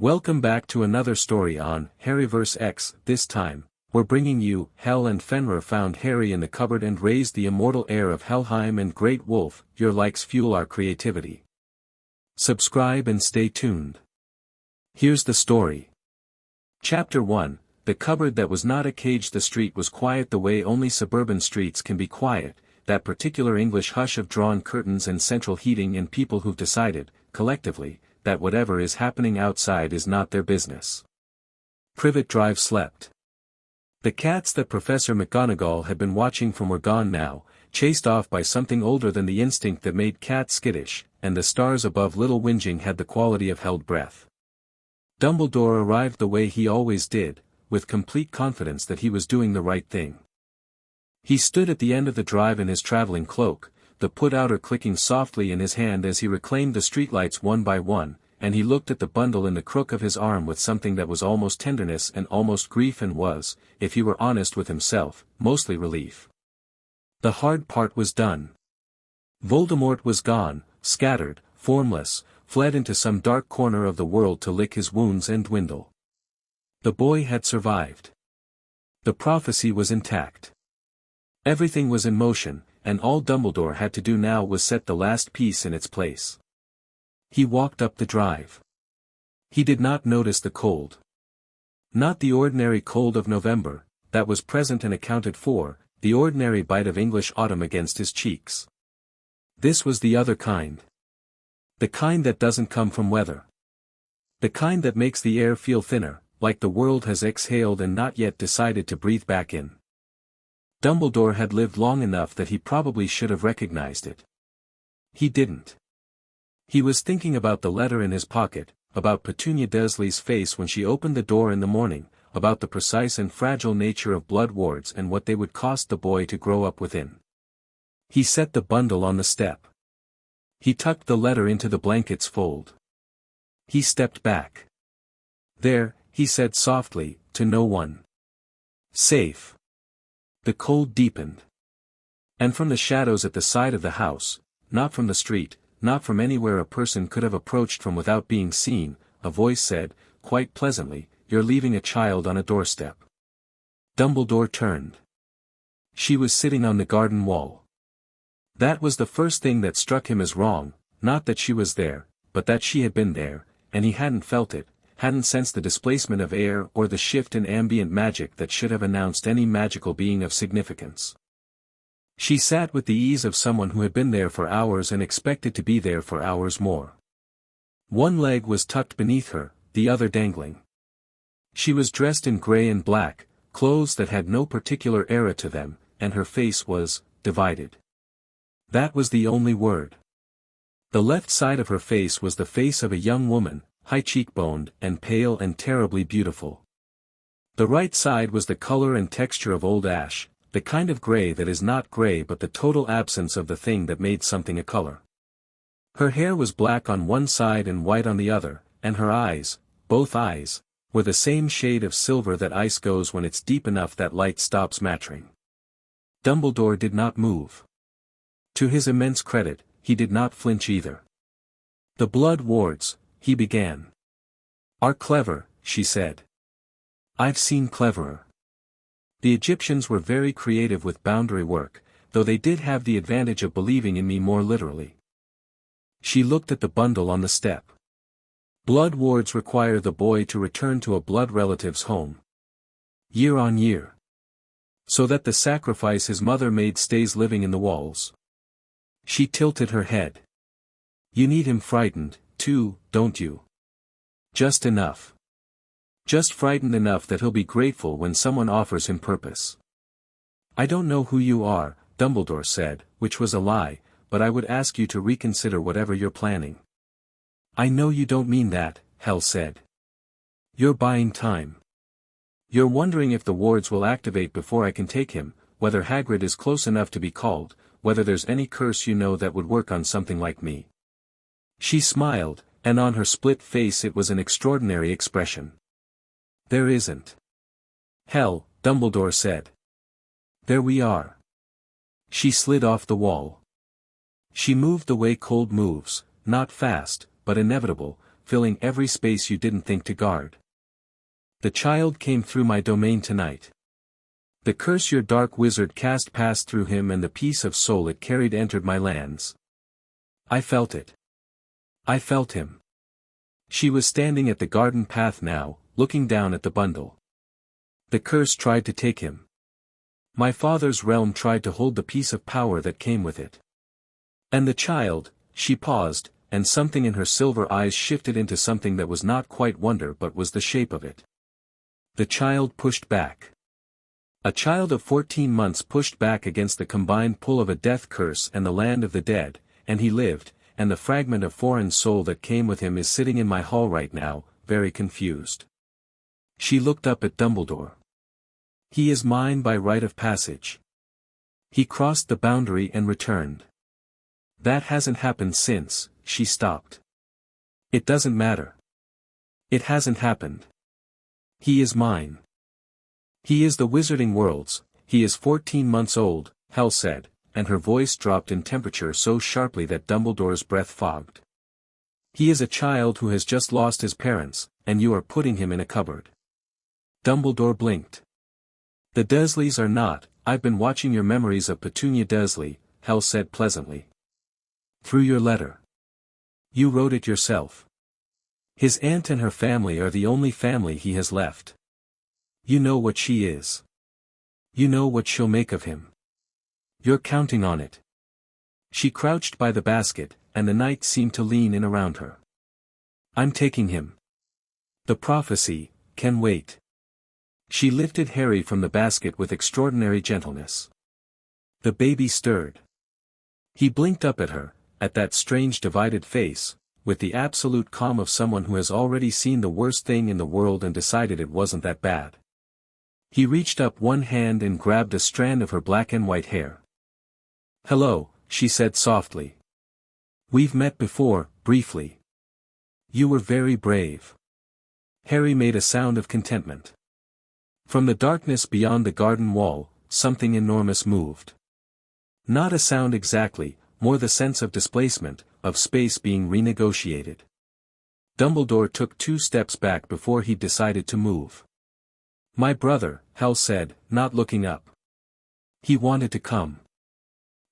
Welcome back to another story on Harryverse X. This time, we're bringing you Hel and Fenrir found Harry in the cupboard and raised the immortal heir of Helheim and Great Wolf. Your likes fuel our creativity. Subscribe and stay tuned. Here's the story. Chapter 1. The cupboard that was not a cage. The street was quiet the way only suburban streets can be quiet, that particular English hush of drawn curtains and central heating and people who've decided, collectively, that whatever is happening outside is not their business. Privet Drive slept. The cats that Professor McGonagall had been watching from were gone now, chased off by something older than the instinct that made cats skittish, and the stars above Little Whinging had the quality of held breath. Dumbledore arrived the way he always did, with complete confidence that he was doing the right thing. He stood at the end of the drive in his traveling cloak, the put-outer clicking softly in his hand as he reclaimed the streetlights one by one, and he looked at the bundle in the crook of his arm with something that was almost tenderness and almost grief and was, if he were honest with himself, mostly relief. The hard part was done. Voldemort was gone, scattered, formless, fled into some dark corner of the world to lick his wounds and dwindle. The boy had survived. The prophecy was intact. Everything was in motion, and all Dumbledore had to do now was set the last piece in its place. He walked up the drive. He did not notice the cold. Not the ordinary cold of November, that was present and accounted for, the ordinary bite of English autumn against his cheeks. This was the other kind. The kind that doesn't come from weather. The kind that makes the air feel thinner, like the world has exhaled and not yet decided to breathe back in. Dumbledore had lived long enough that he probably should have recognized it. He didn't. He was thinking about the letter in his pocket, about Petunia Dursley's face when she opened the door in the morning, about the precise and fragile nature of blood wards and what they would cost the boy to grow up within. He set the bundle on the step. He tucked the letter into the blanket's fold. He stepped back. There, he said softly, to no one. Safe. The cold deepened. And from the shadows at the side of the house, not from the street, not from anywhere a person could have approached from without being seen, a voice said, quite pleasantly, "You're leaving a child on a doorstep." Dumbledore turned. She was sitting on the garden wall. That was the first thing that struck him as wrong, not that she was there, but that she had been there, and he hadn't felt it, hadn't sensed the displacement of air or the shift in ambient magic that should have announced any magical being of significance. She sat with the ease of someone who had been there for hours and expected to be there for hours more. One leg was tucked beneath her, the other dangling. She was dressed in gray and black, clothes that had no particular era to them, and her face was divided. That was the only word. The left side of her face was the face of a young woman, high cheekboned and pale and terribly beautiful. The right side was the color and texture of old ash, the kind of gray that is not gray but the total absence of the thing that made something a color. Her hair was black on one side and white on the other, and her eyes, both eyes, were the same shade of silver that ice goes when it's deep enough that light stops mattering. Dumbledore did not move. To his immense credit, he did not flinch either. "The blood wards," he began. "Are clever," she said. "I've seen cleverer." The Egyptians were very creative with boundary work, though they did have the advantage of believing in me more literally. She looked at the bundle on the step. Blood wards require the boy to return to a blood relative's home. Year on year. So that the sacrifice his mother made stays living in the walls. She tilted her head. "You need him frightened, too, don't you? Just enough. Just frightened enough that he'll be grateful when someone offers him purpose." "I don't know who you are," Dumbledore said, which was a lie, "but I would ask you to reconsider whatever you're planning." "I know you don't mean that," Hel said. "You're buying time. You're wondering if the wards will activate before I can take him, whether Hagrid is close enough to be called, whether there's any curse you know that would work on something like me." She smiled, and on her split face it was an extraordinary expression. "There isn't." "Hel," Dumbledore said. "There we are." She slid off the wall. She moved the way cold moves, not fast, but inevitable, filling every space you didn't think to guard. The child came through my domain tonight. The curse your dark wizard cast passed through him, and the piece of soul it carried entered my lands. I felt it. I felt him. She was standing at the garden path now, looking down at the bundle. The curse tried to take him. My father's realm tried to hold the piece of power that came with it. And the child, she paused, and something in her silver eyes shifted into something that was not quite wonder but was the shape of it. The child pushed back. A child of 14 months pushed back against the combined pull of a death curse and the land of the dead, and he lived, and the fragment of foreign soul that came with him is sitting in my hall right now, very confused. She looked up at Dumbledore. He is mine by rite of passage. He crossed the boundary and returned. That hasn't happened since. She stopped. It doesn't matter. It hasn't happened. He is mine. He is the wizarding world's. He is 14 months old, Hel said, and her voice dropped in temperature so sharply that Dumbledore's breath fogged. He is a child who has just lost his parents, and you are putting him in a cupboard. Dumbledore blinked. The Dursleys are not. I've been watching your memories of Petunia Dursley, Hel said pleasantly. Through your letter. You wrote it yourself. His aunt and her family are the only family he has left. You know what she is. You know what she'll make of him. You're counting on it. She crouched by the basket, and the night seemed to lean in around her. I'm taking him. The prophecy can wait. She lifted Harry from the basket with extraordinary gentleness. The baby stirred. He blinked up at her, at that strange divided face, with the absolute calm of someone who has already seen the worst thing in the world and decided it wasn't that bad. He reached up one hand and grabbed a strand of her black and white hair. Hello, she said softly. We've met before, briefly. You were very brave. Harry made a sound of contentment. From the darkness beyond the garden wall, something enormous moved. Not a sound exactly, more the sense of displacement, of space being renegotiated. Dumbledore took 2 steps back before he decided to move. My brother, Hel said, not looking up. He wanted to come.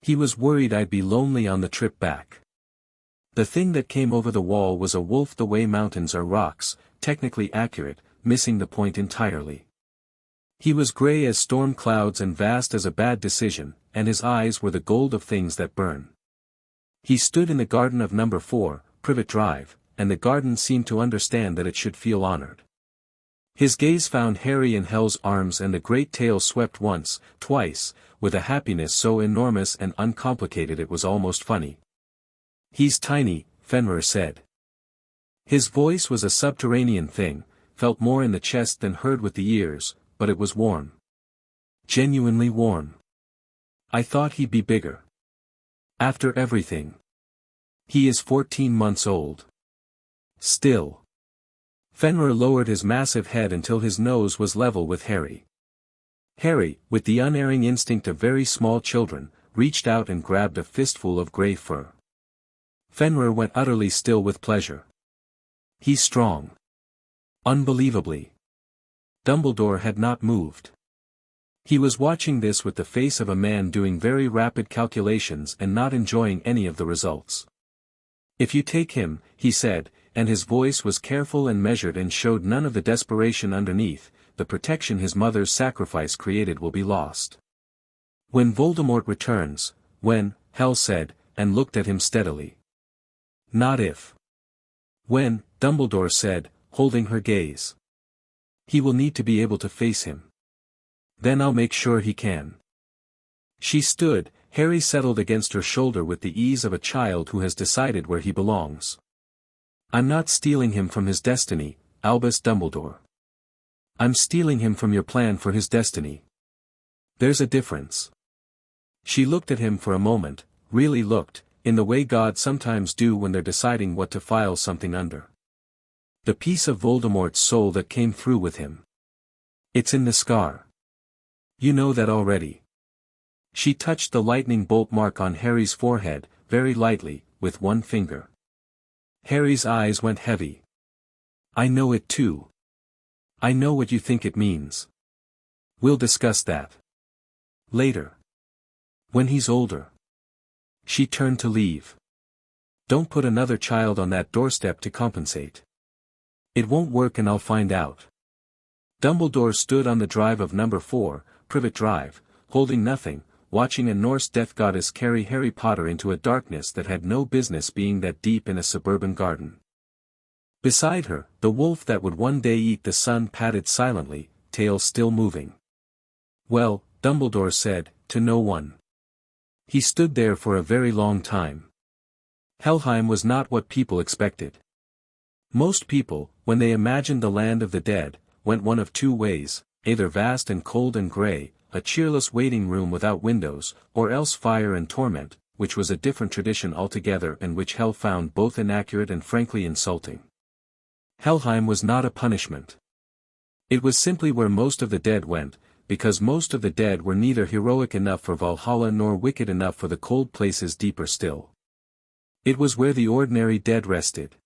He was worried I'd be lonely on the trip back. The thing that came over the wall was a wolf the way mountains are rocks, technically accurate, missing the point entirely. He was grey as storm clouds and vast as a bad decision, and his eyes were the gold of things that burn. He stood in the garden of number 4, Privet Drive, and the garden seemed to understand that it should feel honored. His gaze found Harry in Hel's arms and the great tail swept once, twice, with a happiness so enormous and uncomplicated it was almost funny. He's tiny, Fenrir said. His voice was a subterranean thing, felt more in the chest than heard with the ears, but it was warm. Genuinely warm. I thought he'd be bigger. After everything. He is 14 months old. Still. Fenrir lowered his massive head until his nose was level with Harry. Harry, with the unerring instinct of very small children, reached out and grabbed a fistful of grey fur. Fenrir went utterly still with pleasure. He's strong. Unbelievably. Dumbledore had not moved. He was watching this with the face of a man doing very rapid calculations and not enjoying any of the results. If you take him, he said, and his voice was careful and measured and showed none of the desperation underneath, the protection his mother's sacrifice created will be lost. When Voldemort returns, when, Hel said, and looked at him steadily. Not if. When, Dumbledore said, holding her gaze. He will need to be able to face him. Then I'll make sure he can. She stood, Harry settled against her shoulder with the ease of a child who has decided where he belongs. I'm not stealing him from his destiny, Albus Dumbledore. I'm stealing him from your plan for his destiny. There's a difference. She looked at him for a moment, really looked, in the way gods sometimes do when they're deciding what to file something under. The piece of Voldemort's soul that came through with him. It's in the scar. You know that already. She touched the lightning bolt mark on Harry's forehead, very lightly, with one finger. Harry's eyes went heavy. I know it too. I know what you think it means. We'll discuss that later. When he's older. She turned to leave. Don't put another child on that doorstep to compensate. It won't work and I'll find out. Dumbledore stood on the drive of number 4, Privet Drive, holding nothing, watching a Norse death goddess carry Harry Potter into a darkness that had no business being that deep in a suburban garden. Beside her, the wolf that would one day eat the sun padded silently, tail still moving. Well, Dumbledore said, to no one. He stood there for a very long time. Helheim was not what people expected. Most people, when they imagined the land of the dead, went one of two ways, either vast and cold and grey, a cheerless waiting room without windows, or else fire and torment, which was a different tradition altogether and which Hel found both inaccurate and frankly insulting. Helheim was not a punishment. It was simply where most of the dead went, because most of the dead were neither heroic enough for Valhalla nor wicked enough for the cold places deeper still. It was where the ordinary dead rested.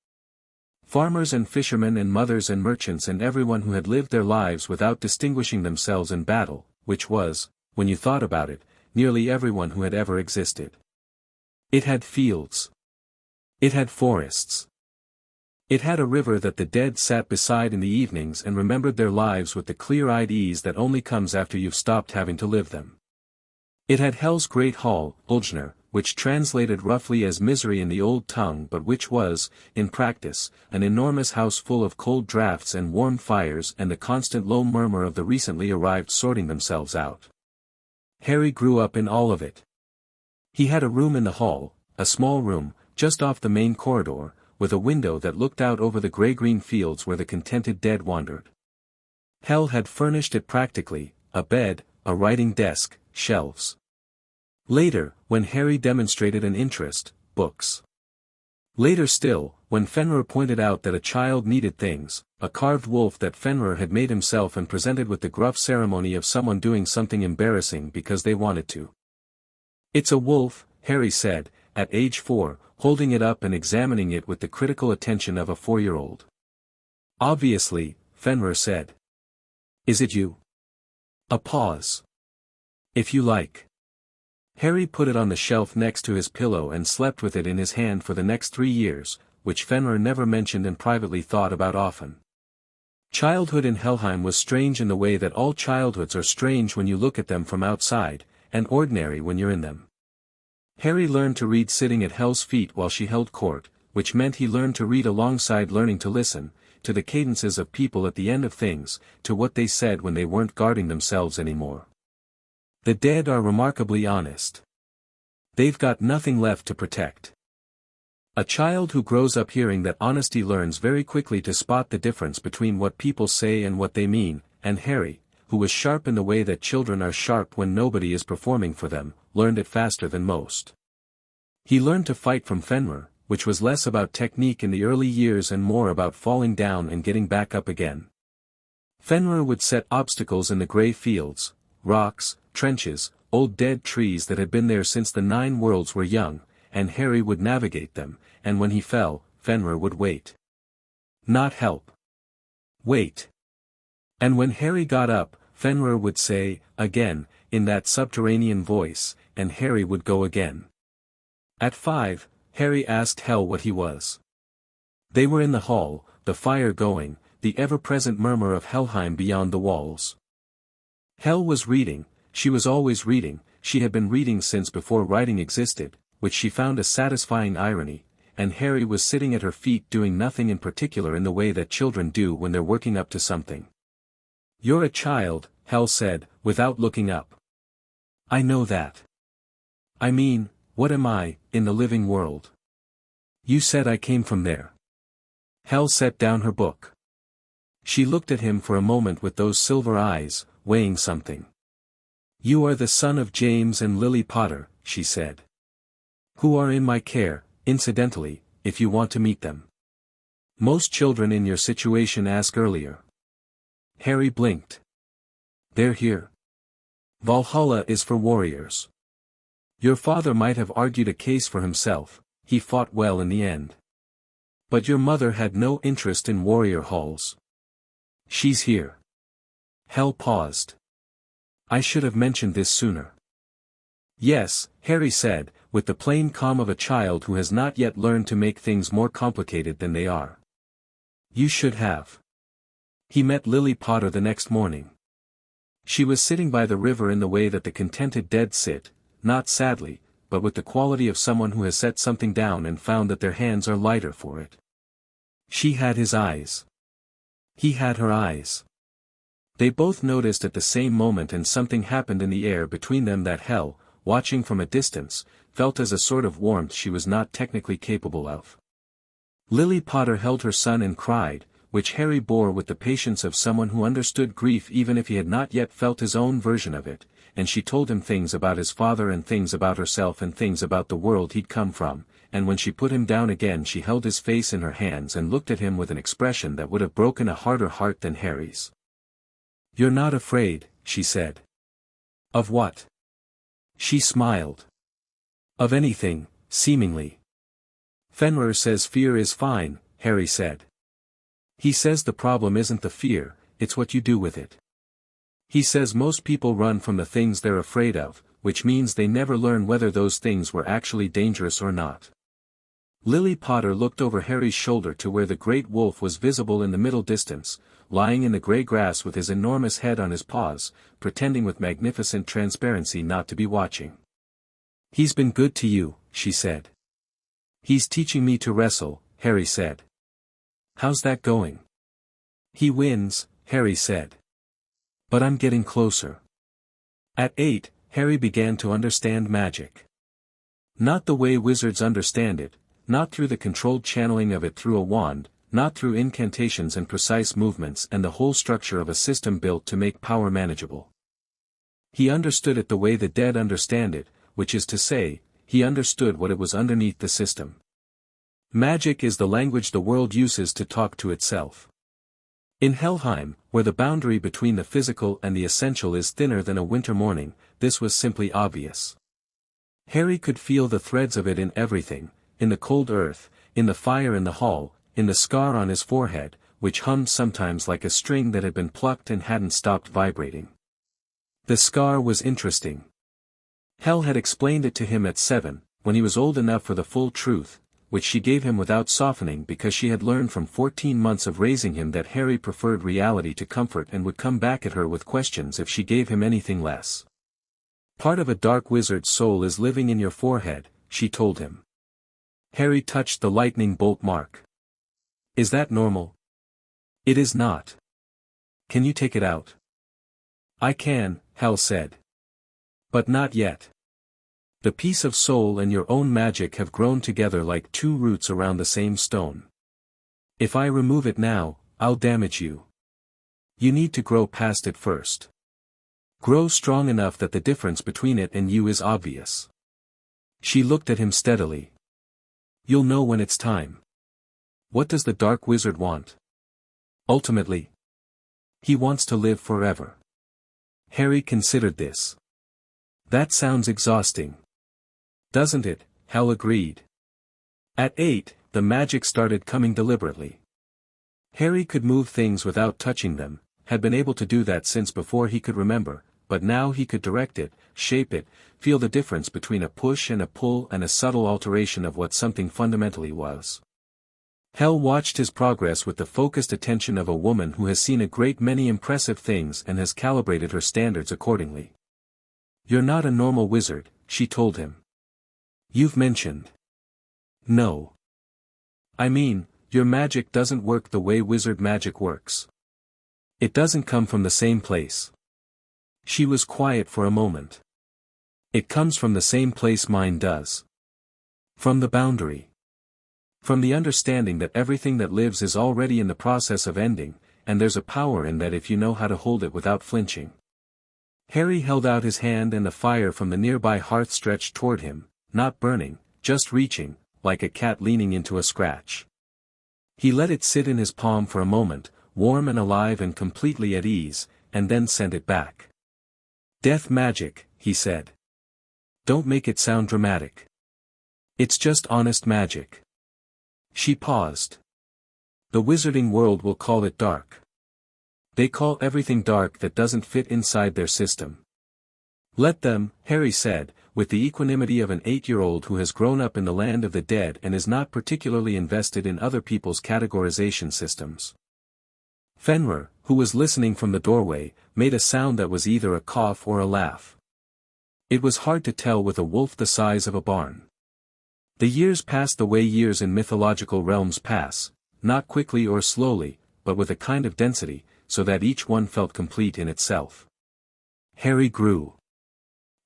Farmers and fishermen and mothers and merchants and everyone who had lived their lives without distinguishing themselves in battle, which was, when you thought about it, nearly everyone who had ever existed. It had fields. It had forests. It had a river that the dead sat beside in the evenings and remembered their lives with the clear-eyed ease that only comes after you've stopped having to live them. It had Hel's great hall, Ulfner, which translated roughly as misery in the old tongue but which was, in practice, an enormous house full of cold draughts and warm fires and the constant low murmur of the recently arrived sorting themselves out. Harry grew up in all of it. He had a room in the hall, a small room, just off the main corridor, with a window that looked out over the grey-green fields where the contented dead wandered. Hel had furnished it practically, a bed, a writing desk, shelves. Later, when Harry demonstrated an interest, books. Later still, when Fenrir pointed out that a child needed things, a carved wolf that Fenrir had made himself and presented with the gruff ceremony of someone doing something embarrassing because they wanted to. It's a wolf, Harry said, at age 4, holding it up and examining it with the critical attention of a 4-year-old. Obviously, Fenrir said. Is it you? A pause. If you like. Harry put it on the shelf next to his pillow and slept with it in his hand for the next 3 years, which Fenrir never mentioned and privately thought about often. Childhood in Helheim was strange in the way that all childhoods are strange when you look at them from outside, and ordinary when you're in them. Harry learned to read sitting at Hel's feet while she held court, which meant he learned to read alongside learning to listen, to the cadences of people at the end of things, to what they said when they weren't guarding themselves anymore. The dead are remarkably honest. They've got nothing left to protect. A child who grows up hearing that honesty learns very quickly to spot the difference between what people say and what they mean, and Harry, who was sharp in the way that children are sharp when nobody is performing for them, learned it faster than most. He learned to fight from Fenrir, which was less about technique in the early years and more about falling down and getting back up again. Fenrir would set obstacles in the grey fields, rocks, trenches, old dead trees that had been there since the 9 worlds were young, and Harry would navigate them, and when he fell, Fenrir would wait. Not help. Wait. And when Harry got up, Fenrir would say, again, in that subterranean voice, and Harry would go again. At 5, Harry asked Hel what he was. They were in the hall, the fire going, the ever-present murmur of Helheim beyond the walls. Hel was reading, she was always reading, she had been reading since before writing existed, which she found a satisfying irony, and Harry was sitting at her feet doing nothing in particular in the way that children do when they're working up to something. You're a child, Hel said, without looking up. I know that. I mean, what am I, in the living world? You said I came from there. Hel set down her book. She looked at him for a moment with those silver eyes, weighing something. You are the son of James and Lily Potter, she said. Who are in my care, incidentally, if you want to meet them. Most children in your situation ask earlier. Harry blinked. They're here. Valhalla is for warriors. Your father might have argued a case for himself, he fought well in the end. But your mother had no interest in warrior halls. She's here. Hel paused. I should have mentioned this sooner. Yes, Harry said, with the plain calm of a child who has not yet learned to make things more complicated than they are. You should have. He met Lily Potter the next morning. She was sitting by the river in the way that the contented dead sit, not sadly, but with the quality of someone who has set something down and found that their hands are lighter for it. She had his eyes. He had her eyes. They both noticed at the same moment, and something happened in the air between them that Hel, watching from a distance, felt as a sort of warmth she was not technically capable of. Lily Potter held her son and cried, which Harry bore with the patience of someone who understood grief even if he had not yet felt his own version of it, and she told him things about his father and things about herself and things about the world he'd come from, and when she put him down again she held his face in her hands and looked at him with an expression that would have broken a harder heart than Harry's. You're not afraid, she said. Of what? She smiled. Of anything, seemingly. Fenrir says fear is fine, Harry said. He says the problem isn't the fear, it's what you do with it. He says most people run from the things they're afraid of, which means they never learn whether those things were actually dangerous or not. Lily Potter looked over Harry's shoulder to where the Great Wolf was visible in the middle distance, lying in the grey grass with his enormous head on his paws, pretending with magnificent transparency not to be watching. He's been good to you, she said. He's teaching me to wrestle, Harry said. How's that going? He wins, Harry said. But I'm getting closer. At 8, Harry began to understand magic. Not the way wizards understand it, not through the controlled channeling of it through a wand, not through incantations and precise movements and the whole structure of a system built to make power manageable. He understood it the way the dead understand it, which is to say, he understood what it was underneath the system. Magic is the language the world uses to talk to itself. In Helheim, where the boundary between the physical and the essential is thinner than a winter morning, this was simply obvious. Harry could feel the threads of it in everything, in the cold earth, in the fire in the hall, in the scar on his forehead, which hummed sometimes like a string that had been plucked and hadn't stopped vibrating. The scar was interesting. Hel had explained it to him at 7, when he was old enough for the full truth, which she gave him without softening because she had learned from 14 months of raising him that Harry preferred reality to comfort and would come back at her with questions if she gave him anything less. Part of a dark wizard's soul is living in your forehead, she told him. Harry touched the lightning bolt mark. Is that normal? It is not. Can you take it out? I can, Hel said. But not yet. The piece of soul and your own magic have grown together like two roots around the same stone. If I remove it now, I'll damage you. You need to grow past it first. Grow strong enough that the difference between it and you is obvious. She looked at him steadily. You'll know when it's time. What does the Dark Wizard want? Ultimately, he wants to live forever. Harry considered this. That sounds exhausting. Doesn't it? Hel agreed. At 8, the magic started coming deliberately. Harry could move things without touching them, had been able to do that since before he could remember, but now he could direct it, shape it, feel the difference between a push and a pull and a subtle alteration of what something fundamentally was. Hel watched his progress with the focused attention of a woman who has seen a great many impressive things and has calibrated her standards accordingly. You're not a normal wizard, she told him. You've mentioned. No. I mean, your magic doesn't work the way wizard magic works. It doesn't come from the same place. She was quiet for a moment. It comes from the same place mine does. From the boundary. From the understanding that everything that lives is already in the process of ending, and there's a power in that if you know how to hold it without flinching. Harry held out his hand and the fire from the nearby hearth stretched toward him, not burning, just reaching, like a cat leaning into a scratch. He let it sit in his palm for a moment, warm and alive and completely at ease, and then sent it back. Death magic, he said. Don't make it sound dramatic. It's just honest magic. She paused. The wizarding world will call it dark. They call everything dark that doesn't fit inside their system. Let them, Harry said, with the equanimity of an 8-year-old who has grown up in the land of the dead and is not particularly invested in other people's categorization systems. Fenrir, who was listening from the doorway, made a sound that was either a cough or a laugh. It was hard to tell with a wolf the size of a barn. The years passed the way years in mythological realms pass, not quickly or slowly, but with a kind of density, so that each one felt complete in itself. Harry grew.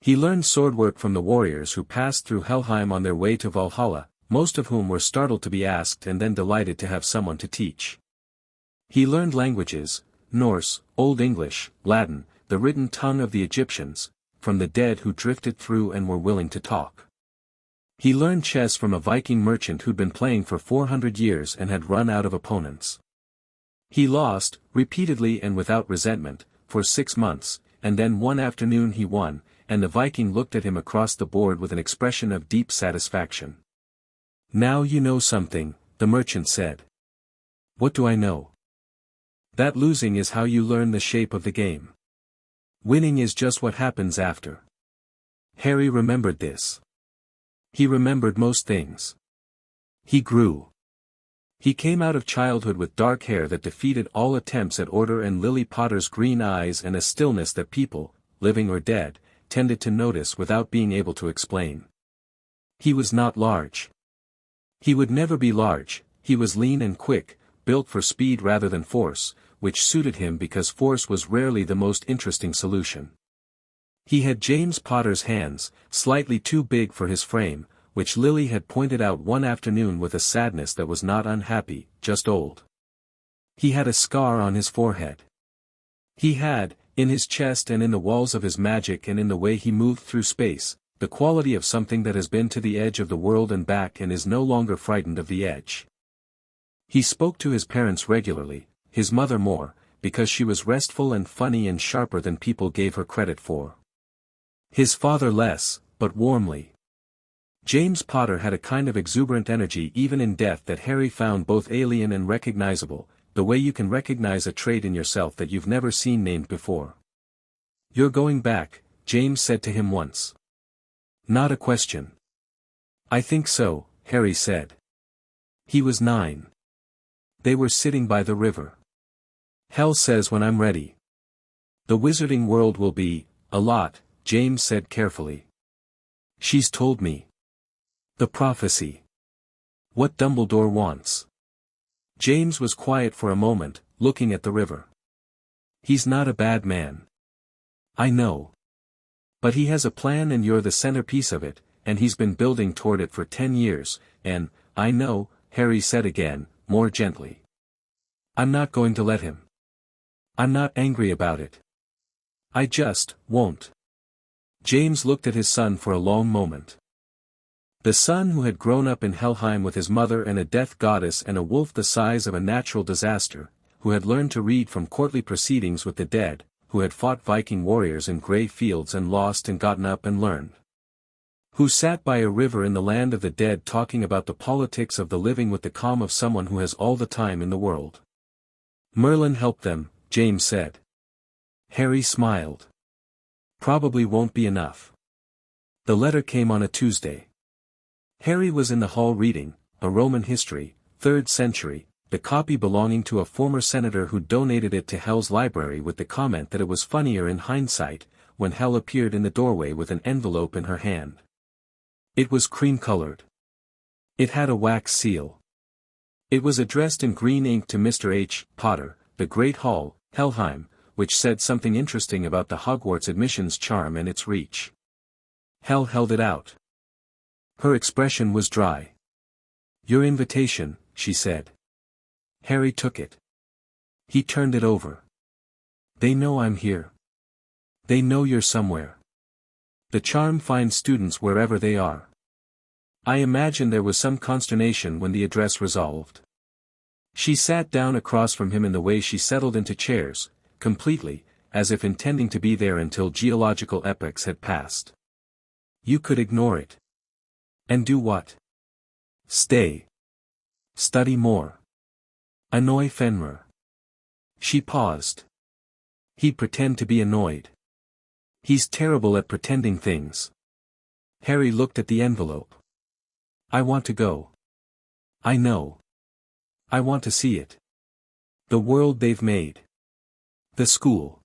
He learned swordwork from the warriors who passed through Helheim on their way to Valhalla, most of whom were startled to be asked and then delighted to have someone to teach. He learned languages, Norse, Old English, Latin, the written tongue of the Egyptians, from the dead who drifted through and were willing to talk. He learned chess from a Viking merchant who'd been playing for 400 years and had run out of opponents. He lost, repeatedly and without resentment, for 6 months, and then one afternoon he won, and the Viking looked at him across the board with an expression of deep satisfaction. "Now you know something," the merchant said. "What do I know?" "That losing is how you learn the shape of the game. Winning is just what happens after." Harry remembered this. He remembered most things. He grew. He came out of childhood with dark hair that defeated all attempts at order and Lily Potter's green eyes and a stillness that people, living or dead, tended to notice without being able to explain. He was not large. He would never be large. He was lean and quick, built for speed rather than force, which suited him because force was rarely the most interesting solution. He had James Potter's hands, slightly too big for his frame, which Lily had pointed out one afternoon with a sadness that was not unhappy, just old. He had a scar on his forehead. He had, in his chest and in the walls of his magic and in the way he moved through space, the quality of something that has been to the edge of the world and back and is no longer frightened of the edge. He spoke to his parents regularly, his mother more, because she was restful and funny and sharper than people gave her credit for. His father less, but warmly. James Potter had a kind of exuberant energy even in death that Harry found both alien and recognizable, the way you can recognize a trait in yourself that you've never seen named before. "You're going back," James said to him once. Not a question. "I think so," Harry said. He was 9. They were sitting by the river. "Hel says when I'm ready. The wizarding world will be, a lot," James said carefully. "She's told me. The prophecy. What Dumbledore wants." James was quiet for a moment, looking at the river. "He's not a bad man. I know. But he has a plan and you're the centerpiece of it, and he's been building toward it for 10 years, and, I know," Harry said again, more gently. "I'm not going to let him. I'm not angry about it. I just won't." James looked at his son for a long moment. The son who had grown up in Helheim with his mother and a death goddess and a wolf the size of a natural disaster, who had learned to read from courtly proceedings with the dead, who had fought Viking warriors in grey fields and lost and gotten up and learned. Who sat by a river in the land of the dead talking about the politics of the living with the calm of someone who has all the time in the world. "Merlin helped them," James said. Harry smiled. "Probably won't be enough." The letter came on a Tuesday. Harry was in the hall reading, a Roman history, 3rd century, the copy belonging to a former senator who donated it to Hel's library with the comment that it was funnier in hindsight, when Hel appeared in the doorway with an envelope in her hand. It was cream-colored. It had a wax seal. It was addressed in green ink to Mr. H. Potter, the Great Hall, Helheim, which said something interesting about the Hogwarts admissions charm and its reach. Hel held it out. Her expression was dry. "Your invitation," she said. Harry took it. He turned it over. "They know I'm here. They know you're somewhere. The charm finds students wherever they are." I imagine there was some consternation when the address resolved. She sat down across from him in the way she settled into chairs, completely, as if intending to be there until geological epochs had passed. "You could ignore it. And do what? Stay. Study more. Annoy Fenrir. She paused. He'd pretend to be annoyed. He's terrible at pretending things. Harry looked at the envelope. I want to go. I know. I want to see it. The world they've made. The school.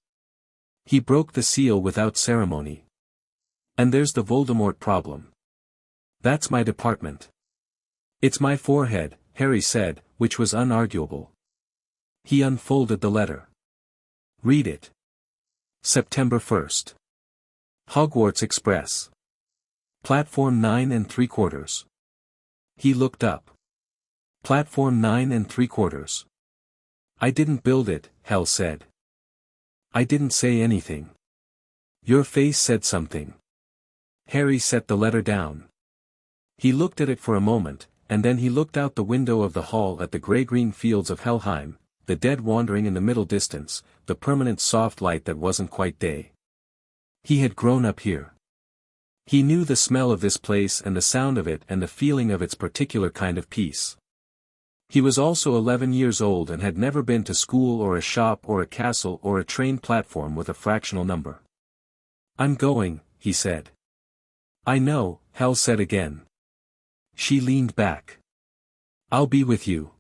He broke the seal without ceremony. And there's the Voldemort problem. That's my department. It's my forehead, Harry said, which was unarguable. He unfolded the letter. Read it. September 1st. Hogwarts Express. Platform 9 3/4. He looked up. Platform 9 3/4. I didn't build it, Hel said. I didn't say anything. Your face said something. Harry set the letter down. He looked at it for a moment, and then he looked out the window of the hall at the grey-green fields of Helheim, the dead wandering in the middle distance, the permanent soft light that wasn't quite day. He had grown up here. He knew the smell of this place and the sound of it and the feeling of its particular kind of peace. He was also 11 years old and had never been to school or a shop or a castle or a train platform with a fractional number. I'm going, he said. I know, Hel said again. She leaned back. I'll be with you.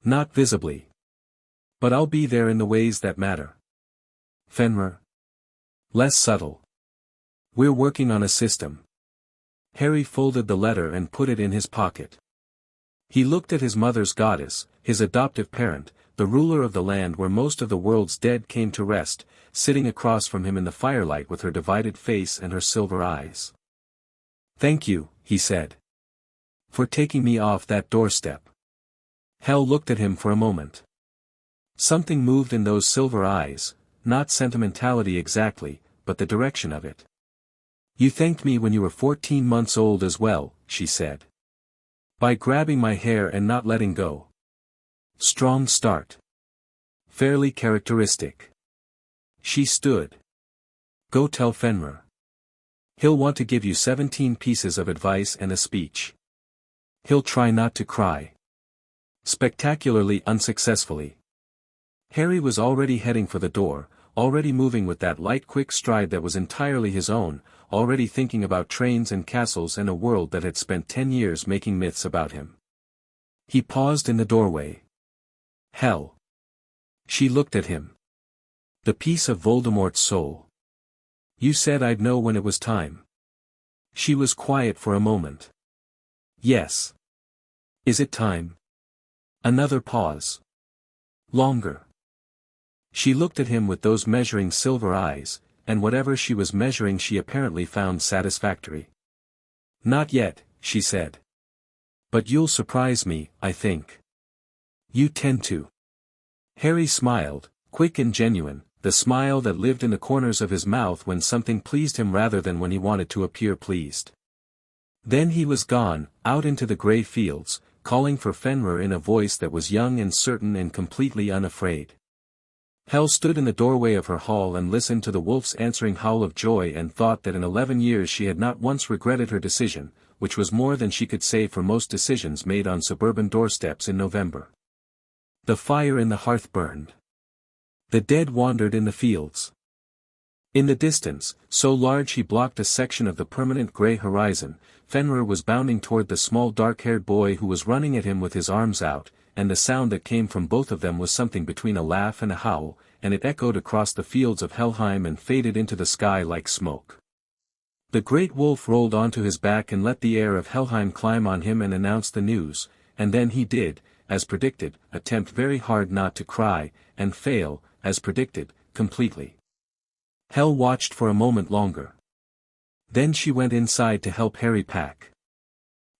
Not visibly. But I'll be there in the ways that matter. Fenrir. Less subtle. We're working on a system. Harry folded the letter and put it in his pocket. He looked at his mother's goddess, his adoptive parent, the ruler of the land where most of the world's dead came to rest, sitting across from him in the firelight with her divided face and her silver eyes. Thank you, he said. For taking me off that doorstep. Hel looked at him for a moment. Something moved in those silver eyes, not sentimentality exactly, but the direction of it. You thanked me when you were 14 months old as well, she said. By grabbing my hair and not letting go. Strong start. Fairly characteristic. She stood. Go tell Fenrir. He'll want to give you 17 pieces of advice and a speech. He'll try not to cry. Spectacularly unsuccessfully. Harry was already heading for the door, already moving with that light quick stride that was entirely his own, already thinking about trains and castles and a world that had spent 10 years making myths about him. He paused in the doorway. Hel. She looked at him. The piece of Voldemort's soul. You said I'd know when it was time. She was quiet for a moment. Yes. Is it time? Another pause. Longer. She looked at him with those measuring silver eyes, and whatever she was measuring she apparently found satisfactory. Not yet, she said. But you'll surprise me, I think. You tend to. Harry smiled, quick and genuine, the smile that lived in the corners of his mouth when something pleased him rather than when he wanted to appear pleased. Then he was gone, out into the grey fields, calling for Fenrir in a voice that was young and certain and completely unafraid. Hel stood in the doorway of her hall and listened to the wolf's answering howl of joy and thought that in 11 years she had not once regretted her decision, which was more than she could say for most decisions made on suburban doorsteps in November. The fire in the hearth burned. The dead wandered in the fields. In the distance, so large he blocked a section of the permanent grey horizon, Fenrir was bounding toward the small dark-haired boy who was running at him with his arms out, and the sound that came from both of them was something between a laugh and a howl, and it echoed across the fields of Helheim and faded into the sky like smoke. The great wolf rolled onto his back and let the heir of Helheim climb on him and announce the news, and then he did, as predicted, attempt very hard not to cry, and fail, as predicted, completely. Hel watched for a moment longer. Then she went inside to help Harry pack.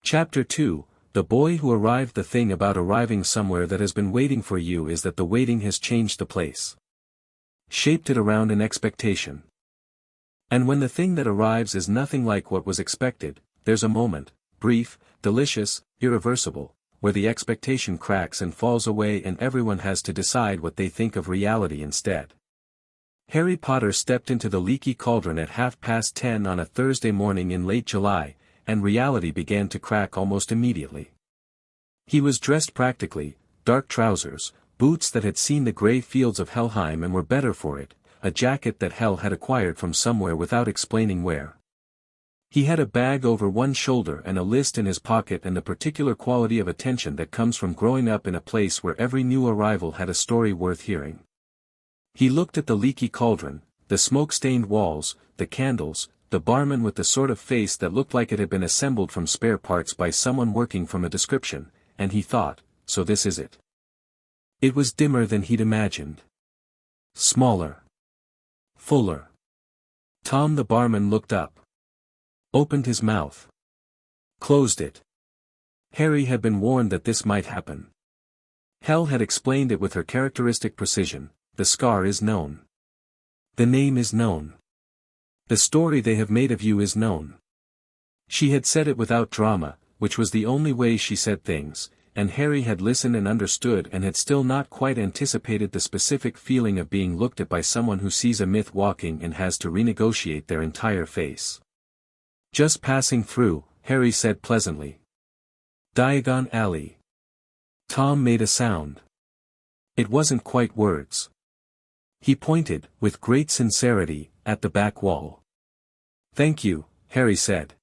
Chapter 2, The boy who arrived. The thing about arriving somewhere that has been waiting for you is that the waiting has changed the place. Shaped it around an expectation. And when the thing that arrives is nothing like what was expected, there's a moment, brief, delicious, irreversible, where the expectation cracks and falls away and everyone has to decide what they think of reality instead. Harry Potter stepped into the leaky cauldron at 10:30 on a Thursday morning in late July, and reality began to crack almost immediately. He was dressed practically, dark trousers, boots that had seen the grey fields of Helheim and were better for it, a jacket that Hel had acquired from somewhere without explaining where. He had a bag over one shoulder and a list in his pocket, and the particular quality of attention that comes from growing up in a place where every new arrival had a story worth hearing. He looked at the leaky cauldron, the smoke-stained walls, the candles, the barman with the sort of face that looked like it had been assembled from spare parts by someone working from a description, and he thought, so this is it. It was dimmer than he'd imagined. Smaller. Fuller. Tom the barman looked up. Opened his mouth. Closed it. Harry had been warned that this might happen. Hel had explained it with her characteristic precision. The scar is known. The name is known. The story they have made of you is known. She had said it without drama, which was the only way she said things, and Harry had listened and understood and had still not quite anticipated the specific feeling of being looked at by someone who sees a myth walking and has to renegotiate their entire face. Just passing through, Harry said pleasantly. Diagon Alley. Tom made a sound. It wasn't quite words. He pointed, with great sincerity, at the back wall. Thank you, Harry said.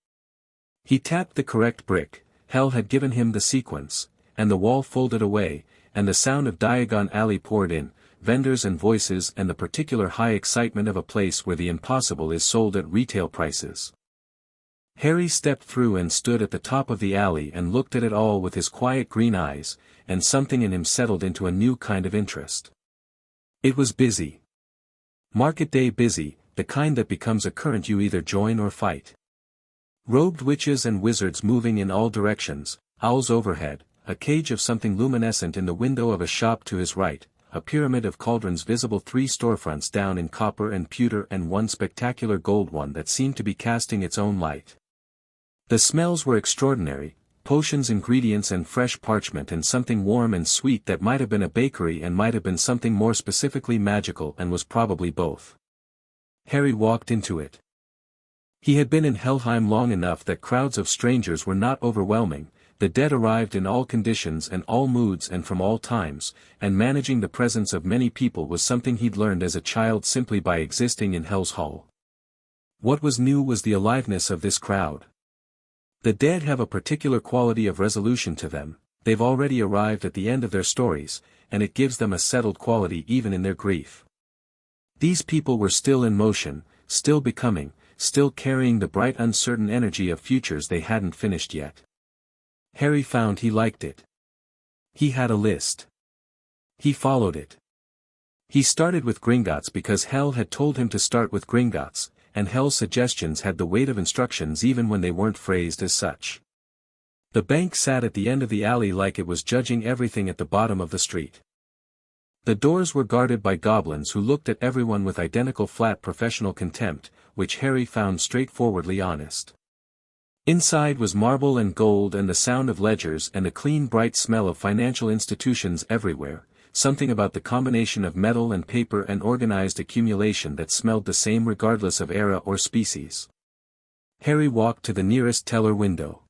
He tapped the correct brick. Hel had given him the sequence, and the wall folded away, and the sound of Diagon Alley poured in, vendors and voices and the particular high excitement of a place where the impossible is sold at retail prices. Harry stepped through and stood at the top of the alley and looked at it all with his quiet green eyes, and something in him settled into a new kind of interest. It was busy. Market day busy, the kind that becomes a current you either join or fight. Robed witches and wizards moving in all directions, owls overhead, a cage of something luminescent in the window of a shop to his right, a pyramid of cauldrons visible 3 storefronts down in copper and pewter and one spectacular gold one that seemed to be casting its own light. The smells were extraordinary, potions, ingredients and fresh parchment and something warm and sweet that might have been a bakery and might have been something more specifically magical and was probably both. Harry walked into it. He had been in Helheim long enough that crowds of strangers were not overwhelming, the dead arrived in all conditions and all moods and from all times, and managing the presence of many people was something he'd learned as a child simply by existing in Hel's Hall. What was new was the aliveness of this crowd. The dead have a particular quality of resolution to them, they've already arrived at the end of their stories, and it gives them a settled quality even in their grief. These people were still in motion, still becoming, still carrying the bright uncertain energy of futures they hadn't finished yet. Harry found he liked it. He had a list. He followed it. He started with Gringotts because Hel had told him to start with Gringotts, and Hel's suggestions had the weight of instructions even when they weren't phrased as such. The bank sat at the end of the alley like it was judging everything at the bottom of the street. The doors were guarded by goblins who looked at everyone with identical flat professional contempt, which Harry found straightforwardly honest. Inside was marble and gold and the sound of ledgers and a clean bright smell of financial institutions everywhere, something about the combination of metal and paper and organized accumulation that smelled the same regardless of era or species. Harry walked to the nearest teller window.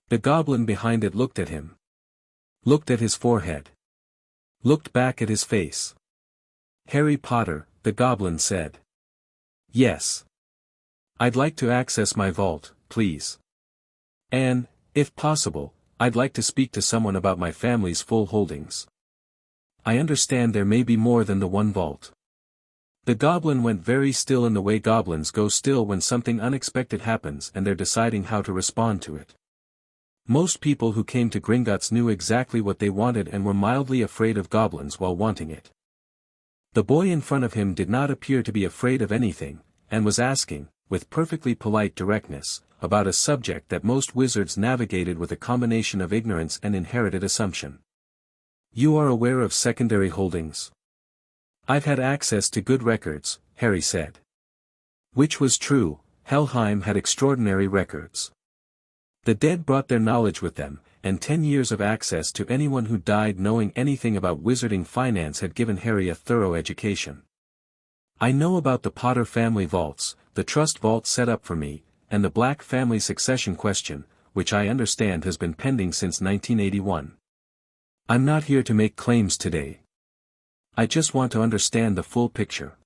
The goblin behind it looked at him. Looked at his forehead. Looked back at his face. Harry Potter, the goblin said. Yes. I'd like to access my vault, please. And, if possible, I'd like to speak to someone about my family's full holdings. I understand there may be more than the one vault. The goblin went very still in the way goblins go still when something unexpected happens and they're deciding how to respond to it. Most people who came to Gringotts knew exactly what they wanted and were mildly afraid of goblins while wanting it. The boy in front of him did not appear to be afraid of anything, and was asking, with perfectly polite directness, about a subject that most wizards navigated with a combination of ignorance and inherited assumption. You are aware of secondary holdings? I've had access to good records, Harry said. Which was true, Helheim had extraordinary records. The dead brought their knowledge with them, and 10 years of access to anyone who died knowing anything about wizarding finance had given Harry a thorough education. I know about the Potter family vaults, the trust vault set up for me, and the Black family succession question, which I understand has been pending since 1981. I'm not here to make claims today. I just want to understand the full picture.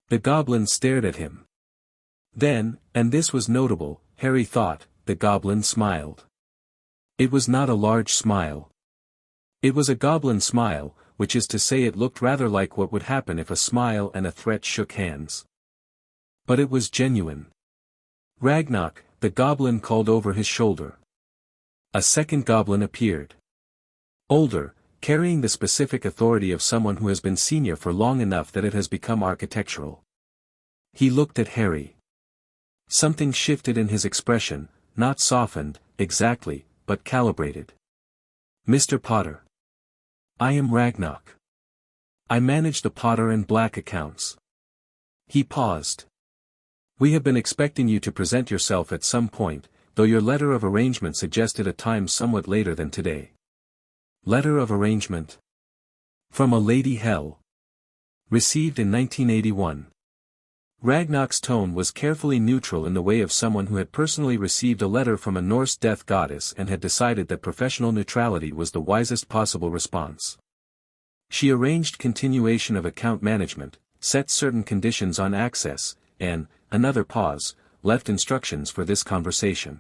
The goblin stared at him. Then, and this was notable, Harry thought, the goblin smiled. It was not a large smile. It was a goblin smile, which is to say it looked rather like what would happen if a smile and a threat shook hands. But it was genuine. Ragnarok, the goblin called over his shoulder. A second goblin appeared. Older, carrying the specific authority of someone who has been senior for long enough that it has become architectural. He looked at Harry. Something shifted in his expression, not softened, exactly, but calibrated. Mr. Potter. I am Ragnarok. I manage the Potter and Black accounts. He paused. We have been expecting you to present yourself at some point, though your letter of arrangement suggested a time somewhat later than today. Letter of arrangement. From a Lady Hel. Received in 1981. Ragnarok's tone was carefully neutral in the way of someone who had personally received a letter from a Norse death goddess and had decided that professional neutrality was the wisest possible response. She arranged continuation of account management, set certain conditions on access, and, another pause, left instructions for this conversation.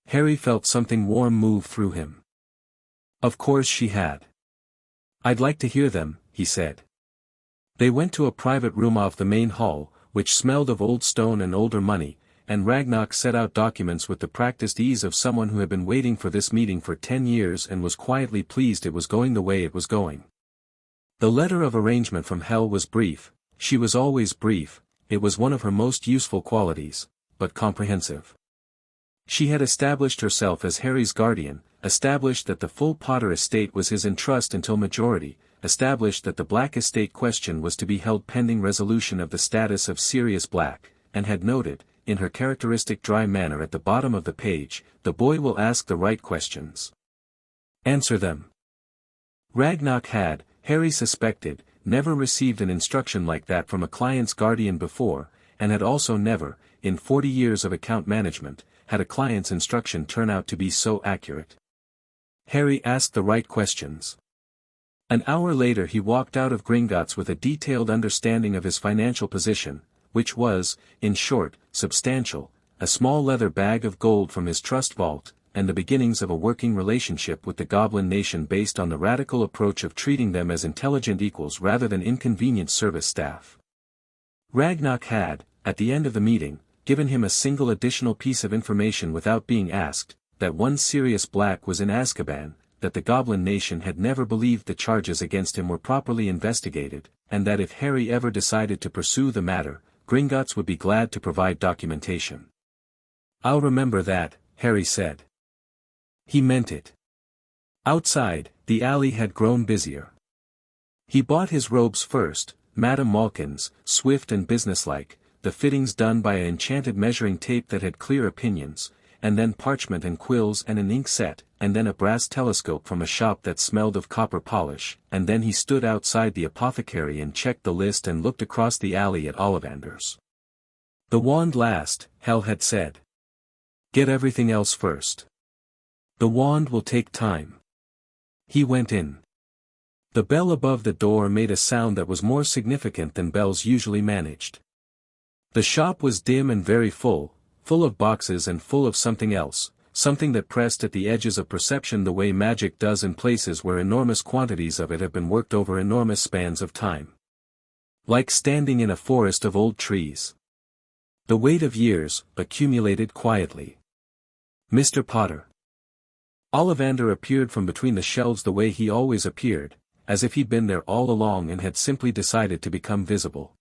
Harry felt something warm move through him. Of course she had. I'd like to hear them, he said. They went to a private room off the main hall, which smelled of old stone and older money, and Ragnarok set out documents with the practiced ease of someone who had been waiting for this meeting for 10 years and was quietly pleased it was going the way it was going. The letter of arrangement from Hel was brief, she was always brief, it was one of her most useful qualities, but comprehensive. She had established herself as Harry's guardian, established that the full Potter estate was his in trust until majority, established that the Black estate question was to be held pending resolution of the status of Sirius Black, and had noted, in her characteristic dry manner at the bottom of the page, the boy will ask the right questions. Answer them. Ragnarok had, Harry suspected, never received an instruction like that from a client's guardian before, and had also never, in 40 years of account management, had a client's instruction turn out to be so accurate. Harry asked the right questions. An hour later he walked out of Gringotts with a detailed understanding of his financial position, which was, in short, substantial, a small leather bag of gold from his trust vault, and the beginnings of a working relationship with the Goblin Nation based on the radical approach of treating them as intelligent equals rather than inconvenient service staff. Ragnarok had, at the end of the meeting, given him a single additional piece of information without being asked, that one Sirius Black was in Azkaban, that the Goblin Nation had never believed the charges against him were properly investigated, and that if Harry ever decided to pursue the matter, Gringotts would be glad to provide documentation. I'll remember that, Harry said. He meant it. Outside, the alley had grown busier. He bought his robes first, Madame Malkin's, swift and businesslike, the fittings done by an enchanted measuring tape that had clear opinions, and then parchment and quills and an ink set, and then a brass telescope from a shop that smelled of copper polish, and then he stood outside the apothecary and checked the list and looked across the alley at Ollivander's. The wand last, Hel had said. Get everything else first. The wand will take time. He went in. The bell above the door made a sound that was more significant than bells usually managed. The shop was dim and very full of boxes and full of something else, something that pressed at the edges of perception the way magic does in places where enormous quantities of it have been worked over enormous spans of time. Like standing in a forest of old trees. The weight of years, accumulated quietly. Mr. Potter. Ollivander appeared from between the shelves the way he always appeared, as if he'd been there all along and had simply decided to become visible.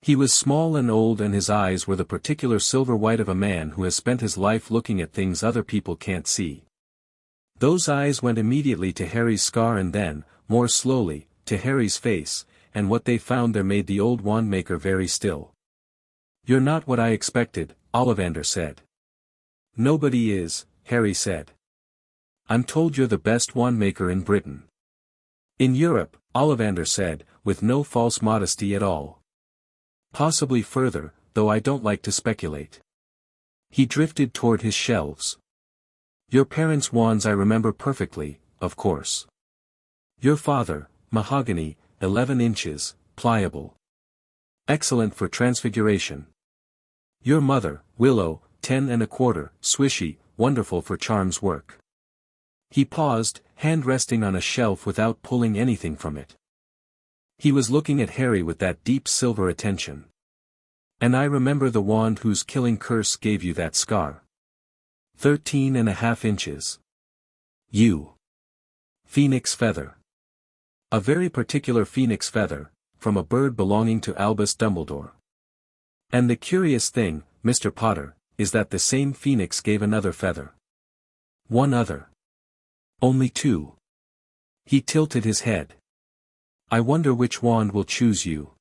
He was small and old and his eyes were the particular silver white of a man who has spent his life looking at things other people can't see. Those eyes went immediately to Harry's scar and then, more slowly, to Harry's face, and what they found there made the old wandmaker very still. You're not what I expected, Ollivander said. Nobody is, Harry said. I'm told you're the best wandmaker in Britain. In Europe, Ollivander said, with no false modesty at all. Possibly further, though I don't like to speculate. He drifted toward his shelves. Your parents' wands I remember perfectly, of course. Your father, mahogany, 11 inches, pliable. Excellent for transfiguration. Your mother, willow, 10 and a quarter, swishy, wonderful for charms work. He paused, hand resting on a shelf without pulling anything from it. He was looking at Harry with that deep silver attention. And I remember the wand whose killing curse gave you that scar. 13.5 inches. You. Phoenix feather. A very particular phoenix feather, from a bird belonging to Albus Dumbledore. And the curious thing, Mr. Potter, is that the same phoenix gave another feather. One other. Only two. He tilted his head. I wonder which wand will choose you.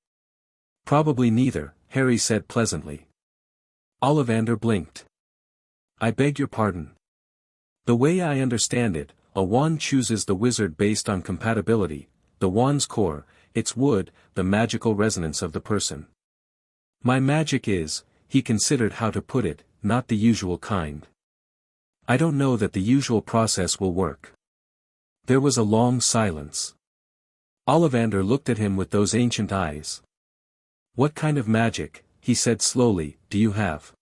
Probably neither, Harry said pleasantly. Ollivander blinked. I beg your pardon. The way I understand it, a wand chooses the wizard based on compatibility, the wand's core, its wood, the magical resonance of the person. My magic is, he considered how to put it, not the usual kind. I don't know that the usual process will work. There was a long silence. Ollivander looked at him with those ancient eyes. What kind of magic, he said slowly, do you have?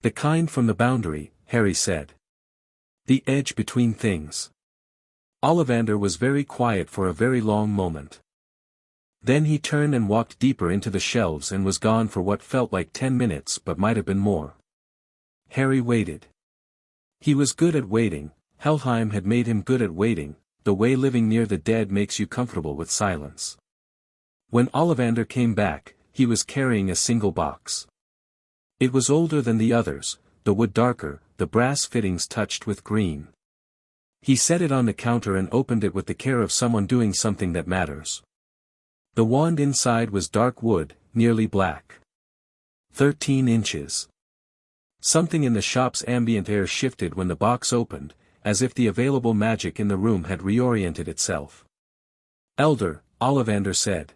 The kind from the boundary, Harry said. The edge between things. Ollivander was very quiet for a very long moment. Then he turned and walked deeper into the shelves and was gone for what felt like 10 minutes but might have been more. Harry waited. He was good at waiting, Helheim had made him good at waiting, the way living near the dead makes you comfortable with silence. When Ollivander came back, he was carrying a single box. It was older than the others, the wood darker, the brass fittings touched with green. He set it on the counter and opened it with the care of someone doing something that matters. The wand inside was dark wood, nearly black. 13 inches. Something in the shop's ambient air shifted when the box opened, as if the available magic in the room had reoriented itself. Elder, Ollivander said.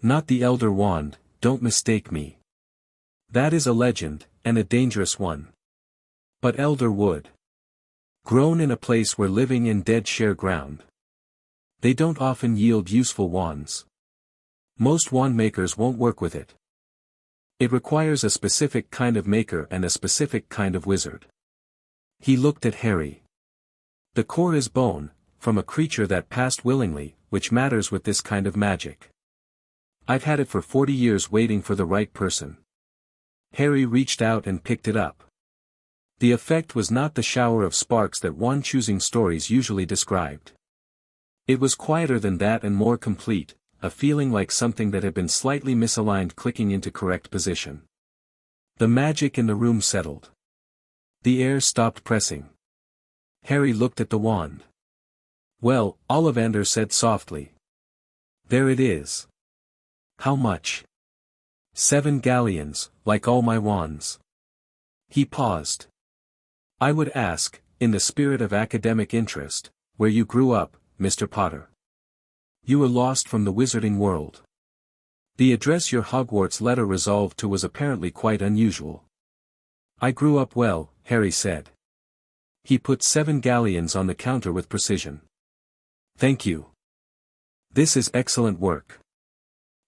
Not the elder wand, don't mistake me. That is a legend, and a dangerous one. But elder wood. Grown in a place where living and dead share ground. They don't often yield useful wands. Most wand makers won't work with it. It requires a specific kind of maker and a specific kind of wizard. He looked at Harry. The core is bone, from a creature that passed willingly, which matters with this kind of magic. I've had it for 40 years waiting for the right person. Harry reached out and picked it up. The effect was not the shower of sparks that wand-choosing stories usually described. It was quieter than that and more complete, a feeling like something that had been slightly misaligned clicking into correct position. The magic in the room settled. The air stopped pressing. Harry looked at the wand. Well, Ollivander said softly. There it is. How much? 7 galleons, like all my wands. He paused. I would ask, in the spirit of academic interest, where you grew up, Mr. Potter. You were lost from the wizarding world. The address your Hogwarts letter resolved to was apparently quite unusual. I grew up well, Harry said. He put 7 galleons on the counter with precision. Thank you. This is excellent work.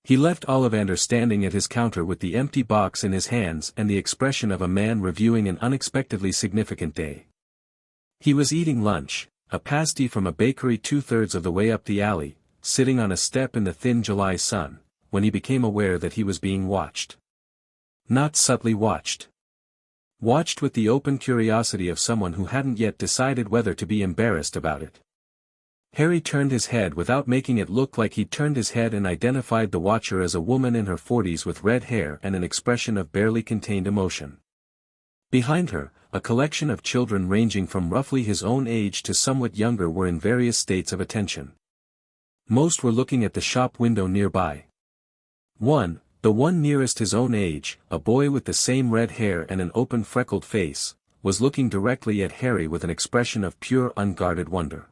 He left Ollivander standing at his counter with the empty box in his hands and the expression of a man reviewing an unexpectedly significant day. He was eating lunch, a pasty from a bakery 2/3 of the way up the alley, sitting on a step in the thin July sun, when he became aware that he was being watched. Not subtly watched. Watched with the open curiosity of someone who hadn't yet decided whether to be embarrassed about it. Harry turned his head without making it look like he'd turned his head and identified the watcher as a woman in her 40s with red hair and an expression of barely contained emotion. Behind her, a collection of children ranging from roughly his own age to somewhat younger were in various states of attention. Most were looking at the shop window nearby. The one nearest his own age, a boy with the same red hair and an open freckled face, was looking directly at Harry with an expression of pure unguarded wonder.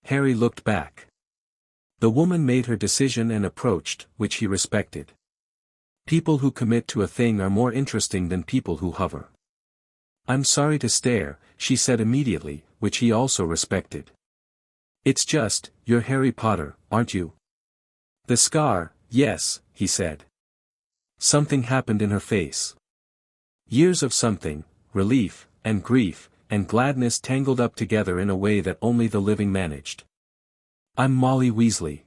Harry looked back. The woman made her decision and approached, which he respected. People who commit to a thing are more interesting than people who hover. I'm sorry to stare, she said immediately, which he also respected. It's just, you're Harry Potter, aren't you? The scar, yes, he said. Something happened in her face. Years of something, relief, and grief, and gladness tangled up together in a way that only the living managed. I'm Molly Weasley.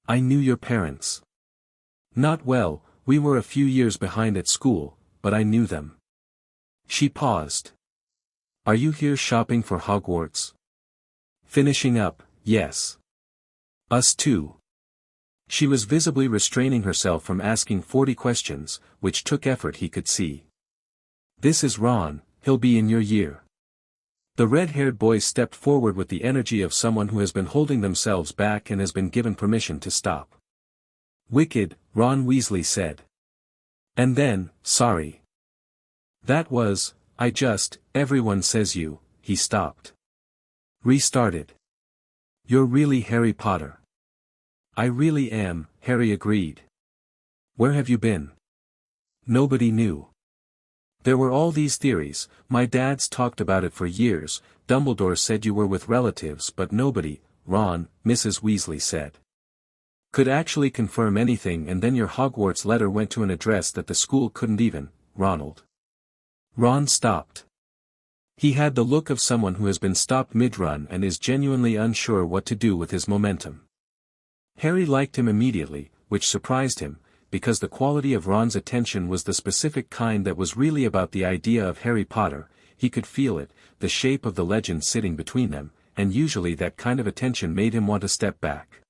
I knew your parents. Not well, we were a few years behind at school, but I knew them. She paused. Are you here shopping for Hogwarts? Finishing up, yes. Us too. She was visibly restraining herself from asking 40 questions, which took effort he could see. This is Ron, he'll be in your year. The red-haired boy stepped forward with the energy of someone who has been holding themselves back and has been given permission to stop. Wicked, Ron Weasley said. And then, sorry. That was, everyone says you, he stopped. Restarted. You're really Harry Potter. I really am, Harry agreed. Where have you been? Nobody knew. There were all these theories, my dad's talked about it for years, Dumbledore said you were with relatives but nobody, Ron, Mrs. Weasley said. Could actually confirm anything, and then your Hogwarts letter went to an address that the school couldn't even, Ronald. Ron stopped. He had the look of someone who has been stopped mid-run and is genuinely unsure what to do with his momentum. Harry liked him immediately, which surprised him, because the quality of Ron's attention was the specific kind that was really about the idea of Harry Potter. He could feel it, the shape of the legend sitting between them, and usually that kind of attention made him want to step back.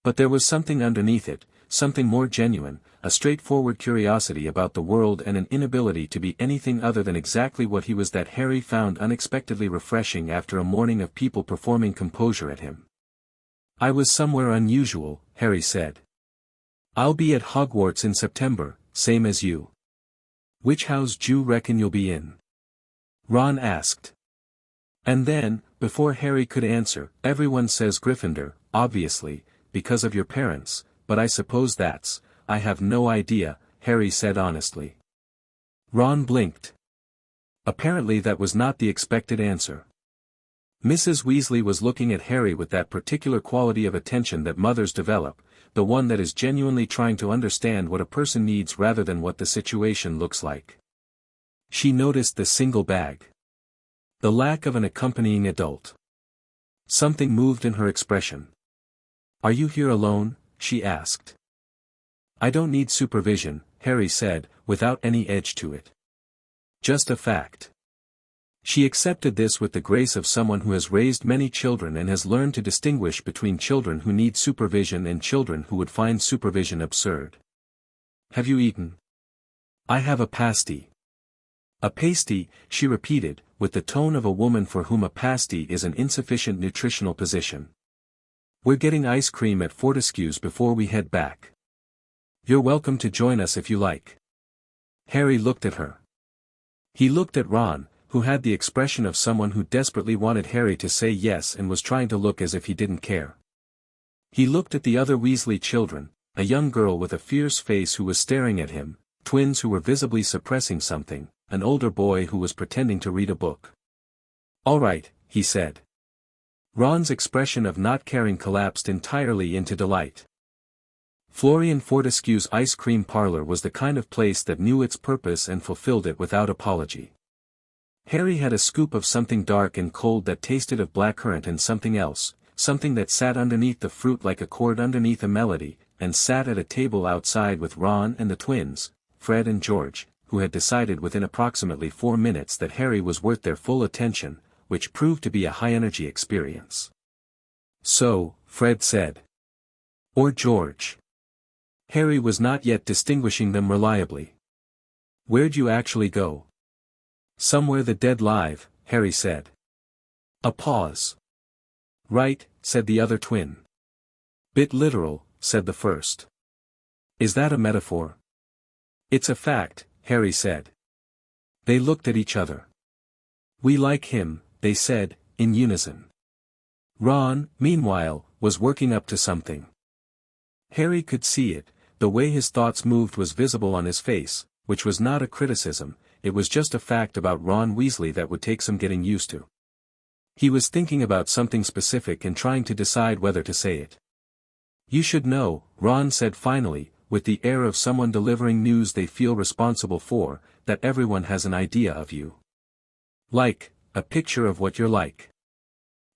But there was something underneath it, something more genuine, a straightforward curiosity about the world and an inability to be anything other than exactly what he was that Harry found unexpectedly refreshing after a morning of people performing composure at him. I was somewhere unusual, Harry said. I'll be at Hogwarts in September, same as you. Which house d'you reckon you'll be in? Ron asked. And then, before Harry could answer, everyone says Gryffindor, obviously, because of your parents, but I suppose I have no idea, Harry said honestly. Ron blinked. Apparently that was not the expected answer. Mrs. Weasley was looking at Harry with that particular quality of attention that mothers develop, the one that is genuinely trying to understand what a person needs rather than what the situation looks like. She noticed the single bag. The lack of an accompanying adult. Something moved in her expression. Are you here alone? She asked. I don't need supervision, Harry said, without any edge to it. Just a fact. She accepted this with the grace of someone who has raised many children and has learned to distinguish between children who need supervision and children who would find supervision absurd. Have you eaten? I have a pasty. A pasty, she repeated, with the tone of a woman for whom a pasty is an insufficient nutritional position. We're getting ice cream at Fortescue's before we head back. You're welcome to join us if you like. Harry looked at her. He looked at Ron, who had the expression of someone who desperately wanted Harry to say yes and was trying to look as if he didn't care. He looked at the other Weasley children, a young girl with a fierce face who was staring at him, twins who were visibly suppressing something, an older boy who was pretending to read a book. All right, he said. Ron's expression of not caring collapsed entirely into delight. Florian Fortescue's ice cream parlor was the kind of place that knew its purpose and fulfilled it without apology. Harry had a scoop of something dark and cold that tasted of blackcurrant and something else, something that sat underneath the fruit like a chord underneath a melody, and sat at a table outside with Ron and the twins, Fred and George, who had decided within approximately 4 minutes that Harry was worth their full attention, which proved to be a high-energy experience. So, Fred said. Or George. Harry was not yet distinguishing them reliably. Where'd you actually go? Somewhere the dead live, Harry said. A pause. Right, said the other twin. Bit literal, said the first. Is that a metaphor? It's a fact, Harry said. They looked at each other. We like him, they said, in unison. Ron, meanwhile, was working up to something. Harry could see it, the way his thoughts moved was visible on his face, which was not a criticism, it was just a fact about Ron Weasley that would take some getting used to. He was thinking about something specific and trying to decide whether to say it. You should know, Ron said finally, with the air of someone delivering news they feel responsible for, that everyone has an idea of you. Like, a picture of what you're like.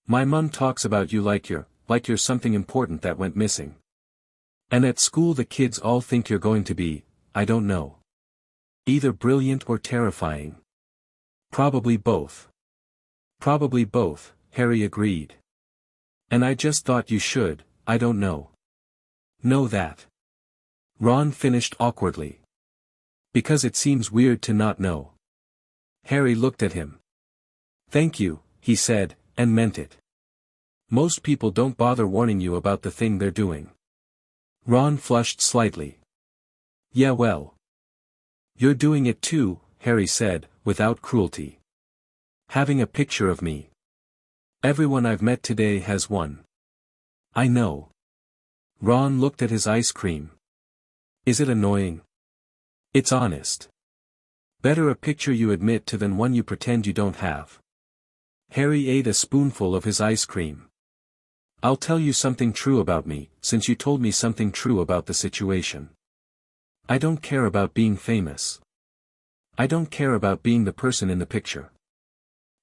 My mum talks about you like you're something important that went missing. And at school the kids all think you're going to be, I don't know. Either brilliant or terrifying. Probably both. Probably both, Harry agreed. And I just thought you should, I don't know. Know that. Ron finished awkwardly. Because it seems weird to not know. Harry looked at him. Thank you, he said, and meant it. Most people don't bother warning you about the thing they're doing. Ron flushed slightly. Yeah, well. You're doing it too, Harry said, without cruelty. Having a picture of me. Everyone I've met today has one. I know. Ron looked at his ice cream. Is it annoying? It's honest. Better a picture you admit to than one you pretend you don't have. Harry ate a spoonful of his ice cream. I'll tell you something true about me, since you told me something true about the situation. I don't care about being famous. I don't care about being the person in the picture.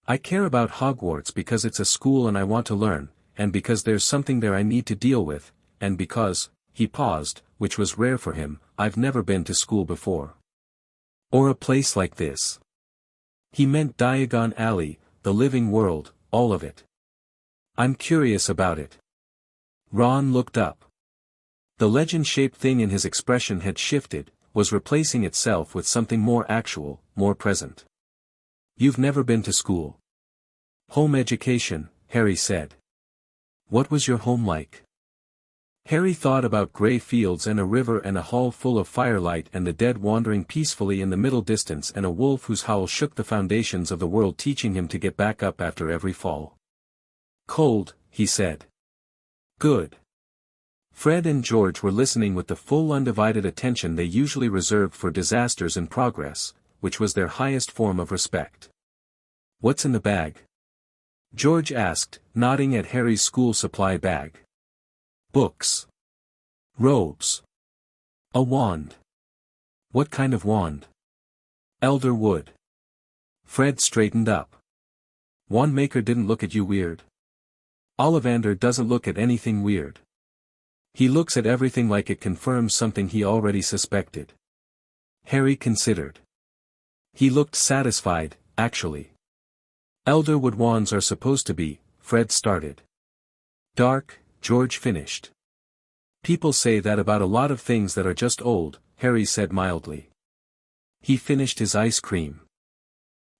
I care about Hogwarts because it's a school and I want to learn, and because there's something there I need to deal with, and because, he paused, which was rare for him, I've never been to school before. Or a place like this. He meant Diagon Alley, the living world, all of it. I'm curious about it. Ron looked up. The legend-shaped thing in his expression had shifted, was replacing itself with something more actual, more present. You've never been to school. Home education, Harry said. What was your home like? Harry thought about grey fields and a river and a hall full of firelight and the dead wandering peacefully in the middle distance and a wolf whose howl shook the foundations of the world teaching him to get back up after every fall. Cold, he said. Good. Fred and George were listening with the full undivided attention they usually reserved for disasters in progress, which was their highest form of respect. What's in the bag? George asked, nodding at Harry's school supply bag. Books. Robes. A wand. What kind of wand? Elder wood. Fred straightened up. Wand maker didn't look at you weird. Ollivander doesn't look at anything weird. He looks at everything like it confirms something he already suspected. Harry considered. He looked satisfied, actually. Elderwood wands are supposed to be, Fred started. Dark, George finished. People say that about a lot of things that are just old, Harry said mildly. He finished his ice cream.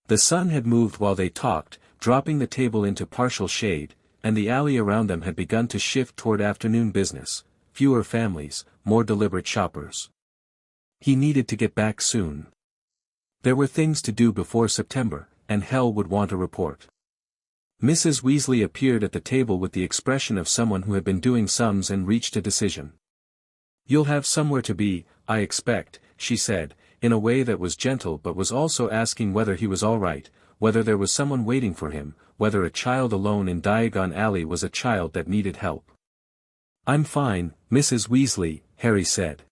The sun had moved while they talked, dropping the table into partial shade, and the alley around them had begun to shift toward afternoon business, fewer families, more deliberate shoppers. He needed to get back soon. There were things to do before September, and Hel would want a report. Mrs. Weasley appeared at the table with the expression of someone who had been doing sums and reached a decision. You'll have somewhere to be, I expect, she said, in a way that was gentle but was also asking whether he was all right, whether there was someone waiting for him, whether a child alone in Diagon Alley was a child that needed help. I'm fine, Mrs. Weasley, Harry said.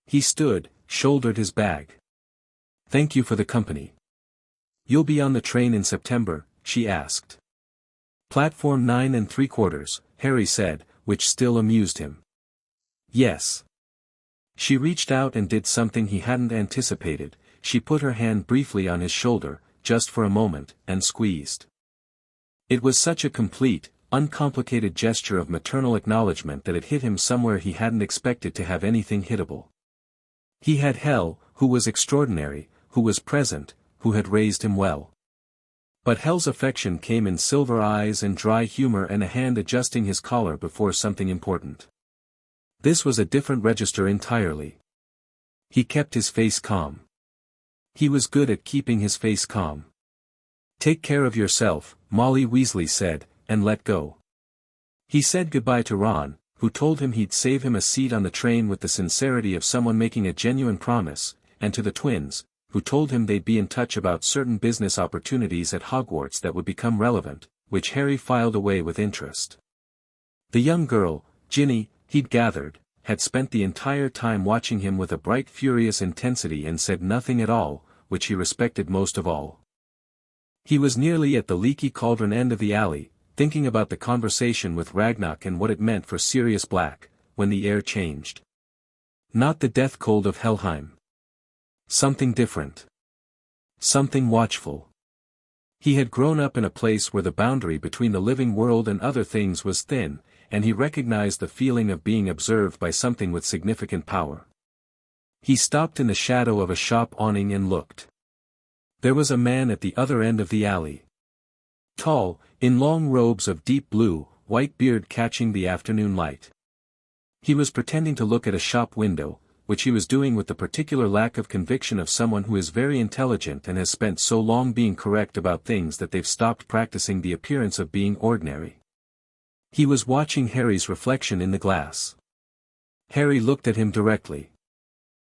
He stood, shouldered his bag. Thank you for the company. You'll be on the train in September, she asked. Platform 9 3/4, Harry said, which still amused him. Yes. She reached out and did something he hadn't anticipated, she put her hand briefly on his shoulder, just for a moment, and squeezed. It was such a complete, uncomplicated gesture of maternal acknowledgement that it hit him somewhere he hadn't expected to have anything hittable. He had Hel, who was extraordinary, who was present, who had raised him well. But Hel's affection came in silver eyes and dry humor and a hand adjusting his collar before something important. This was a different register entirely. He kept his face calm. He was good at keeping his face calm. Take care of yourself, Molly Weasley said, and let go. He said goodbye to Ron, who told him he'd save him a seat on the train with the sincerity of someone making a genuine promise, and to the twins, who told him they'd be in touch about certain business opportunities at Hogwarts that would become relevant, which Harry filed away with interest. The young girl, Ginny, he'd gathered, had spent the entire time watching him with a bright furious intensity and said nothing at all, which he respected most of all. He was nearly at the leaky cauldron end of the alley, thinking about the conversation with Ragnak and what it meant for Sirius Black, when the air changed. Not the death cold of Helheim. Something different. Something watchful. He had grown up in a place where the boundary between the living world and other things was thin, and he recognized the feeling of being observed by something with significant power. He stopped in the shadow of a shop awning and looked. There was a man at the other end of the alley. Tall, in long robes of deep blue, white beard catching the afternoon light. He was pretending to look at a shop window, which he was doing with the particular lack of conviction of someone who is very intelligent and has spent so long being correct about things that they've stopped practicing the appearance of being ordinary. He was watching Harry's reflection in the glass. Harry looked at him directly.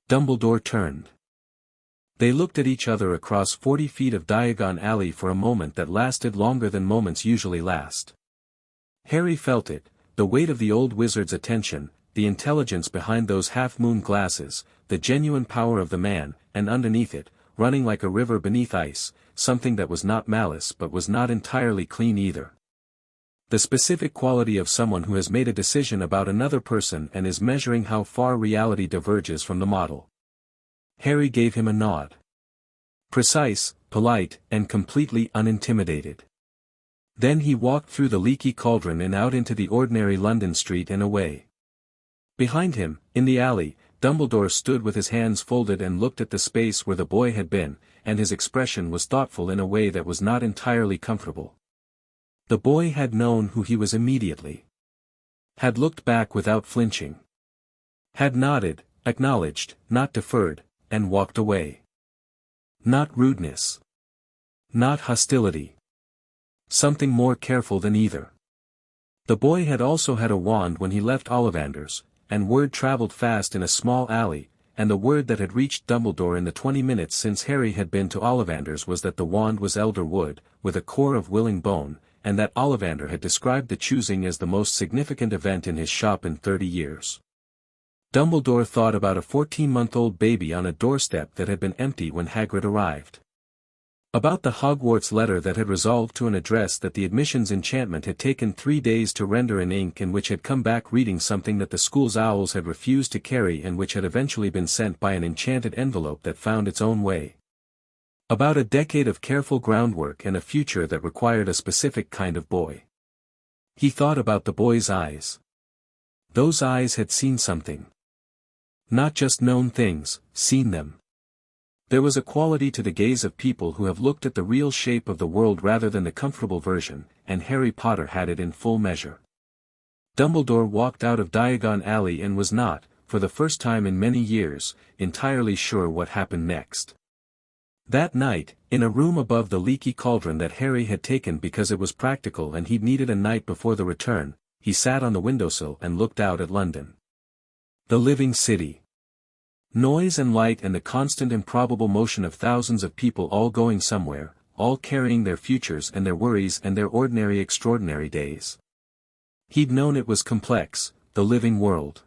Dumbledore turned. They looked at each other across 40 feet of Diagon Alley for a moment that lasted longer than moments usually last. Harry felt it, the weight of the old wizard's attention, the intelligence behind those half-moon glasses, the genuine power of the man, and underneath it, running like a river beneath ice, something that was not malice but was not entirely clean either. The specific quality of someone who has made a decision about another person and is measuring how far reality diverges from the model. Harry gave him a nod. Precise, polite, and completely unintimidated. Then he walked through the leaky cauldron and out into the ordinary London street and away. Behind him, in the alley, Dumbledore stood with his hands folded and looked at the space where the boy had been, and his expression was thoughtful in a way that was not entirely comfortable. The boy had known who he was immediately. Had looked back without flinching. Had nodded, acknowledged, not deferred, and walked away. Not rudeness. Not hostility. Something more careful than either. The boy had also had a wand when he left Ollivanders, and word traveled fast in a small alley, and the word that had reached Dumbledore in the 20 minutes since Harry had been to Ollivanders was that the wand was elder wood, with a core of willing bone, and that Ollivander had described the choosing as the most significant event in his shop in 30 years. Dumbledore thought about a 14-month-old baby on a doorstep that had been empty when Hagrid arrived. About the Hogwarts letter that had resolved to an address that the admissions enchantment had taken 3 days to render in ink and which had come back reading something that the school's owls had refused to carry and which had eventually been sent by an enchanted envelope that found its own way. About a decade of careful groundwork and a future that required a specific kind of boy. He thought about the boy's eyes. Those eyes had seen something. Not just known things, seen them. There was a quality to the gaze of people who have looked at the real shape of the world rather than the comfortable version, and Harry Potter had it in full measure. Dumbledore walked out of Diagon Alley and was not, for the first time in many years, entirely sure what happened next. That night, in a room above the leaky cauldron that Harry had taken because it was practical and he'd needed a night before the return, he sat on the windowsill and looked out at London. The living city. Noise and light and the constant improbable motion of thousands of people all going somewhere, all carrying their futures and their worries and their ordinary extraordinary days. He'd known it was complex, the living world.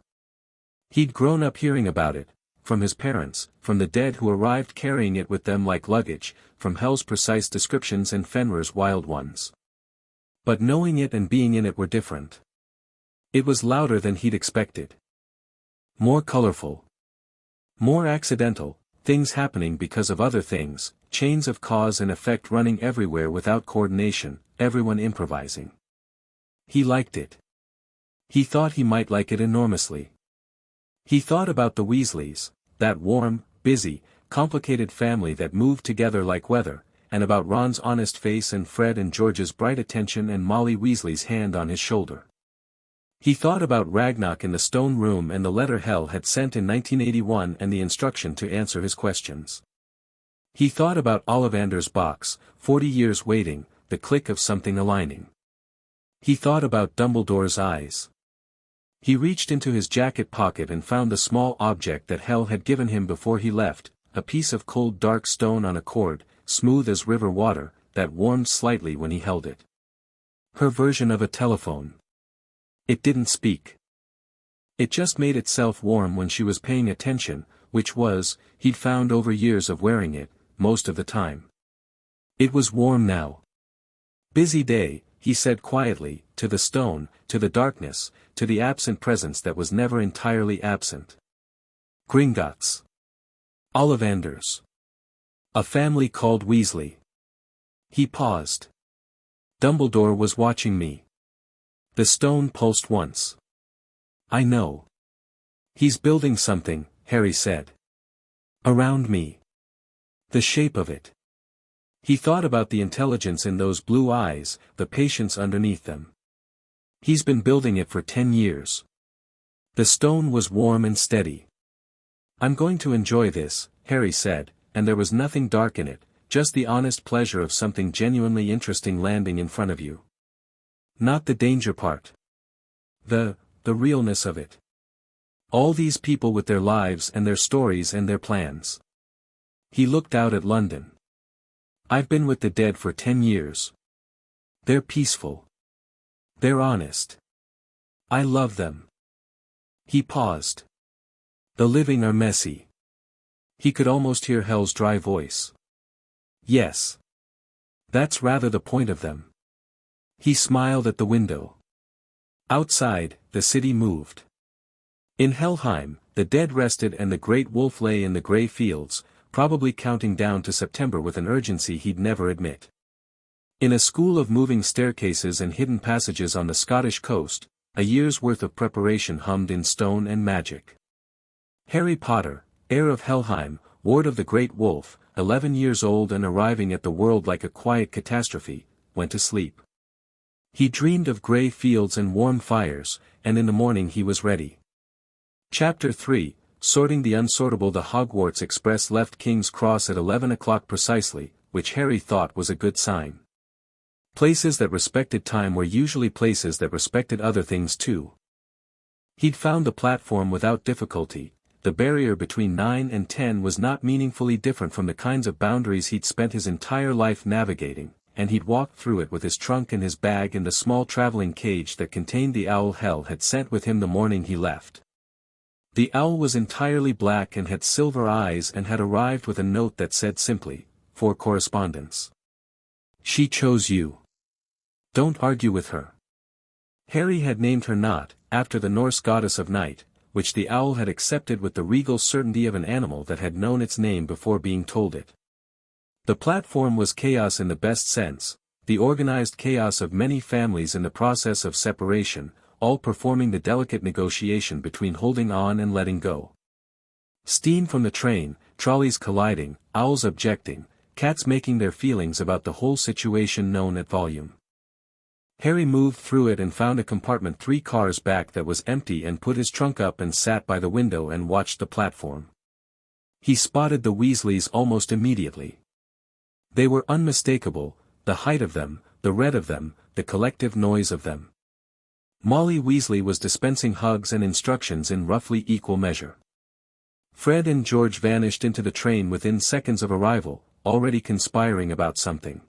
He'd grown up hearing about it, from his parents, from the dead who arrived carrying it with them like luggage, from Hel's precise descriptions and Fenrir's wild ones. But knowing it and being in it were different. It was louder than he'd expected. More colorful. More accidental, things happening because of other things, chains of cause and effect running everywhere without coordination, everyone improvising. He liked it. He thought he might like it enormously. He thought about the Weasleys, that warm, busy, complicated family that moved together like weather, and about Ron's honest face and Fred and George's bright attention and Molly Weasley's hand on his shoulder. He thought about Ragnak in the stone room and the letter Hel had sent in 1981 and the instruction to answer his questions. He thought about Ollivander's box, 40 years waiting, the click of something aligning. He thought about Dumbledore's eyes. He reached into his jacket pocket and found the small object that Hel had given him before he left, a piece of cold dark stone on a cord, smooth as river water, that warmed slightly when he held it. Her version of a telephone. It didn't speak. It just made itself warm when she was paying attention, which was, he'd found over years of wearing it, most of the time. It was warm now. Busy day, he said quietly, to the stone, to the darkness, to the absent presence that was never entirely absent. Gringotts. Ollivanders. A family called Weasley. He paused. Dumbledore was watching me. The stone pulsed once. I know. He's building something, Harry said. Around me. The shape of it. He thought about the intelligence in those blue eyes, the patience underneath them. He's been building it for 10 years. The stone was warm and steady. I'm going to enjoy this, Harry said, and there was nothing dark in it, just the honest pleasure of something genuinely interesting landing in front of you. Not the danger part. The realness of it. All these people with their lives and their stories and their plans. He looked out at London. I've been with the dead for 10 years. They're peaceful. They're honest. I love them. He paused. The living are messy. He could almost hear Hel's dry voice. Yes. That's rather the point of them. He smiled at the window. Outside, the city moved. In Helheim, the dead rested and the Great Wolf lay in the grey fields, probably counting down to September with an urgency he'd never admit. In a school of moving staircases and hidden passages on the Scottish coast, a year's worth of preparation hummed in stone and magic. Harry Potter, heir of Helheim, ward of the Great Wolf, 11 years old and arriving at the world like a quiet catastrophe, went to sleep. He dreamed of grey fields and warm fires, and in the morning he was ready. Chapter 3, Sorting the Unsortable. The Hogwarts Express left King's Cross at 11 o'clock precisely, which Harry thought was a good sign. Places that respected time were usually places that respected other things too. He'd found the platform without difficulty. The barrier between 9 and 10 was not meaningfully different from the kinds of boundaries he'd spent his entire life navigating, and he'd walked through it with his trunk and his bag in the small traveling cage that contained the owl Hel had sent with him the morning he left. The owl was entirely black and had silver eyes and had arrived with a note that said simply, "For correspondence. She chose you. Don't argue with her." Harry had named her not, after the Norse Goddess of Night, which the owl had accepted with the regal certainty of an animal that had known its name before being told it. The platform was chaos in the best sense, the organized chaos of many families in the process of separation, all performing the delicate negotiation between holding on and letting go. Steam from the train, trolleys colliding, owls objecting, cats making their feelings about the whole situation known at volume. Harry moved through it and found a compartment 3 cars back that was empty and put his trunk up and sat by the window and watched the platform. He spotted the Weasleys almost immediately. They were unmistakable, the height of them, the red of them, the collective noise of them. Molly Weasley was dispensing hugs and instructions in roughly equal measure. Fred and George vanished into the train within seconds of arrival, already conspiring about something.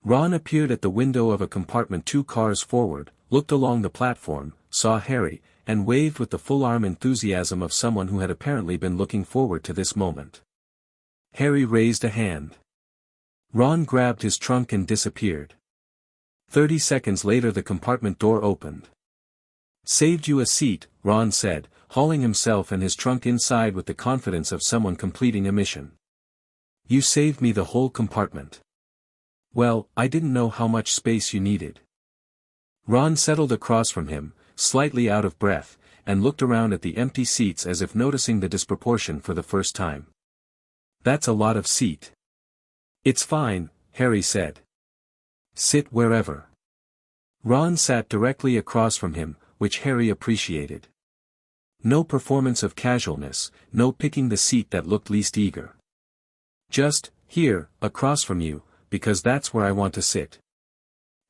Ron appeared at the window of a compartment 2 cars forward, looked along the platform, saw Harry, and waved with the full-arm enthusiasm of someone who had apparently been looking forward to this moment. Harry raised a hand. Ron grabbed his trunk and disappeared. 30 seconds later the compartment door opened. "Saved you a seat," Ron said, hauling himself and his trunk inside with the confidence of someone completing a mission. "You saved me the whole compartment." "Well, I didn't know how much space you needed." Ron settled across from him, slightly out of breath, and looked around at the empty seats as if noticing the disproportion for the first time. "That's a lot of seat." "It's fine," Harry said. "Sit wherever." Ron sat directly across from him, which Harry appreciated. No performance of casualness, no picking the seat that looked least eager. "Just, here, across from you, because that's where I want to sit."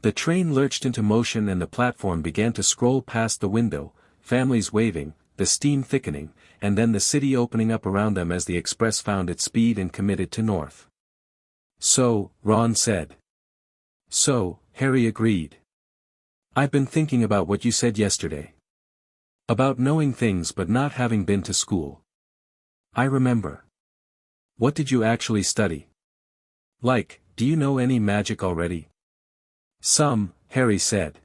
The train lurched into motion and the platform began to scroll past the window, families waving, the steam thickening, and then the city opening up around them as the express found its speed and committed to north. "So," Ron said. "So," Harry agreed. I've been thinking about what you said yesterday. About knowing things but not having been to school. I remember. What did you actually study? Like, do you know any magic already? Some, Harry said.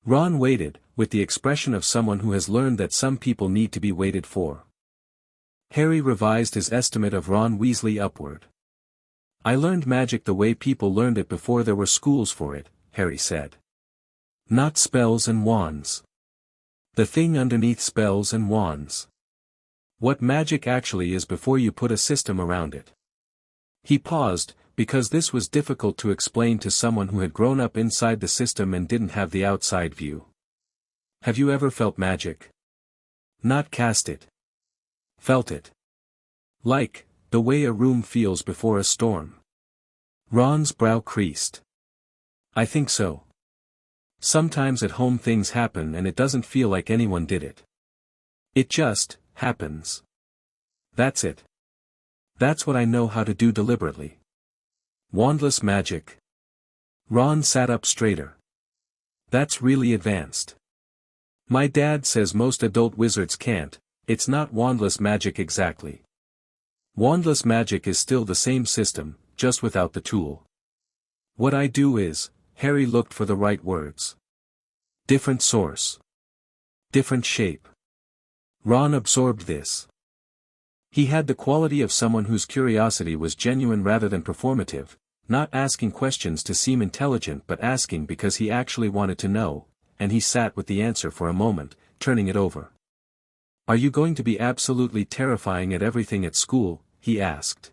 Ron waited, with the expression of someone who has learned that some people need to be waited for. Harry revised his estimate of Ron Weasley upward. I learned magic the way people learned it before there were schools for it, Harry said. Not spells and wands. The thing underneath spells and wands. What magic actually is before you put a system around it. He paused, because this was difficult to explain to someone who had grown up inside the system and didn't have the outside view. Have you ever felt magic? Not cast it. Felt it. Like, the way a room feels before a storm. Ron's brow creased. I think so. Sometimes at home things happen and it doesn't feel like anyone did it. It just happens. That's it. That's what I know how to do deliberately. Wandless magic. Ron sat up straighter. That's really advanced. My dad says most adult wizards can't. It's not wandless magic exactly. Wandless magic is still the same system, just without the tool. What I do is, Harry looked for the right words. Different source. Different shape. Ron absorbed this. He had the quality of someone whose curiosity was genuine rather than performative, not asking questions to seem intelligent but asking because he actually wanted to know, and he sat with the answer for a moment, turning it over. Are you going to be absolutely terrifying at everything at school? He asked.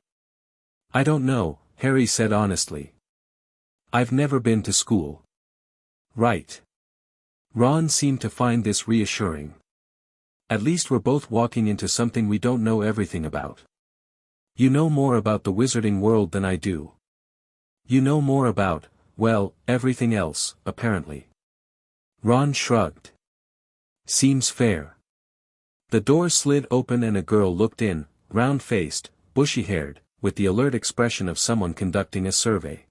I don't know, Harry said honestly. I've never been to school. Right. Ron seemed to find this reassuring. At least we're both walking into something we don't know everything about. You know more about the wizarding world than I do. You know more about, well, everything else, apparently. Ron shrugged. Seems fair. The door slid open and a girl looked in, round-faced, bushy-haired, with the alert expression of someone conducting a survey.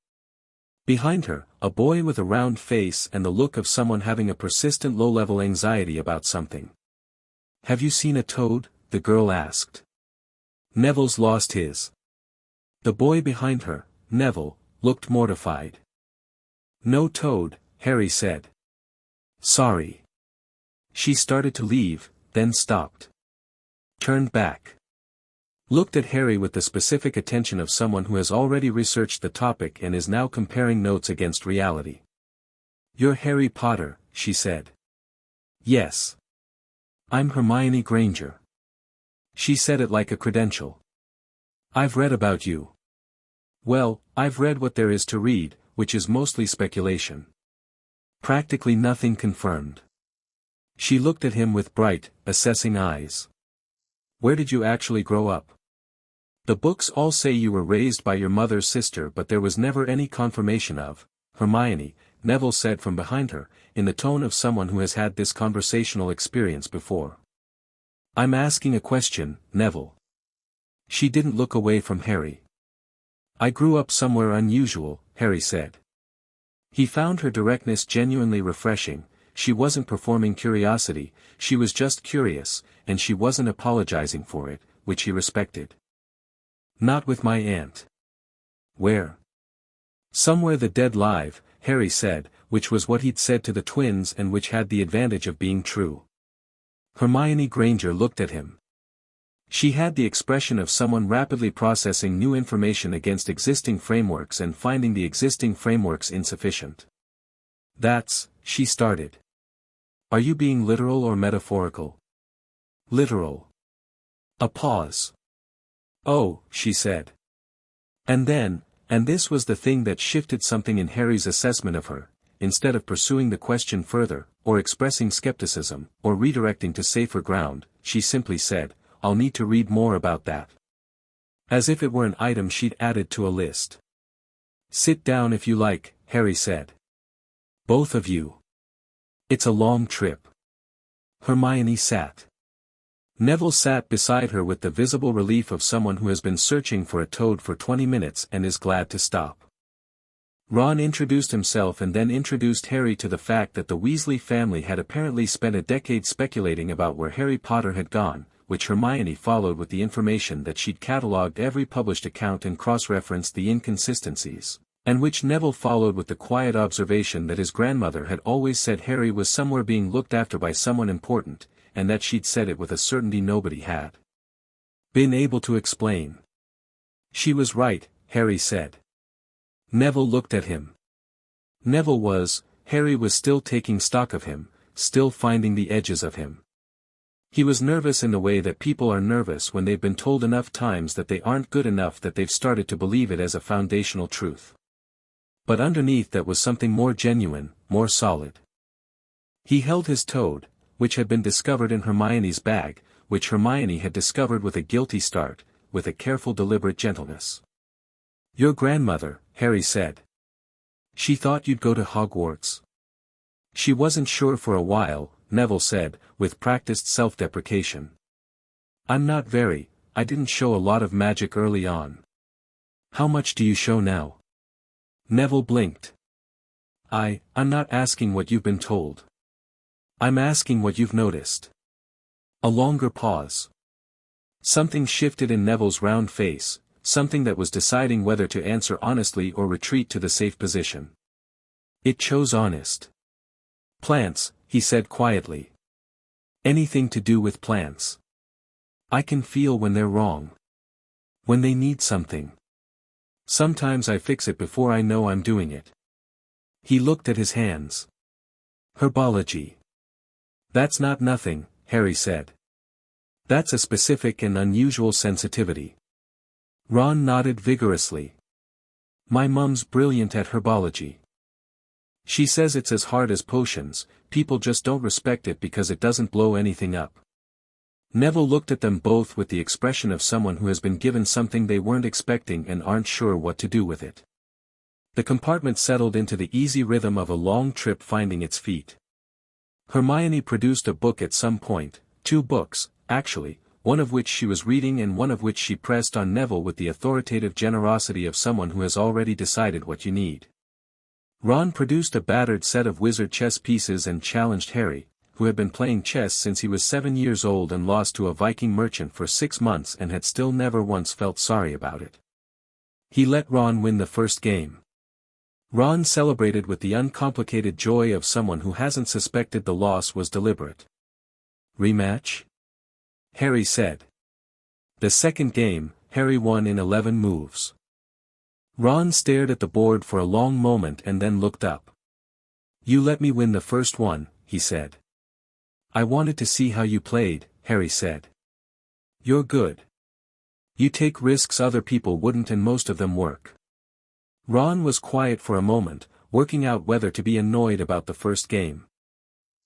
Behind her, a boy with a round face and the look of someone having a persistent low-level anxiety about something. Have you seen a toad? The girl asked. Neville's lost his. The boy behind her, Neville, looked mortified. No toad, Harry said. Sorry. She started to leave, then stopped. Turned back. Looked at Harry with the specific attention of someone who has already researched the topic and is now comparing notes against reality. You're Harry Potter, she said. Yes. I'm Hermione Granger. She said it like a credential. I've read about you. Well, I've read what there is to read, which is mostly speculation. Practically nothing confirmed. She looked at him with bright, assessing eyes. Where did you actually grow up? The books all say you were raised by your mother's sister but there was never any confirmation of, Hermione, Neville said from behind her, in the tone of someone who has had this conversational experience before. I'm asking a question, Neville. She didn't look away from Harry. I grew up somewhere unusual, Harry said. He found her directness genuinely refreshing. She wasn't performing curiosity, she was just curious, and she wasn't apologizing for it, which he respected. Not with my aunt. Where? Somewhere the dead live, Harry said, which was what he'd said to the twins and which had the advantage of being true. Hermione Granger looked at him. She had the expression of someone rapidly processing new information against existing frameworks and finding the existing frameworks insufficient. That's, she started. Are you being literal or metaphorical? Literal. A pause. Oh, she said. And then, and this was the thing that shifted something in Harry's assessment of her, instead of pursuing the question further, or expressing skepticism, or redirecting to safer ground, she simply said, I'll need to read more about that. As if it were an item she'd added to a list. Sit down if you like, Harry said. Both of you. It's a long trip. Hermione sat. Neville sat beside her with the visible relief of someone who has been searching for a toad for 20 minutes and is glad to stop. Ron introduced himself and then introduced Harry to the fact that the Weasley family had apparently spent a decade speculating about where Harry Potter had gone, which Hermione followed with the information that she'd catalogued every published account and cross-referenced the inconsistencies, and which Neville followed with the quiet observation that his grandmother had always said Harry was somewhere being looked after by someone important, and that she'd said it with a certainty nobody had been able to explain. She was right, Harry said. Neville looked at him. Harry was still taking stock of him, still finding the edges of him. He was nervous in the way that people are nervous when they've been told enough times that they aren't good enough that they've started to believe it as a foundational truth. But underneath that was something more genuine, more solid. He held his toad, which had been discovered in Hermione's bag, which Hermione had discovered with a guilty start, with a careful deliberate gentleness. Your grandmother, Harry said. She thought you'd go to Hogwarts. She wasn't sure for a while, Neville said, with practiced self-deprecation. I didn't show a lot of magic early on. How much do you show now? Neville blinked. I'm not asking what you've been told. I'm asking what you've noticed. A longer pause. Something shifted in Neville's round face, something that was deciding whether to answer honestly or retreat to the safe position. It chose honest. Plants, he said quietly. Anything to do with plants. I can feel when they're wrong. When they need something. Sometimes I fix it before I know I'm doing it. He looked at his hands. Herbology. That's not nothing, Harry said. That's a specific and unusual sensitivity. Ron nodded vigorously. My mum's brilliant at herbology. She says it's as hard as potions, people just don't respect it because it doesn't blow anything up. Neville looked at them both with the expression of someone who has been given something they weren't expecting and aren't sure what to do with it. The compartment settled into the easy rhythm of a long trip finding its feet. Hermione produced a book at some point, 2 books, actually, one of which she was reading and one of which she pressed on Neville with the authoritative generosity of someone who has already decided what you need. Ron produced a battered set of wizard chess pieces and challenged Harry, who had been playing chess since he was 7 years old and lost to a Viking merchant for 6 months and had still never once felt sorry about it. He let Ron win the first game. Ron celebrated with the uncomplicated joy of someone who hasn't suspected the loss was deliberate. Rematch? Harry said. The second game, Harry won in 11 moves. Ron stared at the board for a long moment and then looked up. You let me win the first one, he said. I wanted to see how you played, Harry said. You're good. You take risks other people wouldn't and most of them work. Ron was quiet for a moment, working out whether to be annoyed about the first game.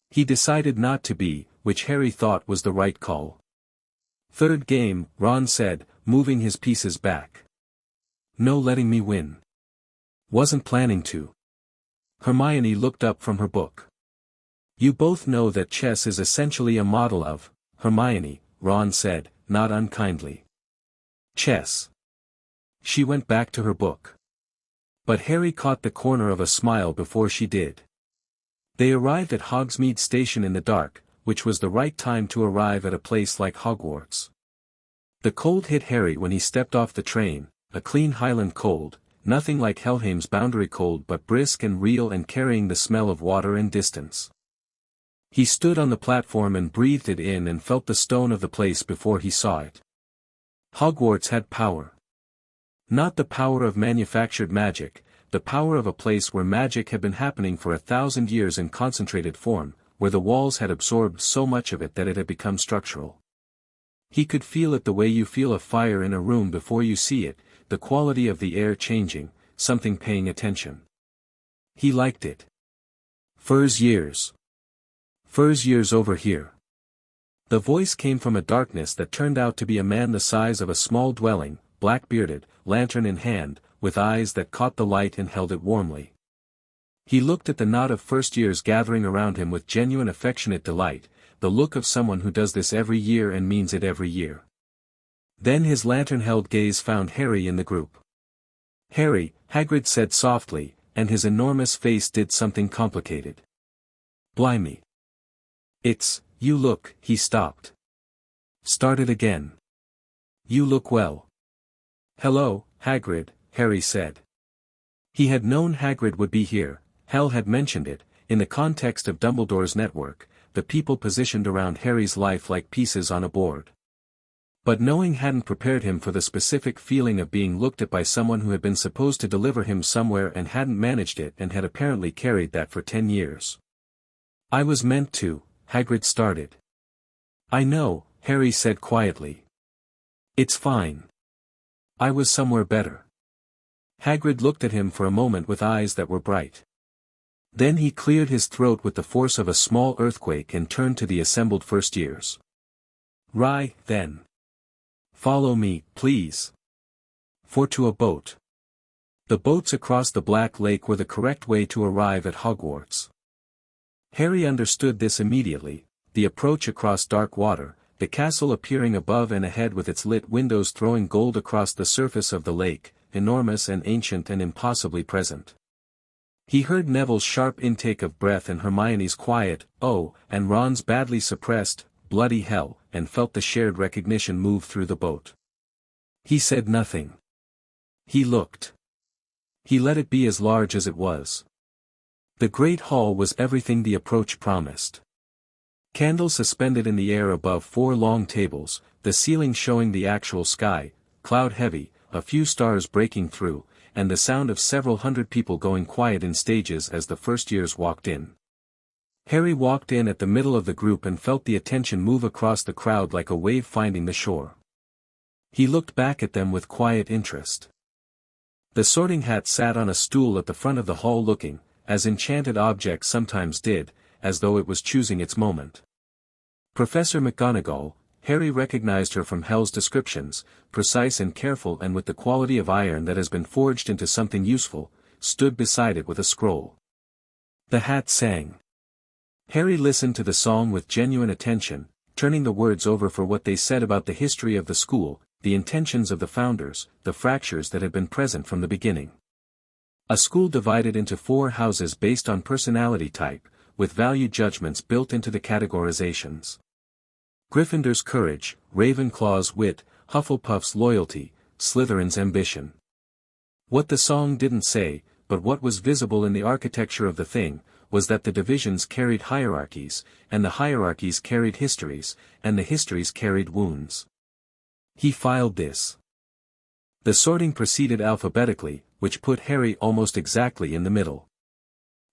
He decided not to be, which Harry thought was the right call. Third game, Ron said, moving his pieces back. No letting me win. Wasn't planning to. Hermione looked up from her book. You both know that chess is essentially a model of, Hermione, Ron said, not unkindly. Chess. She went back to her book. But Harry caught the corner of a smile before she did. They arrived at Hogsmeade Station in the dark, which was the right time to arrive at a place like Hogwarts. The cold hit Harry when he stepped off the train, a clean Highland cold, nothing like Helheim's boundary cold but brisk and real and carrying the smell of water and distance. He stood on the platform and breathed it in and felt the stone of the place before he saw it. Hogwarts had power. Not the power of manufactured magic, the power of a place where magic had been happening for 1,000 years in concentrated form, where the walls had absorbed so much of it that it had become structural. He could feel it the way you feel a fire in a room before you see it, the quality of the air changing, something paying attention. He liked it. Fur's years. Fur's years over here. The voice came from a darkness that turned out to be a man the size of a small dwelling, black-bearded, lantern in hand, with eyes that caught the light and held it warmly. He looked at the knot of first years gathering around him with genuine affectionate delight, the look of someone who does this every year and means it every year. Then his lantern-held gaze found Harry in the group. Harry, Hagrid said softly, and his enormous face did something complicated. Blimey. You look, he stopped. Started again. You look well. Hello, Hagrid, Harry said. He had known Hagrid would be here. Hel had mentioned it, in the context of Dumbledore's network, the people positioned around Harry's life like pieces on a board. But knowing hadn't prepared him for the specific feeling of being looked at by someone who had been supposed to deliver him somewhere and hadn't managed it and had apparently carried that for 10 years. I was meant to, Hagrid started. I know, Harry said quietly. It's fine. I was somewhere better. Hagrid looked at him for a moment with eyes that were bright. Then he cleared his throat with the force of a small earthquake and turned to the assembled first years. Right, then. Follow me, please. To a boat. The boats across the Black Lake were the correct way to arrive at Hogwarts. Harry understood this immediately, the approach across dark water, the castle appearing above and ahead with its lit windows throwing gold across the surface of the lake, enormous and ancient and impossibly present. He heard Neville's sharp intake of breath and Hermione's quiet, "Oh," and Ron's badly suppressed, "Bloody hell," and felt the shared recognition move through the boat. He said nothing. He looked. He let it be as large as it was. The great hall was everything the approach promised. Candles suspended in the air above 4 long tables, the ceiling showing the actual sky, cloud-heavy, a few stars breaking through, and the sound of several hundred people going quiet in stages as the first years walked in. Harry walked in at the middle of the group and felt the attention move across the crowd like a wave finding the shore. He looked back at them with quiet interest. The Sorting Hat sat on a stool at the front of the hall looking, as enchanted objects sometimes did, as though it was choosing its moment. Professor McGonagall, Harry recognized her from Hel's descriptions, precise and careful and with the quality of iron that has been forged into something useful, stood beside it with a scroll. The hat sang. Harry listened to the song with genuine attention, turning the words over for what they said about the history of the school, the intentions of the founders, the fractures that had been present from the beginning. A school divided into 4 houses based on personality type, with value judgments built into the categorizations. Gryffindor's courage, Ravenclaw's wit, Hufflepuff's loyalty, Slytherin's ambition. What the song didn't say, but what was visible in the architecture of the thing, was that the divisions carried hierarchies, and the hierarchies carried histories, and the histories carried wounds. He filed this. The sorting proceeded alphabetically, which put Harry almost exactly in the middle.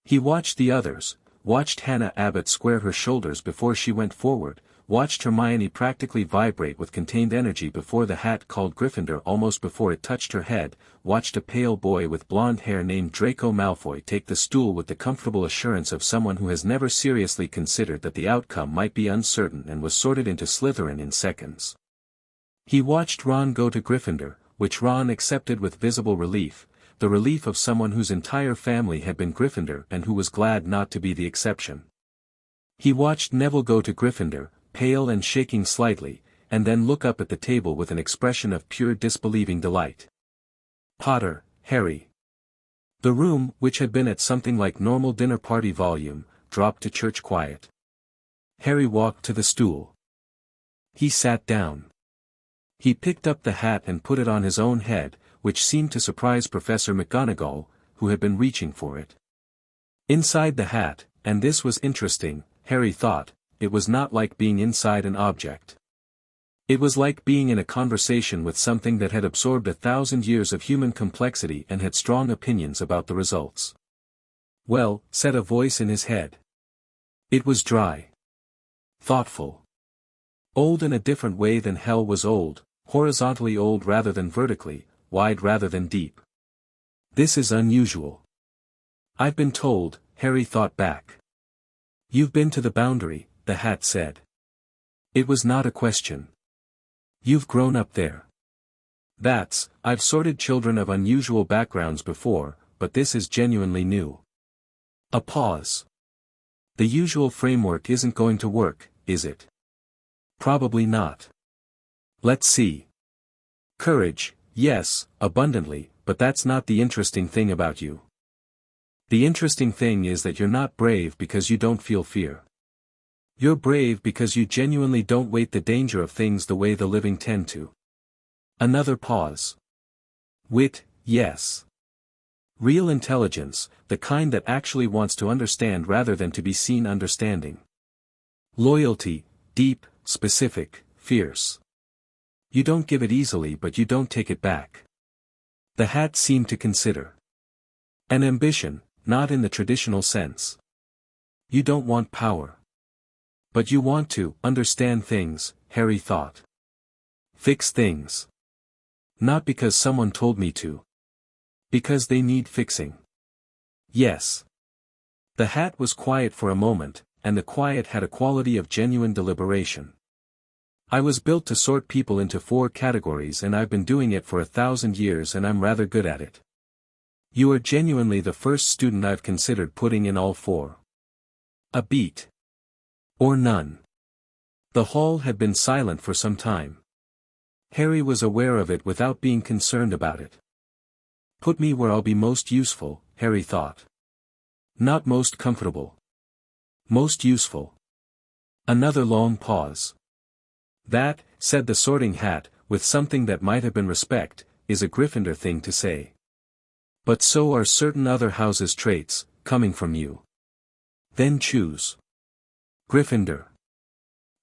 He watched the others, watched Hannah Abbott square her shoulders before she went forward, watched Hermione practically vibrate with contained energy before the hat called Gryffindor almost before it touched her head, watched a pale boy with blonde hair named Draco Malfoy take the stool with the comfortable assurance of someone who has never seriously considered that the outcome might be uncertain and was sorted into Slytherin in seconds. He watched Ron go to Gryffindor, which Ron accepted with visible relief, the relief of someone whose entire family had been Gryffindor and who was glad not to be the exception. He watched Neville go to Gryffindor, pale and shaking slightly, and then look up at the table with an expression of pure disbelieving delight. Potter, Harry. The room, which had been at something like normal dinner party volume, dropped to church quiet. Harry walked to the stool. He sat down. He picked up the hat and put it on his own head, which seemed to surprise Professor McGonagall, who had been reaching for it. Inside the hat, and this was interesting, Harry thought, it was not like being inside an object. It was like being in a conversation with something that had absorbed 1,000 years of human complexity and had strong opinions about the results. Well, said a voice in his head. It was dry. Thoughtful. Old in a different way than Hel was old, horizontally old rather than vertically, wide rather than deep. This is unusual. I've been told, Harry thought back. You've been to the boundary, the hat said. It was not a question. You've grown up there. I've sorted children of unusual backgrounds before, but this is genuinely new. A pause. The usual framework isn't going to work, is it? Probably not. Let's see. Courage, yes, abundantly, but that's not the interesting thing about you. The interesting thing is that you're not brave because you don't feel fear. You're brave because you genuinely don't weight the danger of things the way the living tend to. Another pause. Wit, yes. Real intelligence, the kind that actually wants to understand rather than to be seen understanding. Loyalty, deep, specific, fierce. You don't give it easily but you don't take it back. The hat seemed to consider. An ambition, not in the traditional sense. You don't want power. But you want to understand things, Harry thought. Fix things. Not because someone told me to. Because they need fixing. Yes. The hat was quiet for a moment, and the quiet had a quality of genuine deliberation. I was built to sort people into 4 categories and I've been doing it for 1,000 years and I'm rather good at it. You are genuinely the first student I've considered putting in all 4. A beat. Or none. The hall had been silent for some time. Harry was aware of it without being concerned about it. Put me where I'll be most useful, Harry thought. Not most comfortable. Most useful. Another long pause. That, said the sorting hat, with something that might have been respect, is a Gryffindor thing to say. But so are certain other houses' traits, coming from you. Then choose. Gryffindor.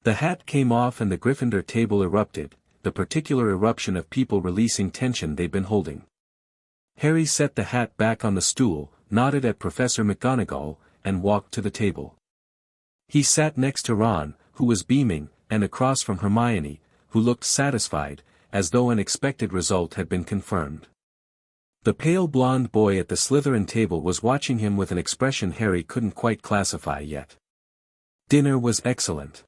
The hat came off and the Gryffindor table erupted, the particular eruption of people releasing tension they'd been holding. Harry set the hat back on the stool, nodded at Professor McGonagall, and walked to the table. He sat next to Ron, who was beaming, and across from Hermione, who looked satisfied, as though an expected result had been confirmed. The pale blonde boy at the Slytherin table was watching him with an expression Harry couldn't quite classify yet. Dinner was excellent.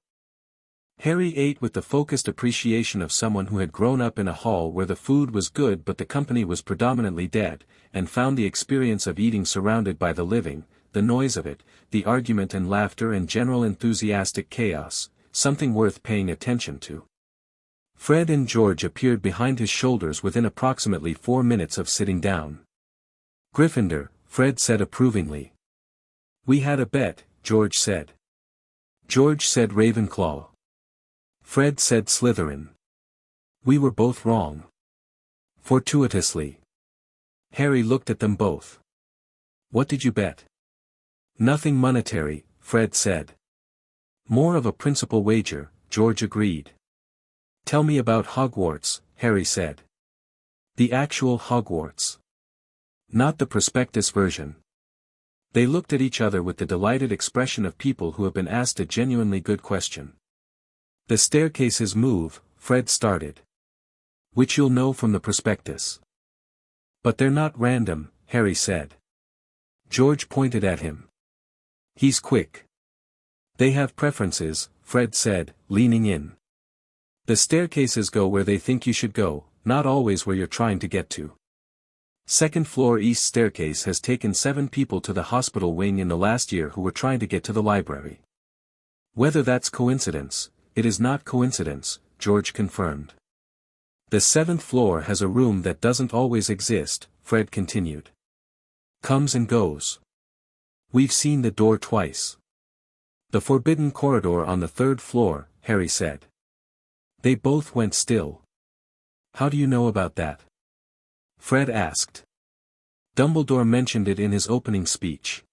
Harry ate with the focused appreciation of someone who had grown up in a hall where the food was good but the company was predominantly dead, and found the experience of eating surrounded by the living, the noise of it, the argument and laughter and general enthusiastic chaos, something worth paying attention to. Fred and George appeared behind his shoulders within approximately 4 minutes of sitting down. Gryffindor, Fred said approvingly. We had a bet, George said. George said Ravenclaw. Fred said Slytherin. We were both wrong. Fortuitously. Harry looked at them both. What did you bet? Nothing monetary, Fred said. More of a principal wager, George agreed. Tell me about Hogwarts, Harry said. The actual Hogwarts. Not the prospectus version. They looked at each other with the delighted expression of people who have been asked a genuinely good question. The staircases move, Fred started. Which you'll know from the prospectus. But they're not random, Harry said. George pointed at him. He's quick. They have preferences, Fred said, leaning in. The staircases go where they think you should go, not always where you're trying to get to. Second floor east staircase has taken 7 people to the hospital wing in the last year who were trying to get to the library. Whether that's coincidence, it is not coincidence, George confirmed. The 7th floor has a room that doesn't always exist, Fred continued. Comes and goes. We've seen the door twice. The forbidden corridor on the 3rd floor, Harry said. They both went still. How do you know about that? Fred asked. Dumbledore mentioned it in his opening speech.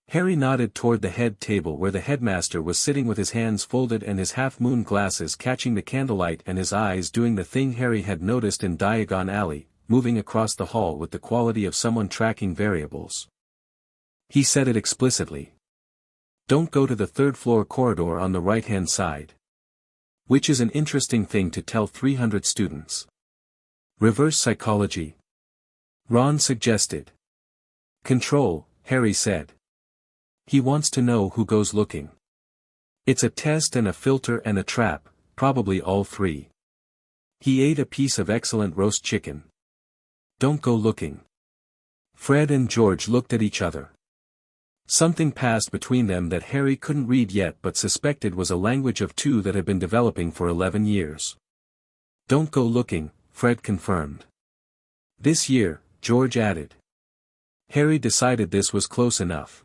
Harry nodded toward the head table where the headmaster was sitting with his hands folded and his half-moon glasses catching the candlelight and his eyes doing the thing Harry had noticed in Diagon Alley, moving across the hall with the quality of someone tracking variables. He said it explicitly. Don't go to the 3rd floor corridor on the right-hand side. Which is an interesting thing to tell 300 students. Reverse psychology. Ron suggested. Control, Harry said. He wants to know who goes looking. It's a test and a filter and a trap, probably all 3. He ate a piece of excellent roast chicken. Don't go looking. Fred and George looked at each other. Something passed between them that Harry couldn't read yet but suspected was a language of 2 that had been developing for 11 years. Don't go looking, Fred confirmed. This year, George added. Harry decided this was close enough.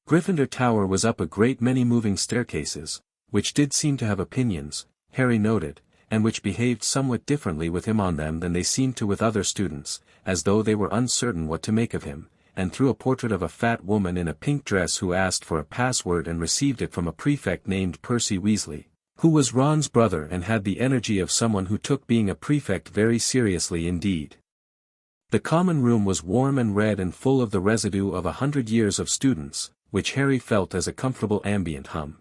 Gryffindor Tower was up a great many moving staircases, which did seem to have opinions, Harry noted, and which behaved somewhat differently with him on them than they seemed to with other students, as though they were uncertain what to make of him, and through a portrait of a fat woman in a pink dress who asked for a password and received it from a prefect named Percy Weasley, who was Ron's brother and had the energy of someone who took being a prefect very seriously indeed. The common room was warm and red and full of the residue of 100 years of students, which Harry felt as a comfortable ambient hum.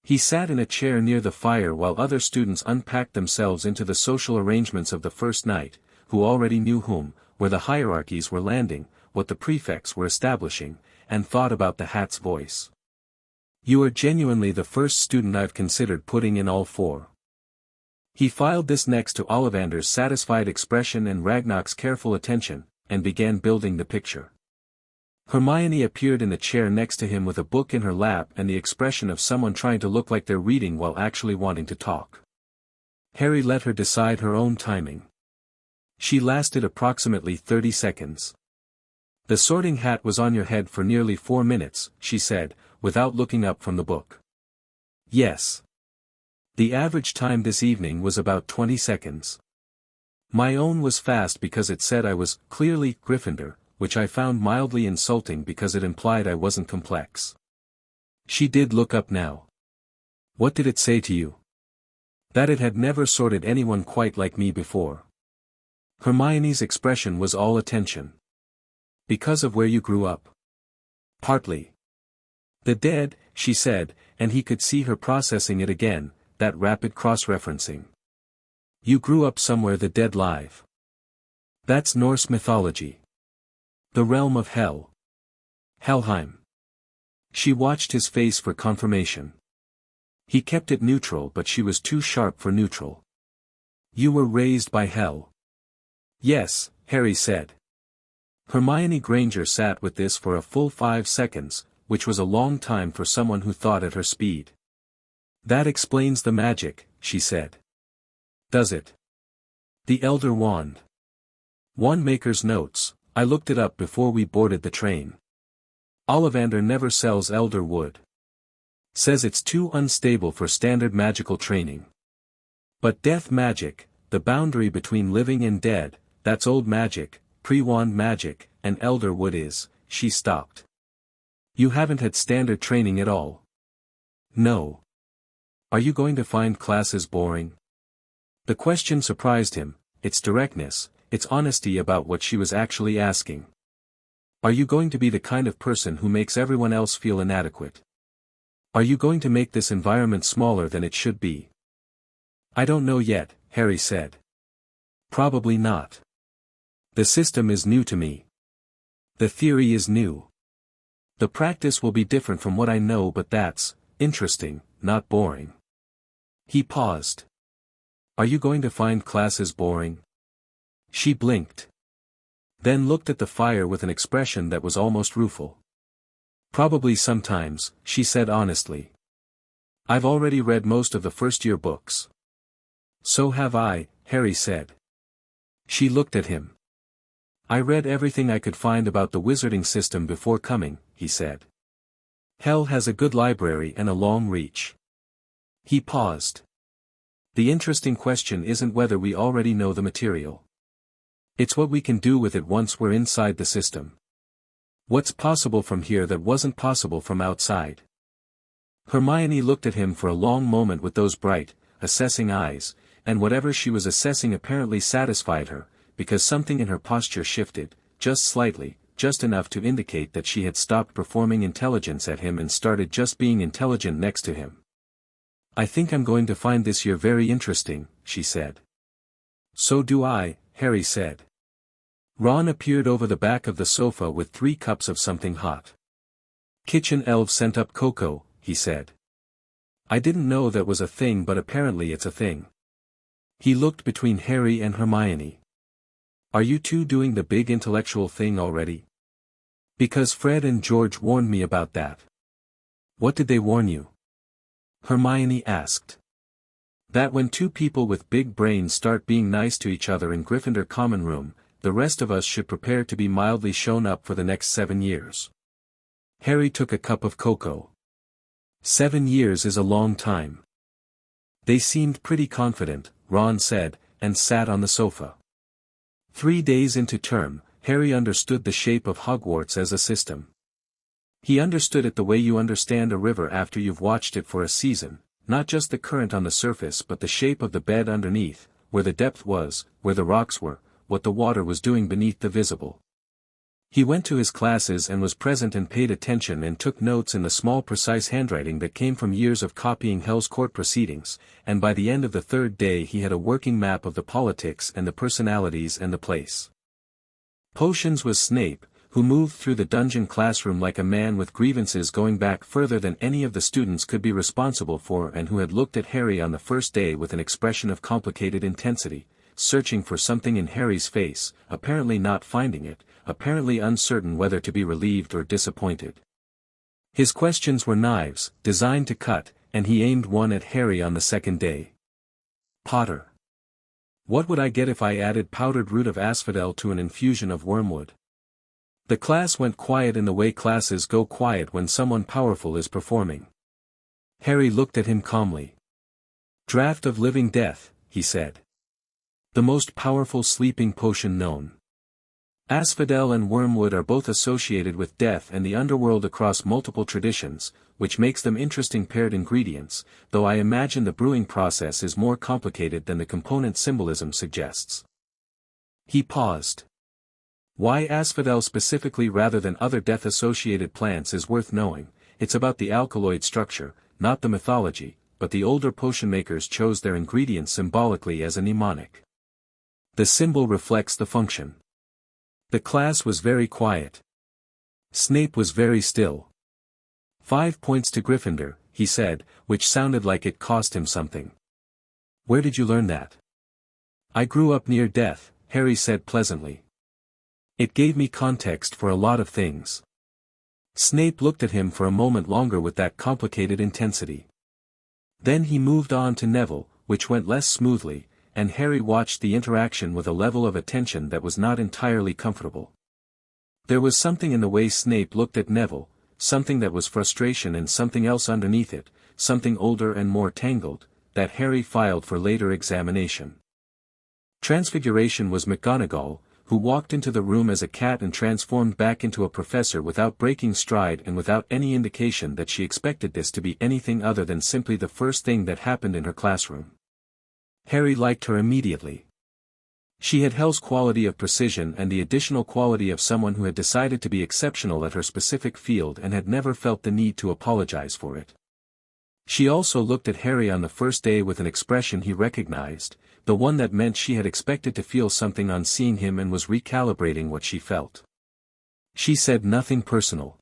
He sat in a chair near the fire while other students unpacked themselves into the social arrangements of the first night, who already knew whom, where the hierarchies were landing, what the prefects were establishing, and thought about the hat's voice. "You are genuinely the first student I've considered putting in all four." He filed this next to Ollivander's satisfied expression and Ragnar's careful attention, and began building the picture. Hermione appeared in the chair next to him with a book in her lap and the expression of someone trying to look like they're reading while actually wanting to talk. Harry let her decide her own timing. She lasted approximately 30 seconds. "The Sorting Hat was on your head for nearly 4 minutes," she said, without looking up from the book. "Yes. The average time this evening was about 20 seconds. My own was fast because it said I was clearly Gryffindor, which I found mildly insulting because it implied I wasn't complex." She did look up now. "What did it say to you?" "That it had never sorted anyone quite like me before." Hermione's expression was all attention. "Because of where you grew up?" "Partly." "The dead," she said, and he could see her processing it again, that rapid cross-referencing. "You grew up somewhere the dead live." "That's Norse mythology. The realm of Hel. Helheim." She watched his face for confirmation. He kept it neutral but she was too sharp for neutral. "You were raised by Hel." "Yes," Harry said. Hermione Granger sat with this for a full 5 seconds, which was a long time for someone who thought at her speed. "That explains the magic," she said. "Does it?" "The Elder Wand. Wandmaker's notes, I looked it up before we boarded the train. Ollivander never sells elder wood. Says it's too unstable for standard magical training. But death magic, the boundary between living and dead, that's old magic, pre-wand magic, and elder wood is," she stopped. "You haven't had standard training at all?" "No." "Are you going to find classes boring?" The question surprised him, its directness, its honesty about what she was actually asking. "Are you going to be the kind of person who makes everyone else feel inadequate? Are you going to make this environment smaller than it should be?" "I don't know yet," Harry said. "Probably not. The system is new to me. The theory is new. The practice will be different from what I know, but that's interesting, not boring." He paused. "Are you going to find classes boring?" She blinked. Then looked at the fire with an expression that was almost rueful. "Probably sometimes," she said honestly. "I've already read most of the first-year books." "So have I," Harry said. She looked at him. "I read everything I could find about the wizarding system before coming," he said. "Hel has a good library and a long reach." He paused. "The interesting question isn't whether we already know the material. It's what we can do with it once we're inside the system. What's possible from here that wasn't possible from outside?" Hermione looked at him for a long moment with those bright, assessing eyes, and whatever she was assessing apparently satisfied her, because something in her posture shifted, just slightly, just enough to indicate that she had stopped performing intelligence at him and started just being intelligent next to him. "I think I'm going to find this year very interesting," she said. "So do I," Harry said. Ron appeared over the back of the sofa with 3 cups of something hot. "Kitchen elves sent up cocoa," he said. "I didn't know that was a thing, but apparently it's a thing." He looked between Harry and Hermione. "Are you two doing the big intellectual thing already? Because Fred and George warned me about that." "What did they warn you?" Hermione asked. "That when two people with big brains start being nice to each other in Gryffindor common room, the rest of us should prepare to be mildly shown up for the next 7 years. Harry took a cup of cocoa. 7 years is a long time. They seemed pretty confident, Ron said, and sat on the sofa. 3 days into term, Harry understood the shape of Hogwarts as a system. He understood it the way you understand a river after you've watched it for a season, not just the current on the surface but the shape of the bed underneath, where the depth was, where the rocks were, what the water was doing beneath the visible. He went to his classes and was present and paid attention and took notes in the small precise handwriting that came from years of copying Hel's court proceedings, and by the end of the 3rd day he had a working map of the politics and the personalities and the place. Potions was Snape, who moved through the dungeon classroom like a man with grievances going back further than any of the students could be responsible for and who had looked at Harry on the first day with an expression of complicated intensity, searching for something in Harry's face, apparently not finding it, apparently uncertain whether to be relieved or disappointed. His questions were knives, designed to cut, and he aimed one at Harry on the 2nd day. Potter. What would I get if I added powdered root of asphodel to an infusion of wormwood? The class went quiet in the way classes go quiet when someone powerful is performing. Harry looked at him calmly. Draught of living death, he said. The most powerful sleeping potion known. Asphodel and wormwood are both associated with death and the underworld across multiple traditions, which makes them interesting paired ingredients, though I imagine the brewing process is more complicated than the component symbolism suggests. He paused. Why asphodel specifically rather than other death-associated plants is worth knowing. It's about the alkaloid structure, not the mythology, but the older potion makers chose their ingredients symbolically as a mnemonic. The symbol reflects the function. The class was very quiet. Snape was very still. 5 points to Gryffindor, he said, which sounded like it cost him something. Where did you learn that? I grew up near death, Harry said pleasantly. It gave me context for a lot of things. Snape looked at him for a moment longer with that complicated intensity. Then he moved on to Neville, which went less smoothly, and Harry watched the interaction with a level of attention that was not entirely comfortable. There was something in the way Snape looked at Neville, something that was frustration and something else underneath it, something older and more tangled, that Harry filed for later examination. Transfiguration was McGonagall, who walked into the room as a cat and transformed back into a professor without breaking stride and without any indication that she expected this to be anything other than simply the first thing that happened in her classroom. Harry liked her immediately. She had Hel's quality of precision and the additional quality of someone who had decided to be exceptional at her specific field and had never felt the need to apologize for it. She also looked at Harry on the first day with an expression he recognized, the one that meant she had expected to feel something on seeing him and was recalibrating what she felt. She said nothing personal.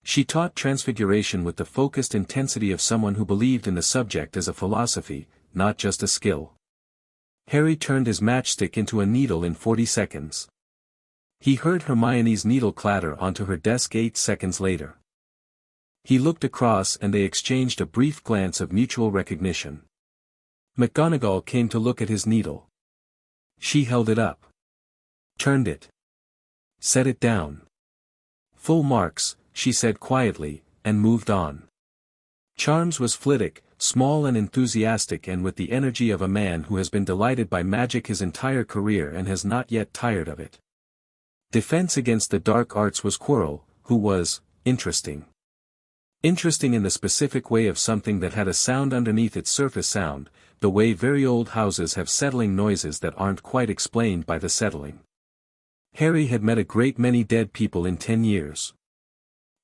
She taught transfiguration with the focused intensity of someone who believed in the subject as a philosophy, not just a skill. Harry turned his matchstick into a needle in 40 seconds. He heard Hermione's needle clatter onto her desk 8 seconds later. He looked across and they exchanged a brief glance of mutual recognition. McGonagall came to look at his needle. She held it up. Turned it. Set it down. Full marks, she said quietly, and moved on. Charms was Flitwick, small and enthusiastic and with the energy of a man who has been delighted by magic his entire career and has not yet tired of it. Defense against the dark arts was Quirrell, who was, interesting. Interesting in the specific way of something that had a sound underneath its surface sound, the way very old houses have settling noises that aren't quite explained by the settling. Harry had met a great many dead people in 10 years.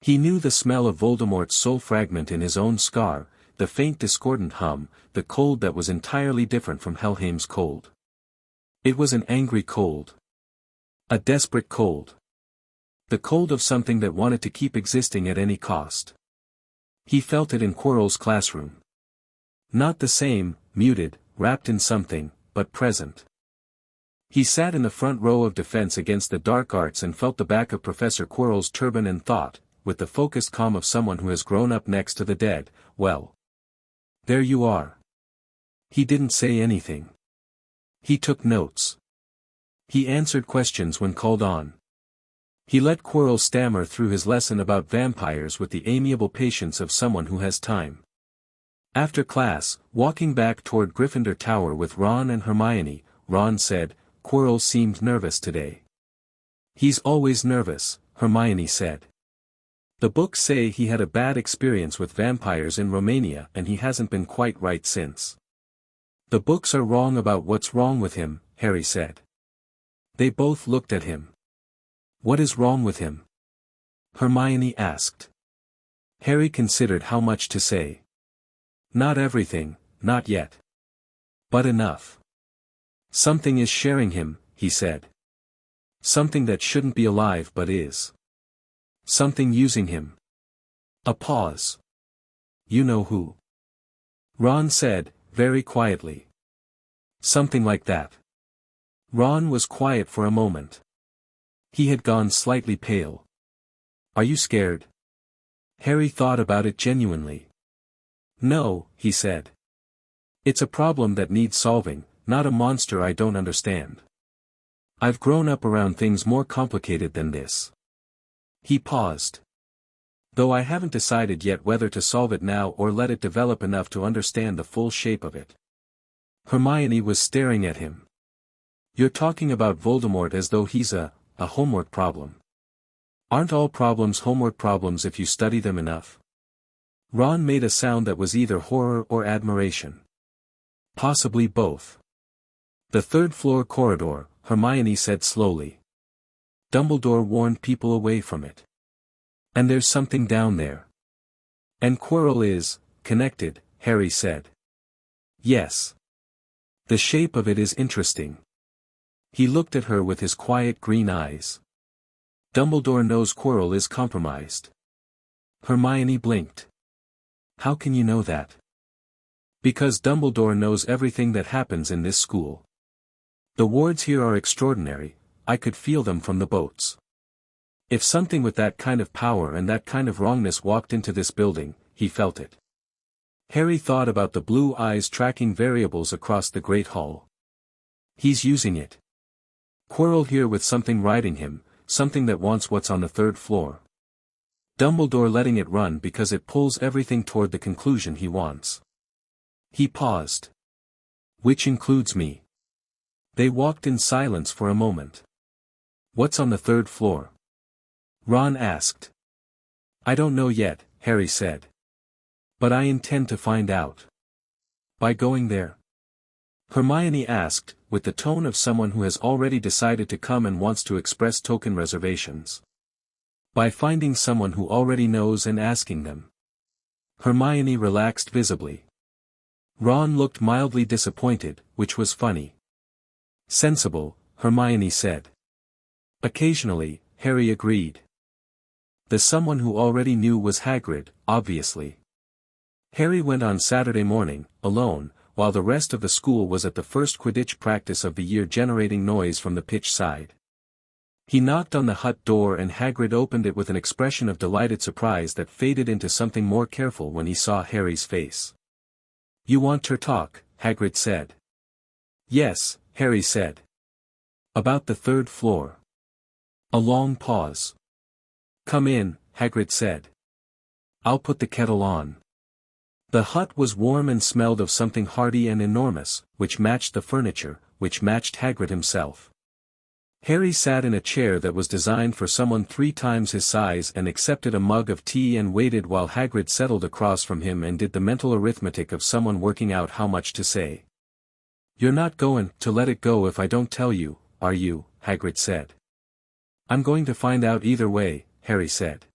He knew the smell of Voldemort's soul fragment in his own scar, the faint discordant hum, the cold that was entirely different from Helheim's cold. It was an angry cold. A desperate cold. The cold of something that wanted to keep existing at any cost. He felt it in Quirrell's classroom. Not the same, muted, wrapped in something, but present. He sat in the front row of defense against the dark arts and felt the back of Professor Quirrell's turban and thought, with the focused calm of someone who has grown up next to the dead, well. There you are. He didn't say anything. He took notes. He answered questions when called on. He let Quirrell stammer through his lesson about vampires with the amiable patience of someone who has time. After class, walking back toward Gryffindor Tower with Ron and Hermione, Ron said, "Quirrell seemed nervous today." "He's always nervous," Hermione said. "The books say he had a bad experience with vampires in Romania and he hasn't been quite right since." "The books are wrong about what's wrong with him," Harry said. They both looked at him. "What is wrong with him?" Hermione asked. Harry considered how much to say. "Not everything, not yet. But enough. Something is sharing him," he said. "Something that shouldn't be alive but is. Something using him." A pause. "You know who?" Ron said, very quietly. "Something like that." Ron was quiet for a moment. He had gone slightly pale. "Are you scared?" Harry thought about it genuinely. "No," he said. "It's a problem that needs solving, not a monster I don't understand. I've grown up around things more complicated than this." He paused. "Though I haven't decided yet whether to solve it now or let it develop enough to understand the full shape of it." Hermione was staring at him. "You're talking about Voldemort as though he's a homework problem. Aren't all problems homework problems if you study them enough?" Ron made a sound that was either horror or admiration. "Possibly both." "The third-floor corridor," Hermione said slowly. "Dumbledore warned people away from it. And there's something down there. And Quirrell is connected," Harry said. "Yes. The shape of it is interesting." He looked at her with his quiet green eyes. "Dumbledore knows Quirrell is compromised." Hermione blinked. "How can you know that?" "Because Dumbledore knows everything that happens in this school. The wards here are extraordinary, I could feel them from the boats. If something with that kind of power and that kind of wrongness walked into this building, he felt it." Harry thought about the blue eyes tracking variables across the Great Hall. "He's using it. Quirrell here with something riding him, something that wants what's on the third floor. Dumbledore letting it run because it pulls everything toward the conclusion he wants." He paused. "Which includes me." They walked in silence for a moment. "What's on the third floor?" Ron asked. "I don't know yet," Harry said. "But I intend to find out." "By going there?" Hermione asked, with the tone of someone who has already decided to come and wants to express token reservations. "By finding someone who already knows and asking them." Hermione relaxed visibly. Ron looked mildly disappointed, which was funny. "Sensible," Hermione said. "Occasionally," Harry agreed. The someone who already knew was Hagrid, obviously. Harry went on Saturday morning, alone, while the rest of the school was at the first Quidditch practice of the year generating noise from the pitch side. He knocked on the hut door and Hagrid opened it with an expression of delighted surprise that faded into something more careful when he saw Harry's face. "You want to talk," Hagrid said. "Yes," Harry said. "About the third floor." A long pause. "Come in," Hagrid said. "I'll put the kettle on." The hut was warm and smelled of something hearty and enormous, which matched the furniture, which matched Hagrid himself. Harry sat in a chair that was designed for someone 3 times his size and accepted a mug of tea and waited while Hagrid settled across from him and did the mental arithmetic of someone working out how much to say. "You're not going to let it go if I don't tell you, are you?" Hagrid said. "I'm going to find out either way," Harry said.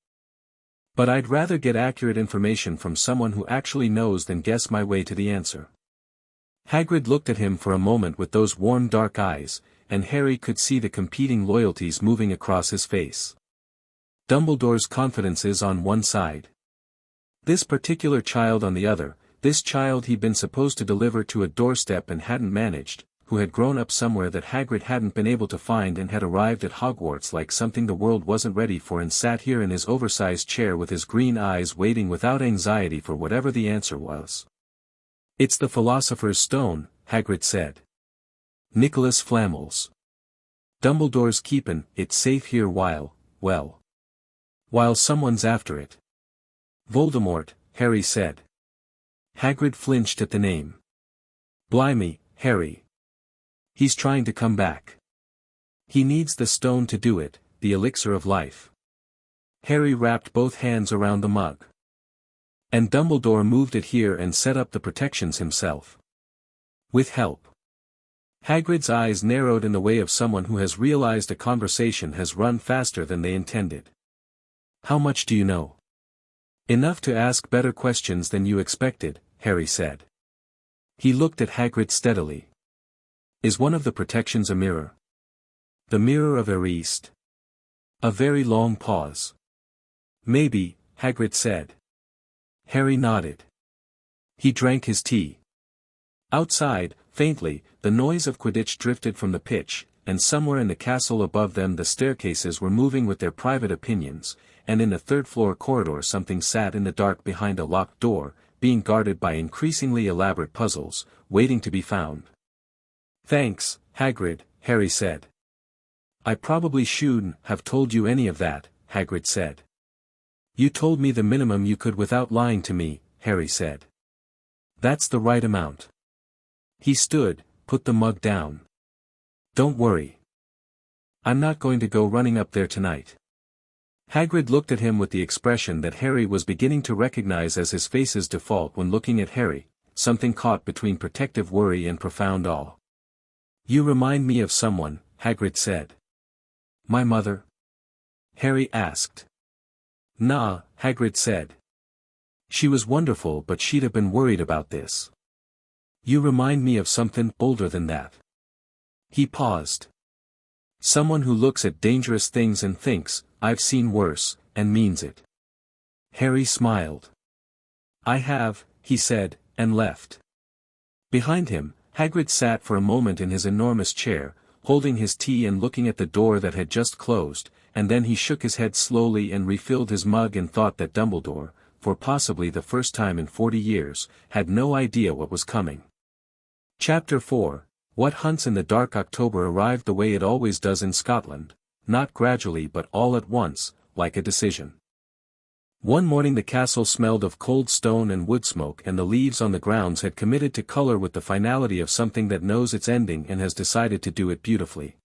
"But I'd rather get accurate information from someone who actually knows than guess my way to the answer." Hagrid looked at him for a moment with those warm dark eyes, and Harry could see the competing loyalties moving across his face. Dumbledore's confidences on one side. This particular child on the other, this child he'd been supposed to deliver to a doorstep and hadn't managed, who had grown up somewhere that Hagrid hadn't been able to find and had arrived at Hogwarts like something the world wasn't ready for and sat here in his oversized chair with his green eyes waiting without anxiety for whatever the answer was. "It's the Philosopher's Stone," Hagrid said. "Nicholas Flamels." Dumbledore's keepin' it safe here while someone's after it. Voldemort, Harry said. Hagrid flinched at the name. Blimey, Harry. He's trying to come back. He needs the stone to do it, the elixir of life. Harry wrapped both hands around the mug. And Dumbledore moved it here and set up the protections himself. With help. Hagrid's eyes narrowed in the way of someone who has realized a conversation has run faster than they intended. How much do you know? Enough to ask better questions than you expected, Harry said. He looked at Hagrid steadily. Is one of the protections a mirror? The mirror of Erist. A very long pause. Maybe, Hagrid said. Harry nodded. He drank his tea. Outside, faintly, the noise of Quidditch drifted from the pitch, and somewhere in the castle above them the staircases were moving with their private opinions, and in the third-floor corridor something sat in the dark behind a locked door, being guarded by increasingly elaborate puzzles, waiting to be found. Thanks, Hagrid, Harry said. I probably shouldn't have told you any of that, Hagrid said. You told me the minimum you could without lying to me, Harry said. That's the right amount. He stood, put the mug down. Don't worry. I'm not going to go running up there tonight. Hagrid looked at him with the expression that Harry was beginning to recognize as his face's default when looking at Harry, something caught between protective worry and profound awe. You remind me of someone, Hagrid said. My mother? Harry asked. Nah, Hagrid said. She was wonderful, but she'd have been worried about this. You remind me of something older than that. He paused. Someone who looks at dangerous things and thinks, I've seen worse, and means it. Harry smiled. I have, he said, and left. Behind him, Hagrid sat for a moment in his enormous chair, holding his tea and looking at the door that had just closed, and then he shook his head slowly and refilled his mug and thought that Dumbledore, for possibly the first time in 40 years, had no idea what was coming. Chapter 4, What Hunts in the Dark. October arrived the way it always does in Scotland, not gradually but all at once, like a decision. One morning the castle smelled of cold stone and wood smoke, and the leaves on the grounds had committed to color with the finality of something that knows its ending and has decided to do it beautifully.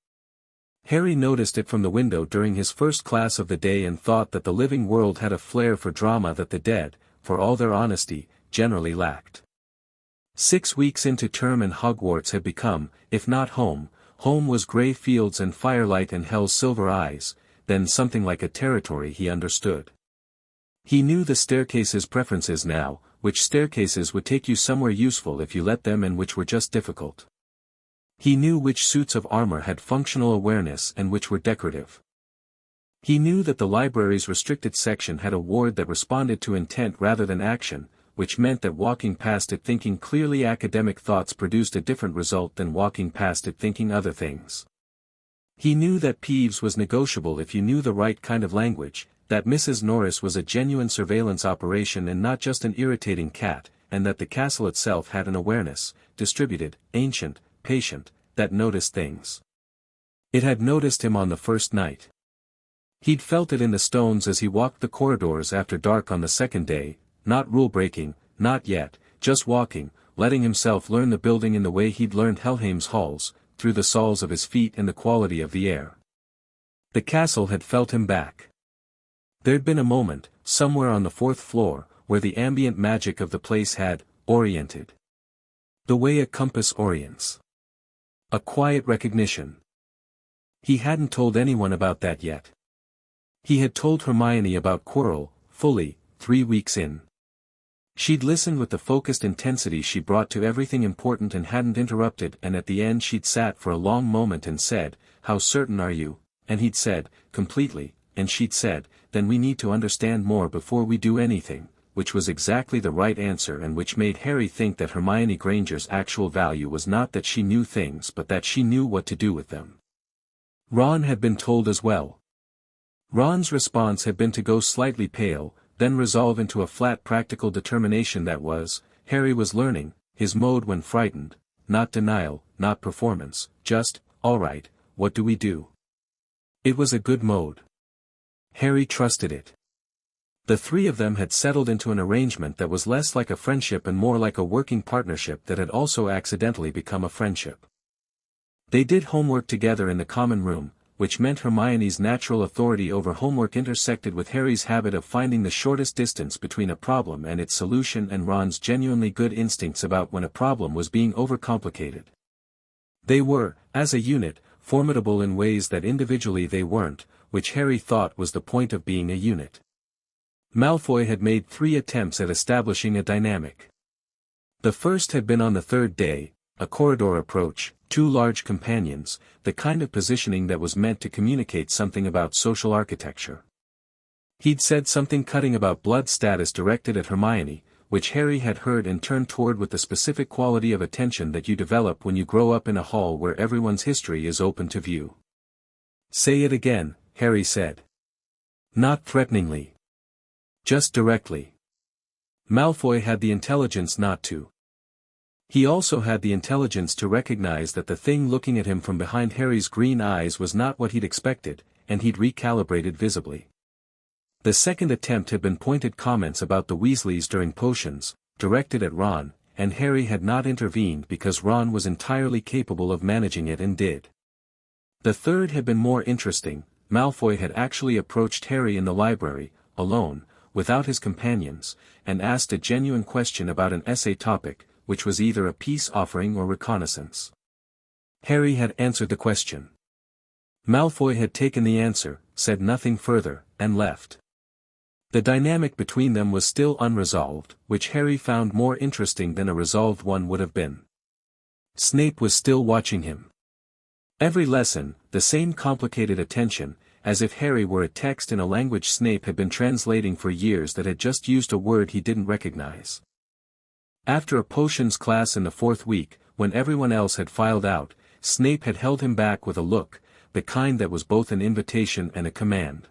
Harry noticed it from the window during his first class of the day and thought that the living world had a flair for drama that the dead, for all their honesty, generally lacked. 6 weeks into term and Hogwarts had become, if not home, home was grey fields and firelight and Hel's silver eyes, then something like a territory he understood. He knew the staircase's preferences now, which staircases would take you somewhere useful if you let them and which were just difficult. He knew which suits of armor had functional awareness and which were decorative. He knew that the library's restricted section had a ward that responded to intent rather than action, which meant that walking past it thinking clearly academic thoughts produced a different result than walking past it thinking other things. He knew that Peeves was negotiable if you knew the right kind of language, that Mrs. Norris was a genuine surveillance operation and not just an irritating cat, and that the castle itself had an awareness, distributed, ancient, patient, that noticed things. It had noticed him on the first night. He'd felt it in the stones as he walked the corridors after dark on the second day, not rule-breaking, not yet, just walking, letting himself learn the building in the way he'd learned Helheim's halls, through the soles of his feet and the quality of the air. The castle had felt him back. There'd been a moment, somewhere on the 4th floor, where the ambient magic of the place had oriented. The way a compass orients. A quiet recognition. He hadn't told anyone about that yet. He had told Hermione about Quirrell, fully, 3 weeks in. She'd listened with the focused intensity she brought to everything important and hadn't interrupted, and at the end she'd sat for a long moment and said, "How certain are you?" And he'd said, "Completely," and she'd said, "Then we need to understand more before we do anything," which was exactly the right answer and which made Harry think that Hermione Granger's actual value was not that she knew things but that she knew what to do with them. Ron had been told as well. Ron's response had been to go slightly pale, then resolve into a flat practical determination that was, Harry was learning, his mode when frightened, not denial, not performance, just, all right, what do we do? It was a good mode. Harry trusted it. The three of them had settled into an arrangement that was less like a friendship and more like a working partnership that had also accidentally become a friendship. They did homework together in the common room, which meant Hermione's natural authority over homework intersected with Harry's habit of finding the shortest distance between a problem and its solution and Ron's genuinely good instincts about when a problem was being overcomplicated. They were, as a unit, formidable in ways that individually they weren't, which Harry thought was the point of being a unit. Malfoy had made 3 attempts at establishing a dynamic. The first had been on the 3rd day, a corridor approach, 2 large companions, the kind of positioning that was meant to communicate something about social architecture. He'd said something cutting about blood status directed at Hermione, which Harry had heard and turned toward with the specific quality of attention that you develop when you grow up in a hall where everyone's history is open to view. "Say it again," Harry said. Not threateningly. Just directly. Malfoy had the intelligence not to. He also had the intelligence to recognize that the thing looking at him from behind Harry's green eyes was not what he'd expected, and he'd recalibrated visibly. The second attempt had been pointed comments about the Weasleys during potions, directed at Ron, and Harry had not intervened because Ron was entirely capable of managing it and did. The third had been more interesting. Malfoy had actually approached Harry in the library, alone, without his companions, and asked a genuine question about an essay topic, which was either a peace offering or reconnaissance. Harry had answered the question. Malfoy had taken the answer, said nothing further, and left. The dynamic between them was still unresolved, which Harry found more interesting than a resolved one would have been. Snape was still watching him. Every lesson, the same complicated attention, as if Harry were a text in a language Snape had been translating for years that had just used a word he didn't recognize. After a potions class in the 4th week, when everyone else had filed out, Snape had held him back with a look, the kind that was both an invitation and a command.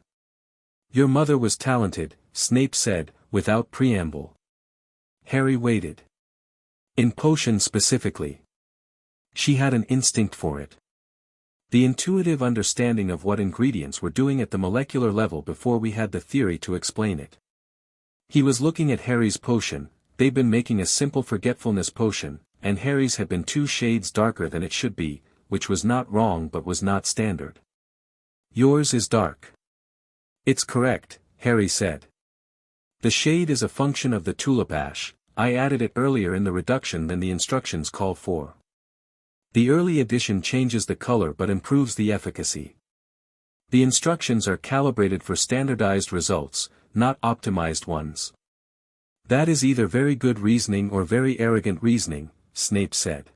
"Your mother was talented," Snape said, without preamble. Harry waited. In potions specifically. She had an instinct for it. The intuitive understanding of what ingredients were doing at the molecular level before we had the theory to explain it. He was looking at Harry's potion. They'd been making a simple forgetfulness potion, and Harry's had been 2 shades darker than it should be, which was not wrong but was not standard. "Yours is dark." "It's correct," Harry said. "The shade is a function of the tulip ash. I added it earlier in the reduction than the instructions call for. The early addition changes the color but improves the efficacy. The instructions are calibrated for standardized results, not optimized ones." "That is either very good reasoning or very arrogant reasoning," Snape said.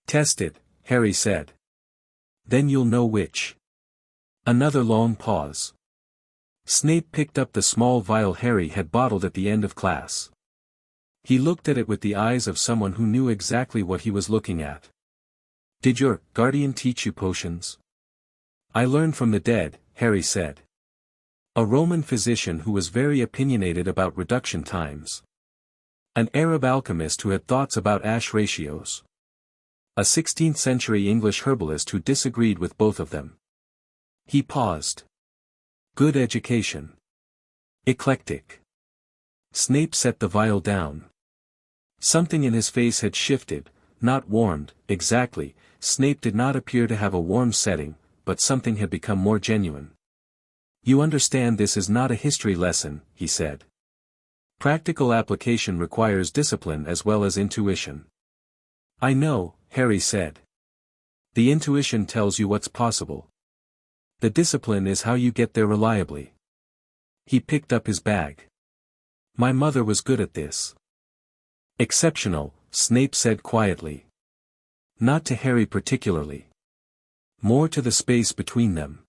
"Test it," Harry said. "Then you'll know which." Another long pause. Snape picked up the small vial Harry had bottled at the end of class. He looked at it with the eyes of someone who knew exactly what he was looking at. "Did your guardian teach you potions?" "I learned from the dead," Harry said. "A Roman physician who was very opinionated about reduction times. An Arab alchemist who had thoughts about ash ratios. A 16th century English herbalist who disagreed with both of them." He paused. "Good education. Eclectic." Snape set the vial down. Something in his face had shifted, not warmed, exactly. Snape did not appear to have a warm setting, but something had become more genuine. "You understand this is not a history lesson," he said. "Practical application requires discipline as well as intuition." "I know," Harry said. "The intuition tells you what's possible. The discipline is how you get there reliably." He picked up his bag. "My mother was good at this." "Exceptional," Snape said quietly. Not to Harry particularly. More to the space between them.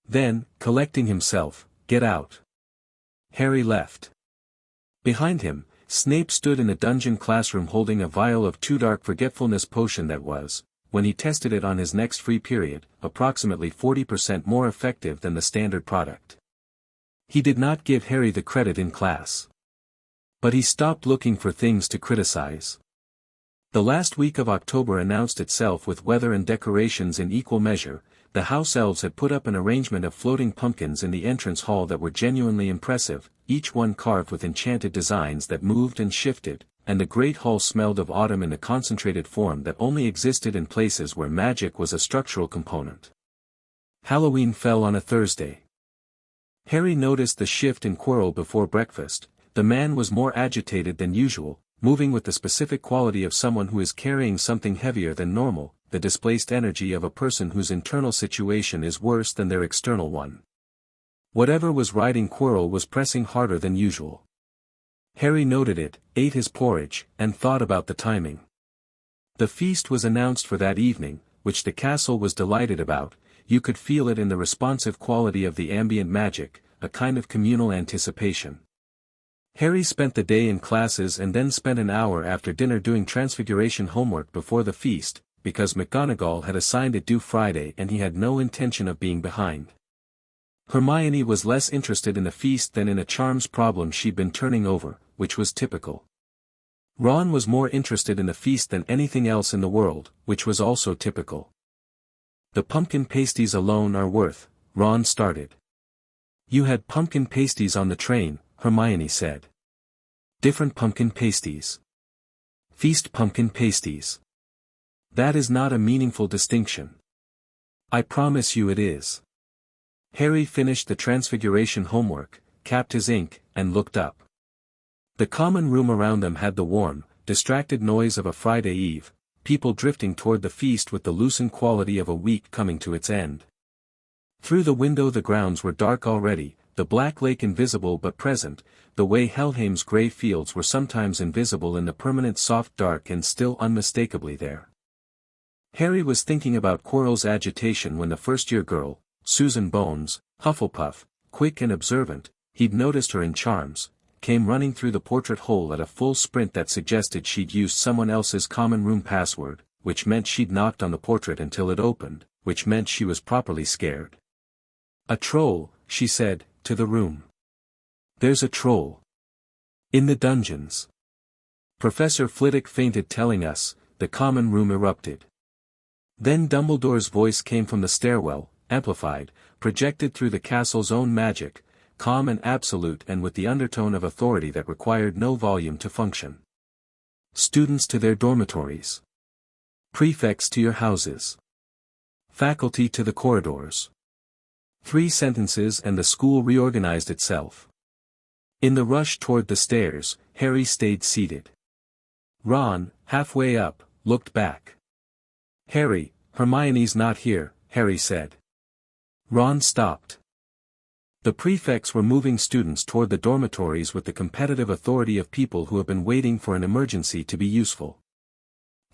Then, collecting himself, "Get out." Harry left. Behind him, Snape stood in a dungeon classroom holding a vial of 2 dark forgetfulness potion that was, when he tested it on his next free period, approximately 40% more effective than the standard product. He did not give Harry the credit in class. But he stopped looking for things to criticize. The last week of October announced itself with weather and decorations in equal measure. The house elves had put up an arrangement of floating pumpkins in the entrance hall that were genuinely impressive, each one carved with enchanted designs that moved and shifted, and the great hall smelled of autumn in a concentrated form that only existed in places where magic was a structural component. Halloween fell on a Thursday. Harry noticed the shift in Quirrell before breakfast. The man was more agitated than usual, moving with the specific quality of someone who is carrying something heavier than normal, the displaced energy of a person whose internal situation is worse than their external one. Whatever was riding Quirrell was pressing harder than usual. Harry noted it, ate his porridge, and thought about the timing. The feast was announced for that evening, which the castle was delighted about. You could feel it in the responsive quality of the ambient magic, a kind of communal anticipation. Harry spent the day in classes and then spent an hour after dinner doing Transfiguration homework before the feast, because McGonagall had assigned it due Friday and he had no intention of being behind. Hermione was less interested in the feast than in a charms problem she'd been turning over, which was typical. Ron was more interested in the feast than anything else in the world, which was also typical. The pumpkin pasties alone are worth, Ron started. You had pumpkin pasties on the train, Hermione said. Different pumpkin pasties. Feast pumpkin pasties. That is not a meaningful distinction. I promise you it is. Harry finished the Transfiguration homework, capped his ink, and looked up. The common room around them had the warm, distracted noise of a Friday eve, people drifting toward the feast with the loosened quality of a week coming to its end. Through the window the grounds were dark already, the black lake invisible but present, the way Helheim's grey fields were sometimes invisible in the permanent soft dark and still unmistakably there. Harry was thinking about Quirrell's agitation when the first-year girl, Susan Bones, Hufflepuff, quick and observant, he'd noticed her in charms, came running through the portrait hole at a full sprint that suggested she'd used someone else's common room password, which meant she'd knocked on the portrait until it opened, which meant she was properly scared. A troll, she said, to the room. There's a troll. In the dungeons. Professor Flitwick fainted telling us, the common room erupted. Then Dumbledore's voice came from the stairwell, amplified, projected through the castle's own magic, calm and absolute and with the undertone of authority that required no volume to function. Students to their dormitories. Prefects to your houses. Faculty to the corridors. 3 sentences and the school reorganized itself. In the rush toward the stairs, Harry stayed seated. Ron, halfway up, looked back. Harry, Hermione's not here, Harry said. Ron stopped. The prefects were moving students toward the dormitories with the competitive authority of people who have been waiting for an emergency to be useful.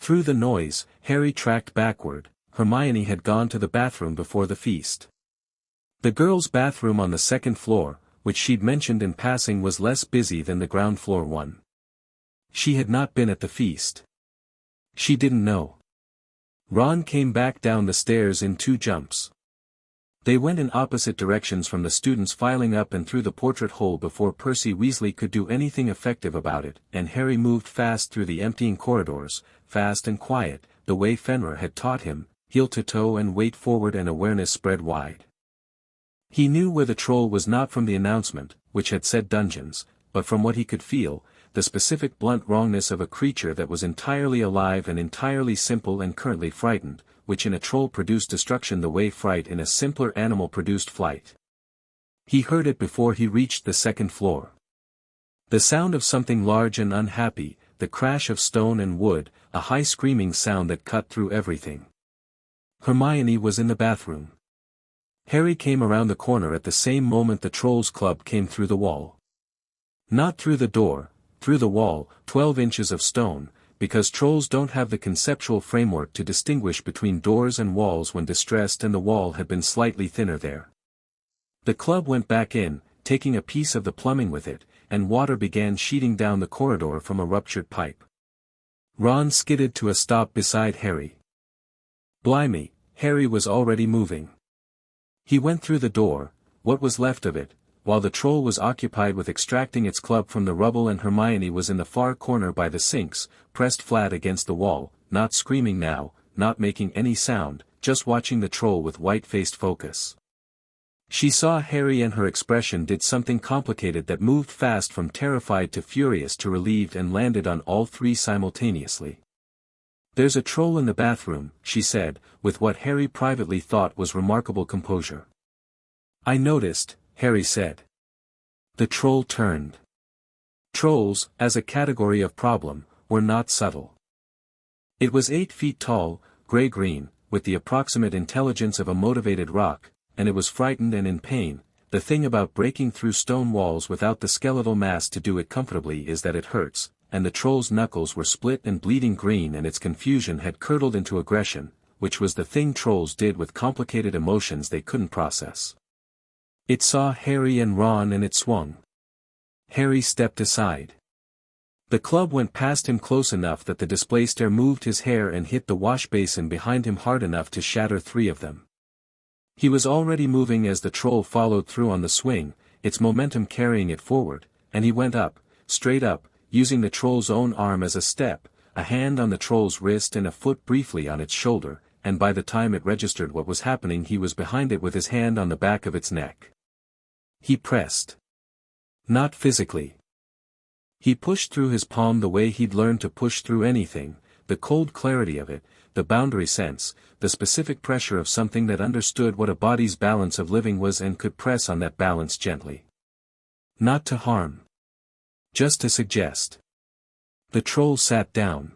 Through the noise, Harry tracked backward. Hermione had gone to the bathroom before the feast. The girls' bathroom on the second floor, which she'd mentioned in passing, was less busy than the ground floor one. She had not been at the feast. She didn't know. Ron came back down the stairs in 2 jumps. They went in opposite directions from the students filing up and through the portrait hole before Percy Weasley could do anything effective about it, and Harry moved fast through the emptying corridors, fast and quiet, the way Fenrir had taught him, heel to toe and weight forward and awareness spread wide. He knew where the troll was not from the announcement, which had said dungeons, but from what he could feel, the specific blunt wrongness of a creature that was entirely alive and entirely simple and currently frightened, which in a troll produced destruction the way fright in a simpler animal produced flight. He heard it before he reached the second floor. The sound of something large and unhappy, the crash of stone and wood, a high screaming sound that cut through everything. Hermione was in the bathroom. Harry came around the corner at the same moment the Trolls Club came through the wall. Not through the door, through the wall, 12 inches of stone, because trolls don't have the conceptual framework to distinguish between doors and walls when distressed, and the wall had been slightly thinner there. The club went back in, taking a piece of the plumbing with it, and water began sheeting down the corridor from a ruptured pipe. Ron skidded to a stop beside Harry. Blimey, Harry was already moving. He went through the door, what was left of it, while the troll was occupied with extracting its club from the rubble and Hermione was in the far corner by the sinks, pressed flat against the wall, not screaming now, not making any sound, just watching the troll with white-faced focus. She saw Harry and her expression did something complicated that moved fast from terrified to furious to relieved and landed on all three simultaneously. "There's a troll in the bathroom," she said, with what Harry privately thought was remarkable composure. "I noticed," Harry said. The troll turned. Trolls, as a category of problem, were not subtle. It was 8 feet tall, gray-green, with the approximate intelligence of a motivated rock, and it was frightened and in pain. The thing about breaking through stone walls without the skeletal mass to do it comfortably is that it hurts, and the troll's knuckles were split and bleeding green and its confusion had curdled into aggression, which was the thing trolls did with complicated emotions they couldn't process. It saw Harry and Ron and it swung. Harry stepped aside. The club went past him close enough that the displaced air moved his hair and hit the wash basin behind him hard enough to shatter 3 of them. He was already moving as the troll followed through on the swing, its momentum carrying it forward, and he went up, straight up, using the troll's own arm as a step, a hand on the troll's wrist and a foot briefly on its shoulder, and by the time it registered what was happening he was behind it with his hand on the back of its neck. He pressed. Not physically. He pushed through his palm the way he'd learned to push through anything, the cold clarity of it, the boundary sense, the specific pressure of something that understood what a body's balance of living was and could press on that balance gently. Not to harm. Just to suggest. The troll sat down.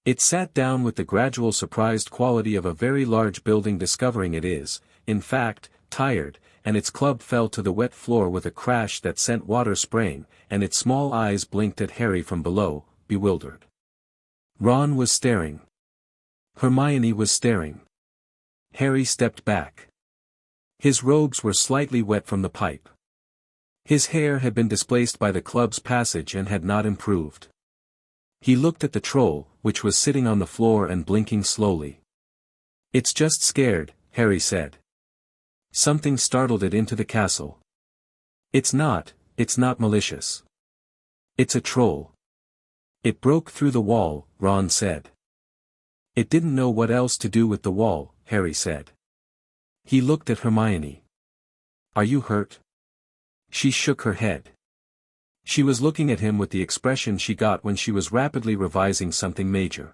It sat down with the gradual surprised quality of a very large building discovering it is, in fact, tired, and its club fell to the wet floor with a crash that sent water spraying, and its small eyes blinked at Harry from below, bewildered. Ron was staring. Hermione was staring. Harry stepped back. His robes were slightly wet from the pipe. His hair had been displaced by the club's passage and had not improved. He looked at the troll, which was sitting on the floor and blinking slowly. "It's just scared," Harry said. "Something startled it into the castle. It's not malicious. It's a troll. It broke through the wall," Ron said. "It didn't know what else to do with the wall," Harry said. He looked at Hermione. "Are you hurt?" She shook her head. She was looking at him with the expression she got when she was rapidly revising something major.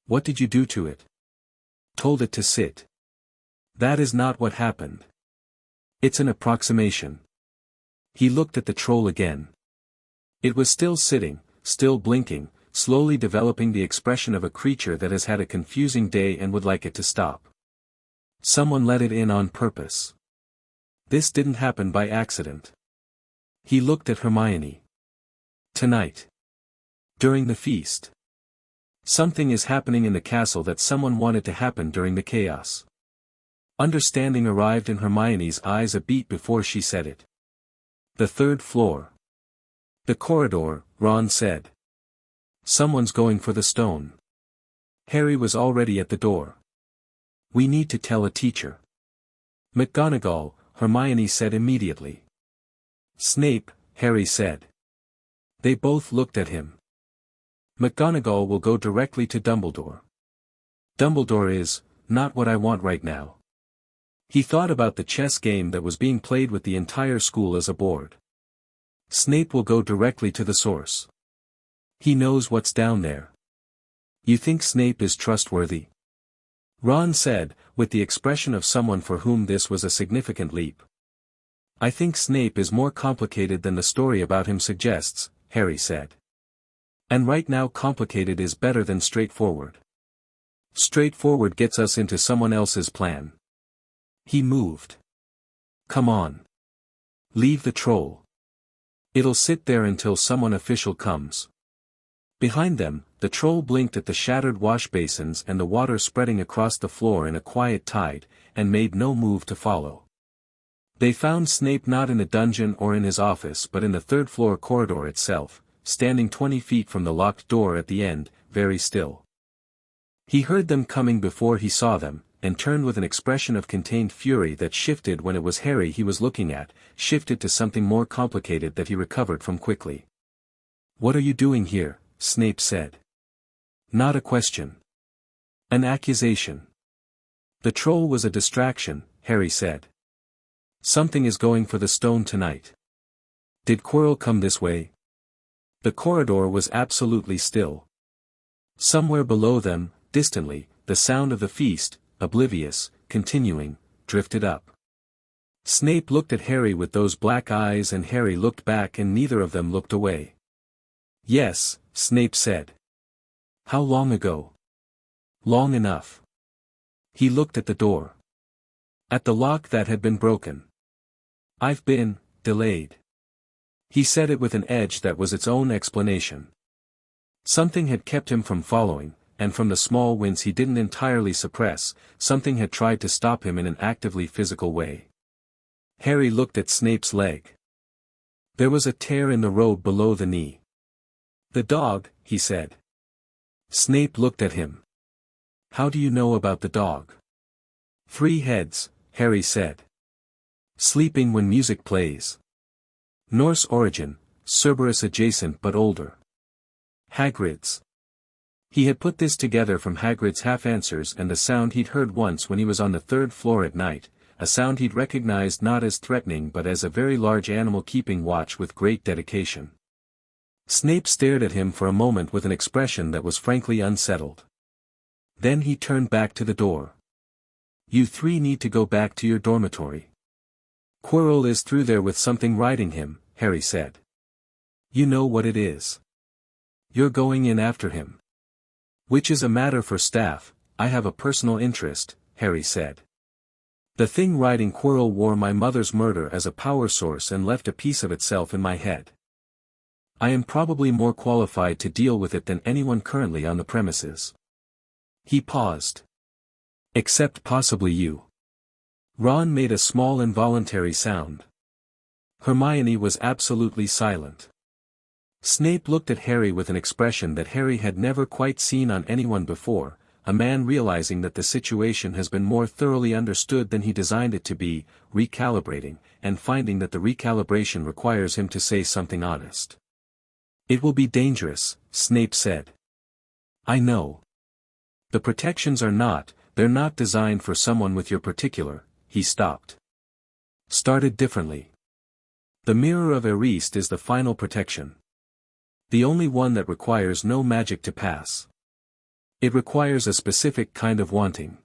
"What did you do to it?" "Told it to sit." "That is not what happened. It's an approximation." He looked at the troll again. It was still sitting, still blinking, slowly developing the expression of a creature that has had a confusing day and would like it to stop. Someone let it in on purpose. This didn't happen by accident. He looked at Hermione. "Tonight. During the feast. Something is happening in the castle that someone wanted to happen during the chaos." Understanding arrived in Hermione's eyes a beat before she said it. "The 3rd floor. The corridor," Ron said. "Someone's going for the stone." Harry was already at the door. "We need to tell a teacher." "McGonagall," Hermione said immediately. "Snape," Harry said. They both looked at him. "McGonagall will go directly to Dumbledore. Dumbledore is, not what I want right now." He thought about the chess game that was being played with the entire school as a board. "Snape will go directly to the source. He knows what's down there." "You think Snape is trustworthy?" Ron said, with the expression of someone for whom this was a significant leap. "I think Snape is more complicated than the story about him suggests," Harry said. "And right now complicated is better than straightforward. Straightforward gets us into someone else's plan." He moved. "Come on. Leave the troll. It'll sit there until someone official comes." Behind them, the troll blinked at the shattered wash basins and the water spreading across the floor in a quiet tide, and made no move to follow. They found Snape not in a dungeon or in his office but in the 3rd floor corridor itself, standing 20 feet from the locked door at the end, very still. He heard them coming before he saw them, and turned with an expression of contained fury that shifted when it was Harry he was looking at, shifted to something more complicated that he recovered from quickly. "What are you doing here?" Snape said. "Not a question. An accusation." "The troll was a distraction," Harry said. "Something is going for the stone tonight. Did Quirrell come this way?" The corridor was absolutely still. Somewhere below them, distantly, the sound of the feast, oblivious, continuing, drifted up. Snape looked at Harry with those black eyes and Harry looked back and neither of them looked away. "Yes," Snape said. "How long ago?" "Long enough." He looked at the door. At the lock that had been broken. "I've been delayed." He said it with an edge that was its own explanation. Something had kept him from following, and from the small wince he didn't entirely suppress, something had tried to stop him in an actively physical way. Harry looked at Snape's leg. There was a tear in the robe below the knee. "The dog," he said. Snape looked at him. "How do you know about the dog?" "3 heads," Harry said. "Sleeping when music plays. Norse origin, Cerberus adjacent but older. Hagrid's." He had put this together from Hagrid's half-answers and the sound he'd heard once when he was on the 3rd floor at night, a sound he'd recognized not as threatening but as a very large animal keeping watch with great dedication. Snape stared at him for a moment with an expression that was frankly unsettled. Then he turned back to the door. "You 3 need to go back to your dormitory. Quirrell is through there with something riding him," Harry said. "You know what it is. You're going in after him." "Which is a matter for staff, I have a personal interest," Harry said. "The thing riding Quirrell wore my mother's murder as a power source and left a piece of itself in my head. I am probably more qualified to deal with it than anyone currently on the premises." He paused. "Except possibly you." Ron made a small involuntary sound. Hermione was absolutely silent. Snape looked at Harry with an expression that Harry had never quite seen on anyone before, a man realizing that the situation has been more thoroughly understood than he designed it to be, recalibrating, and finding that the recalibration requires him to say something honest. "It will be dangerous," Snape said. "I know. The protections are not, they're not designed for someone with your particular," he stopped. "Started differently. The Mirror of Erist is the final protection. The only one that requires no magic to pass. It requires a specific kind of wanting.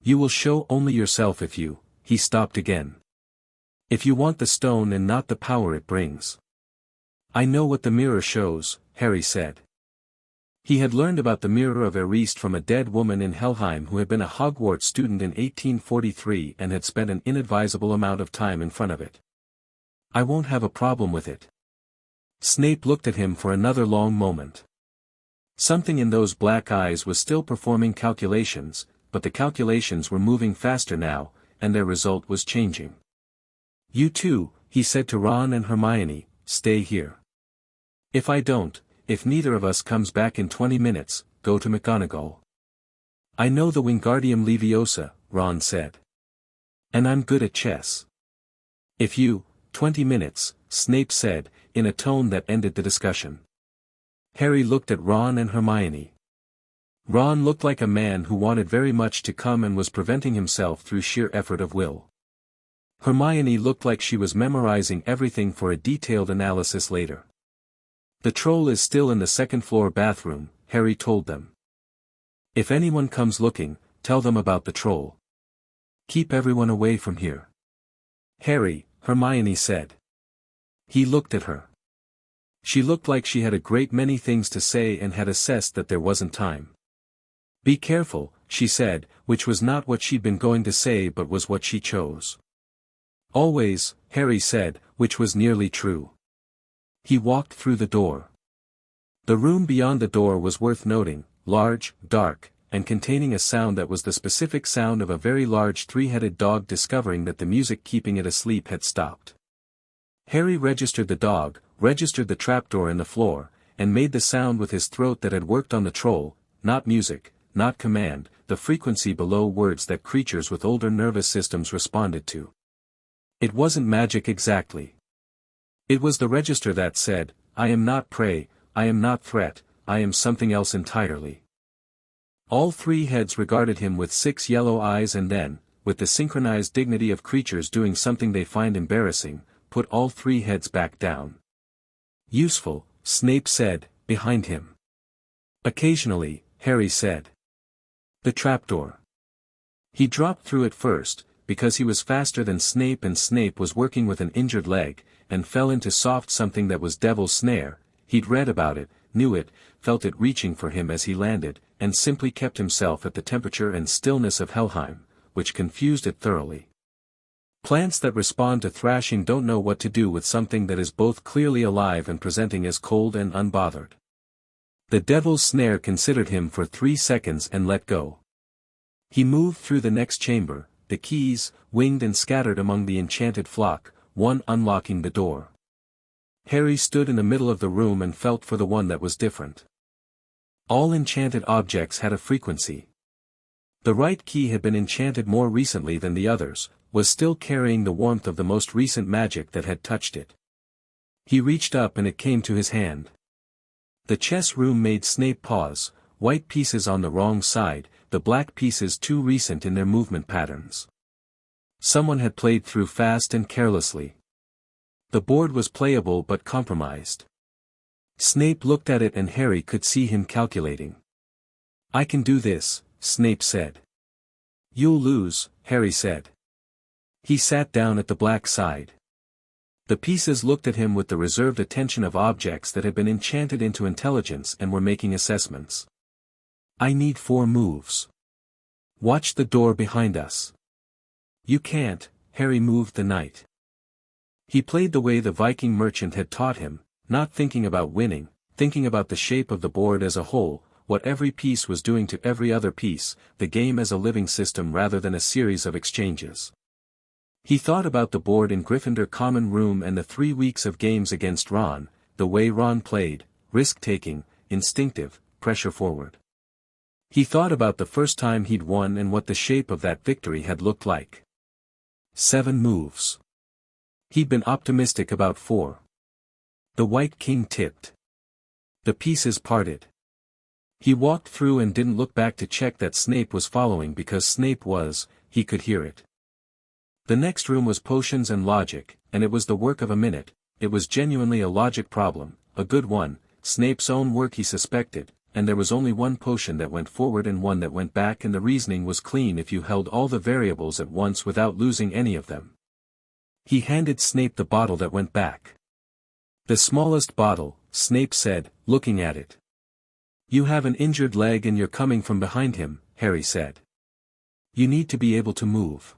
You will show only yourself if you," he stopped again. "If you want the stone and not the power it brings." "I know what the mirror shows," Harry said. He had learned about the Mirror of Erist from a dead woman in Helheim who had been a Hogwarts student in 1843 and had spent an inadvisable amount of time in front of it. "I won't have a problem with it." Snape looked at him for another long moment. Something in those black eyes was still performing calculations, but the calculations were moving faster now, and their result was changing. "You two," he said to Ron and Hermione, "stay here. If I don't, if neither of us comes back in 20 minutes, go to McGonagall." "I know the Wingardium Leviosa," Ron said. "And I'm good at chess." "If you, 20 minutes, Snape said, in a tone that ended the discussion. Harry looked at Ron and Hermione. Ron looked like a man who wanted very much to come and was preventing himself through sheer effort of will. Hermione looked like she was memorizing everything for a detailed analysis later. "The troll is still in the 2nd floor bathroom," Harry told them. "If anyone comes looking, tell them about the troll. Keep everyone away from here." "Harry," Hermione said. He looked at her. She looked like she had a great many things to say and had assessed that there wasn't time. "Be careful," she said, which was not what she'd been going to say but was what she chose. "Always," Harry said, which was nearly true. He walked through the door. The room beyond the door was worth noting, large, dark, and containing a sound that was the specific sound of a very large 3-headed dog discovering that the music keeping it asleep had stopped. Harry registered the dog, registered the trapdoor in the floor, and made the sound with his throat that had worked on the troll, not music, not command, the frequency below words that creatures with older nervous systems responded to. It wasn't magic exactly. It was the register that said, I am not prey, I am not threat, I am something else entirely. All three heads regarded him with 6 yellow eyes and then, with the synchronized dignity of creatures doing something they find embarrassing, put all 3 heads back down. Useful, Snape said, behind him. Occasionally, Harry said. The trapdoor. He dropped through it first, because he was faster than Snape and Snape was working with an injured leg, and fell into soft something that was Devil's Snare. He'd read about it, knew it, felt it reaching for him as he landed, and simply kept himself at the temperature and stillness of Helheim, which confused it thoroughly. Plants that respond to thrashing don't know what to do with something that is both clearly alive and presenting as cold and unbothered. The Devil's Snare considered him for 3 seconds and let go. He moved through the next chamber, the keys, winged and scattered among the enchanted flock, one unlocking the door. Harry stood in the middle of the room and felt for the one that was different. All enchanted objects had a frequency. The right key had been enchanted more recently than the others, was still carrying the warmth of the most recent magic that had touched it. He reached up and it came to his hand. The chess room made Snape pause, white pieces on the wrong side, the black pieces too recent in their movement patterns. Someone had played through fast and carelessly. The board was playable but compromised. Snape looked at it and Harry could see him calculating. I can do this, Snape said. You'll lose, Harry said. He sat down at the black side. The pieces looked at him with the reserved attention of objects that had been enchanted into intelligence and were making assessments. I need 4 moves. Watch the door behind us. You can't, Harry moved the knight. He played the way the Viking merchant had taught him, not thinking about winning, thinking about the shape of the board as a whole, what every piece was doing to every other piece, the game as a living system rather than a series of exchanges. He thought about the board in Gryffindor Common Room and the 3 weeks of games against Ron, the way Ron played, risk-taking, instinctive, pressure-forward. He thought about the first time he'd won and what the shape of that victory had looked like. 7 moves. He'd been optimistic about 4. The White King tipped. The pieces parted. He walked through and didn't look back to check that Snape was following because Snape was, he could hear it. The next room was potions and logic, and it was the work of a minute. It was genuinely a logic problem, a good one, Snape's own work he suspected, and there was only one potion that went forward and one that went back and the reasoning was clean if you held all the variables at once without losing any of them. He handed Snape the bottle that went back. The smallest bottle, Snape said, looking at it. You have an injured leg and you're coming from behind him, Harry said. You need to be able to move.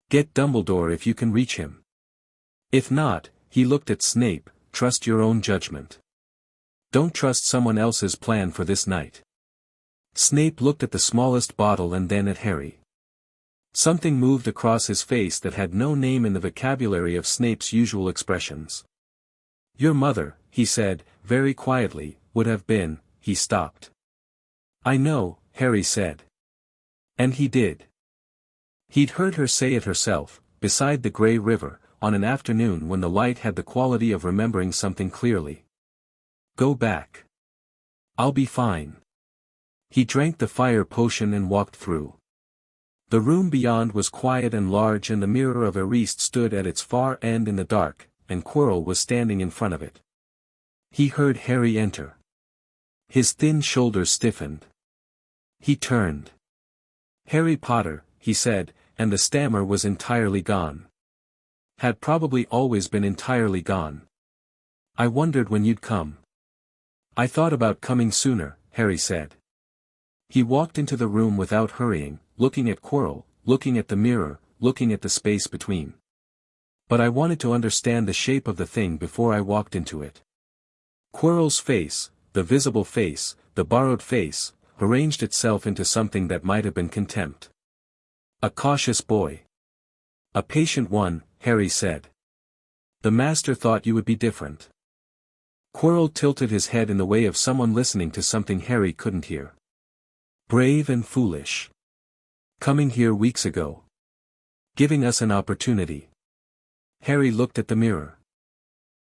Get Dumbledore if you can reach him. If not, he looked at Snape, trust your own judgment. Don't trust someone else's plan for this night. Snape looked at the smallest bottle and then at Harry. Something moved across his face that had no name in the vocabulary of Snape's usual expressions. Your mother, he said, very quietly, would have been, he stopped. I know, Harry said. And he did. He'd heard her say it herself, beside the Grey River, on an afternoon when the light had the quality of remembering something clearly. Go back. I'll be fine. He drank the fire potion and walked through. The room beyond was quiet and large and the mirror of Eriste stood at its far end in the dark, and Quirrell was standing in front of it. He heard Harry enter. His thin shoulders stiffened. He turned. Harry Potter, he said, and the stammer was entirely gone. Had probably always been entirely gone. I wondered when you'd come. I thought about coming sooner, Harry said. He walked into the room without hurrying, looking at Quirrell, looking at the mirror, looking at the space between. But I wanted to understand the shape of the thing before I walked into it. Quirrell's face, the visible face, the borrowed face, arranged itself into something that might have been contempt. A cautious boy. A patient one, Harry said. The master thought you would be different. Quirrell tilted his head in the way of someone listening to something Harry couldn't hear. Brave and foolish. Coming here weeks ago. Giving us an opportunity. Harry looked at the mirror.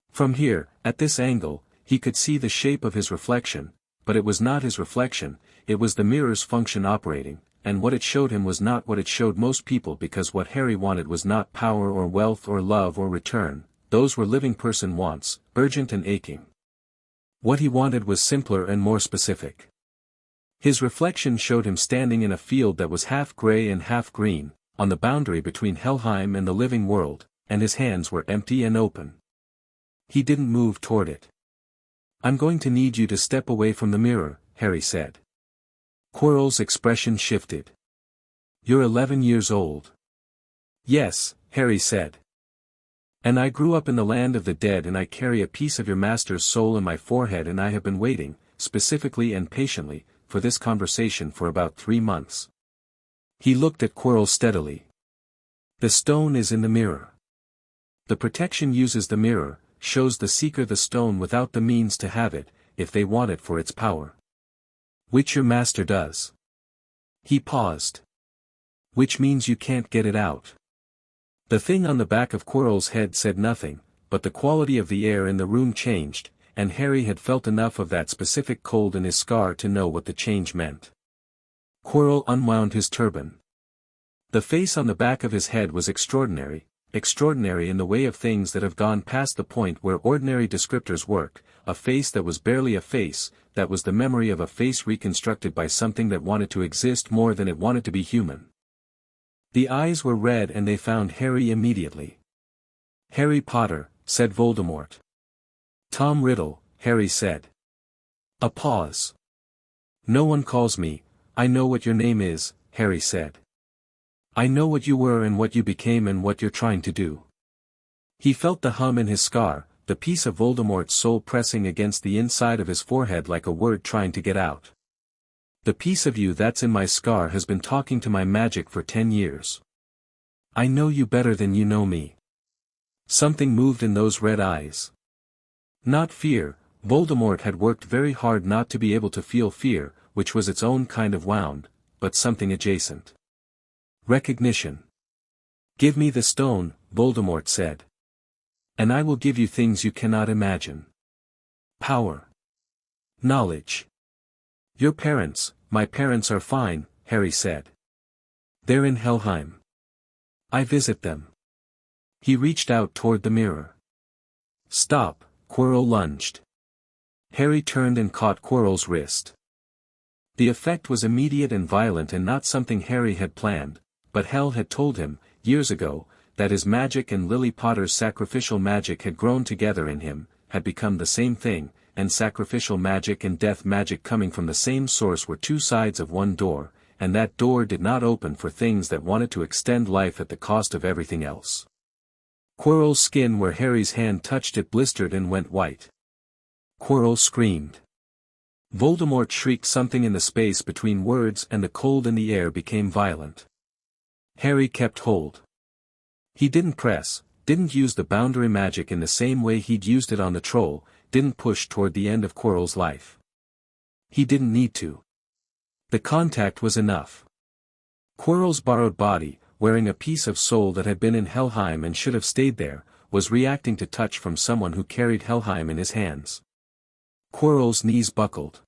From here, at this angle, he could see the shape of his reflection, but it was not his reflection, it was the mirror's function operating, and what it showed him was not what it showed most people, because what Harry wanted was not power or wealth or love or return, those were living person wants, urgent and aching. What he wanted was simpler and more specific. His reflection showed him standing in a field that was half grey and half green, on the boundary between Helheim and the living world, and his hands were empty and open. He didn't move toward it. "I'm going to need you to step away from the mirror," Harry said. Quirrell's expression shifted. "You're 11 years old." "Yes," Harry said. "And I grew up in the land of the dead, and I carry a piece of your master's soul in my forehead, and I have been waiting, specifically and patiently, for this conversation for about 3 months." He looked at Quirrell steadily. "The stone is in the mirror. The protection uses the mirror, shows the seeker the stone without the means to have it, if they want it for its power. Which your master does." He paused. "Which means you can't get it out." The thing on the back of Quirrell's head said nothing, but the quality of the air in the room changed, and Harry had felt enough of that specific cold in his scar to know what the change meant. Quirrell unwound his turban. The face on the back of his head was extraordinary in the way of things that have gone past the point where ordinary descriptors work, a face that was barely a face, that was the memory of a face reconstructed by something that wanted to exist more than it wanted to be human. The eyes were red, and they found Harry immediately. "Harry Potter," said Voldemort. "Tom Riddle," Harry said. A pause. "No one calls me, I know what your name is," Harry said. "I know what you were and what you became and what you're trying to do." He felt the hum in his scar, the piece of Voldemort's soul pressing against the inside of his forehead like a word trying to get out. "The piece of you that's in my scar has been talking to my magic for 10 years. I know you better than you know me." Something moved in those red eyes. Not fear. Voldemort had worked very hard not to be able to feel fear, which was its own kind of wound, but something adjacent. Recognition. "Give me the stone," Voldemort said. "And I will give you things you cannot imagine. Power. Knowledge." "Your parents, my parents are fine," Harry said. "They're in Helheim. I visit them." He reached out toward the mirror. "Stop," Quirrell lunged. Harry turned and caught Quirrell's wrist. The effect was immediate and violent and not something Harry had planned, but Hel had told him, years ago, that his magic and Lily Potter's sacrificial magic had grown together in him, had become the same thing, and sacrificial magic and death magic coming from the same source were two sides of one door, and that door did not open for things that wanted to extend life at the cost of everything else. Quirrell's skin where Harry's hand touched it blistered and went white. Quirrell screamed. Voldemort shrieked something in the space between words, and the cold in the air became violent. Harry kept hold. He didn't press, didn't use the boundary magic in the same way he'd used it on the troll, didn't push toward the end of Quirrell's life. He didn't need to. The contact was enough. Quirrell's borrowed body, wearing a piece of soul that had been in Helheim and should have stayed there, was reacting to touch from someone who carried Helheim in his hands. Quirrell's knees buckled.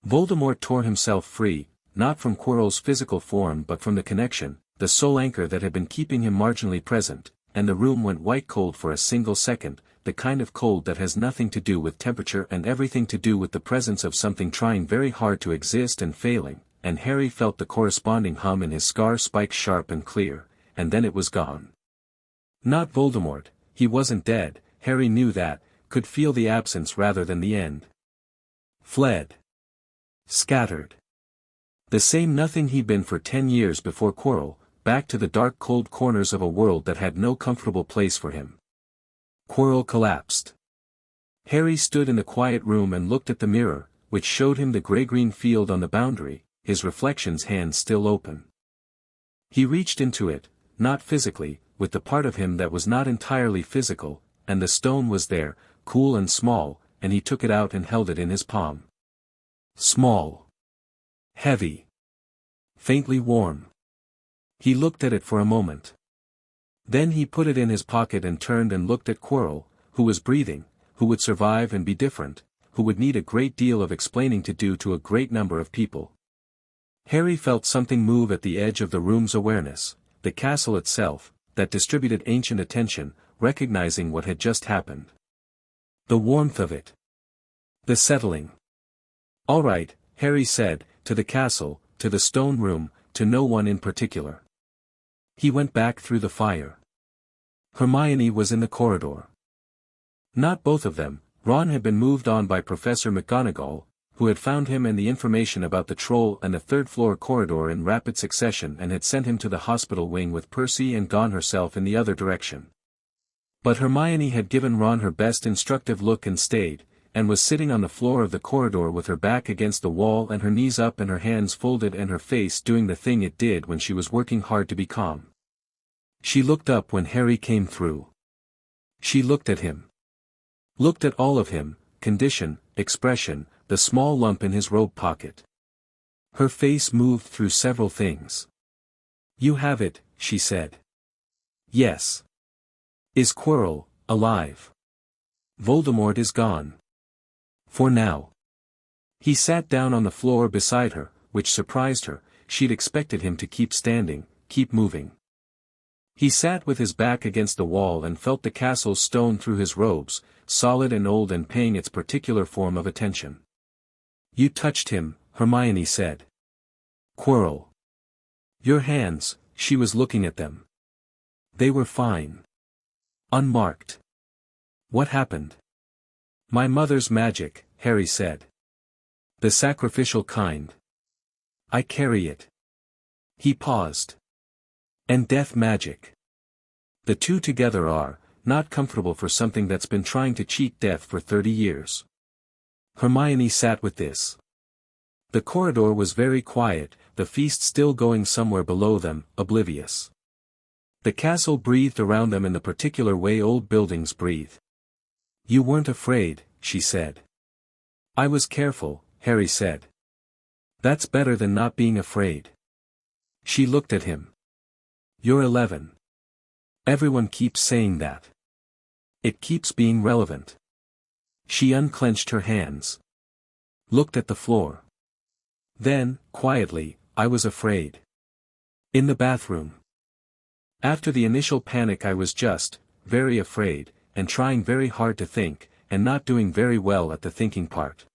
Voldemort tore himself free, not from Quirrell's physical form but from the connection, the soul anchor that had been keeping him marginally present, and the room went white cold for a single second, the kind of cold that has nothing to do with temperature and everything to do with the presence of something trying very hard to exist and failing, and Harry felt the corresponding hum in his scar spike sharp and clear, and then it was gone. Not Voldemort, he wasn't dead, Harry knew that, could feel the absence rather than the end. Fled. Scattered. The same nothing he'd been for 10 years before Quirrell, back to the dark cold corners of a world that had no comfortable place for him. Quirrell collapsed. Harry stood in the quiet room and looked at the mirror, which showed him the grey-green field on the boundary, his reflection's hand still open. He reached into it, not physically, with the part of him that was not entirely physical, and the stone was there, cool and small, and he took it out and held it in his palm. Small. Heavy. Faintly warm. He looked at it for a moment. Then he put it in his pocket and turned and looked at Quirrell, who was breathing, who would survive and be different, who would need a great deal of explaining to do to a great number of people. Harry felt something move at the edge of the room's awareness, the castle itself, that distributed ancient attention, recognizing what had just happened. The warmth of it. The settling. All right, Harry said, to the castle, to the stone room, to no one in particular. He went back through the fire. Hermione was in the corridor. Not both of them. Ron had been moved on by Professor McGonagall, who had found him and the information about the troll and the third-floor corridor in rapid succession and had sent him to the hospital wing with Percy and gone herself in the other direction. But Hermione had given Ron her best instructive look and stayed, and was sitting on the floor of the corridor with her back against the wall and her knees up and her hands folded and her face doing the thing it did when she was working hard to be calm. She looked up when Harry came through. She looked at him. Looked at all of him, condition, expression, the small lump in his robe pocket. Her face moved through several things. "You have it," she said. "Yes." "Is Quirrell alive?" "Voldemort is gone. For now." He sat down on the floor beside her, which surprised her. She'd expected him to keep standing, keep moving. He sat with his back against the wall and felt the castle's stone through his robes, solid and old and paying its particular form of attention. "You touched him," Hermione said. "Quirrell." "Your hands," she was looking at them. They were fine. Unmarked. "What happened?" "My mother's magic," Harry said. "The sacrificial kind. I carry it." He paused. "And death magic. The two together are not comfortable for something that's been trying to cheat death for 30 years. Hermione sat with this. The corridor was very quiet, the feast still going somewhere below them, oblivious. The castle breathed around them in the particular way old buildings breathe. "You weren't afraid," she said. "I was careful," Harry said. "That's better than not being afraid." She looked at him. "You're 11. Everyone keeps saying that. It keeps being relevant." She unclenched her hands. Looked at the floor. Then, quietly, "I was afraid. In the bathroom. After the initial panic I was just, very afraid, and trying very hard to think, and not doing very well at the thinking part."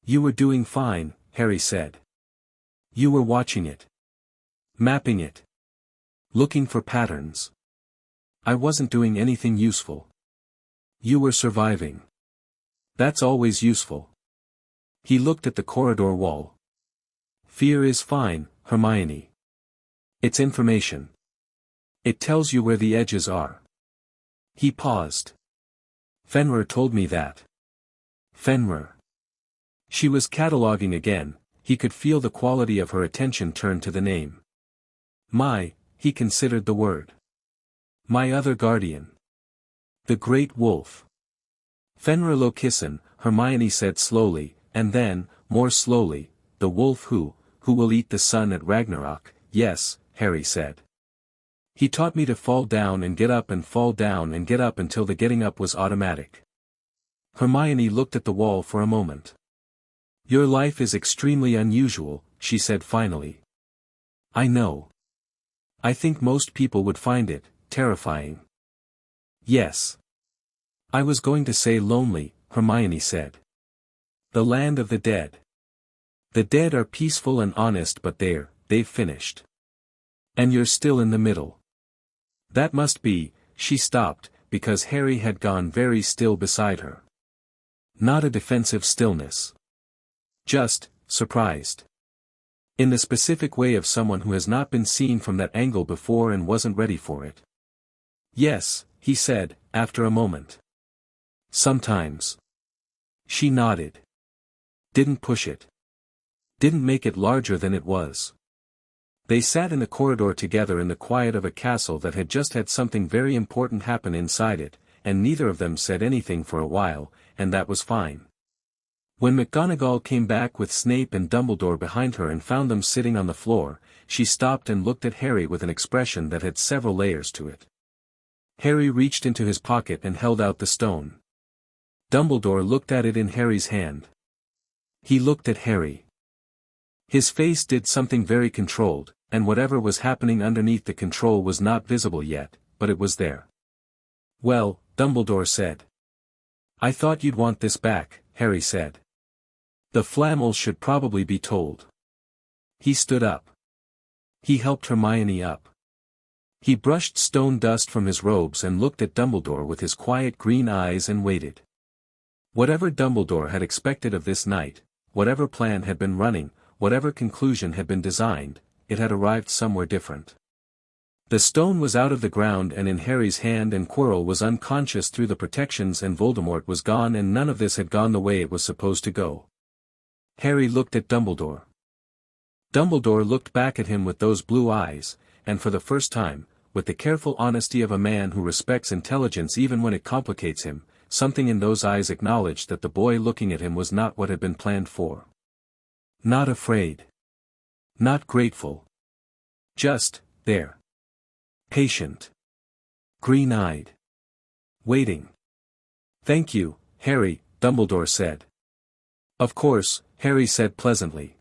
"You were doing fine," Harry said. "You were watching it. Mapping it. Looking for patterns. I wasn't doing anything useful. You were surviving. That's always useful." He looked at the corridor wall. "Fear is fine, Hermione. It's information. It tells you where the edges are." He paused. "Fenrir told me that." Fenrir. She was cataloging again, he could feel the quality of her attention turn to the name. He considered the word. "My other guardian. The Great Wolf. Fenrir Lokissen," Hermione said slowly, and then, more slowly, "the wolf who will eat the sun at Ragnarok." "Yes," Harry said. "He taught me to fall down and get up and fall down and get up until the getting up was automatic." Hermione looked at the wall for a moment. "Your life is extremely unusual," she said finally. "I know. I think most people would find it terrifying." "Yes. I was going to say lonely," Hermione said. "The land of the dead. The dead are peaceful and honest but they've finished. And you're still in the middle. That must be," she stopped, because Harry had gone very still beside her. Not a defensive stillness. Just, surprised. In the specific way of someone who has not been seen from that angle before and wasn't ready for it. "Yes," he said, after a moment. "Sometimes." She nodded. Didn't push it. Didn't make it larger than it was. They sat in the corridor together in the quiet of a castle that had just had something very important happen inside it, and neither of them said anything for a while, and that was fine. When McGonagall came back with Snape and Dumbledore behind her and found them sitting on the floor, she stopped and looked at Harry with an expression that had several layers to it. Harry reached into his pocket and held out the stone. Dumbledore looked at it in Harry's hand. He looked at Harry. His face did something very controlled, and whatever was happening underneath the control was not visible yet, but it was there. "Well," Dumbledore said. "I thought you'd want this back," Harry said. "The Flammels should probably be told." He stood up. He helped Hermione up. He brushed stone dust from his robes and looked at Dumbledore with his quiet green eyes and waited. Whatever Dumbledore had expected of this night, whatever plan had been running, whatever conclusion had been designed, it had arrived somewhere different. The stone was out of the ground and in Harry's hand, and Quirrell was unconscious through the protections, and Voldemort was gone, and none of this had gone the way it was supposed to go. Harry looked at Dumbledore. Dumbledore looked back at him with those blue eyes, and for the first time, with the careful honesty of a man who respects intelligence even when it complicates him, something in those eyes acknowledged that the boy looking at him was not what had been planned for. Not afraid. Not grateful. Just, there. Patient. Green-eyed. Waiting. "Thank you, Harry," Dumbledore said. "Of course," Harry said pleasantly.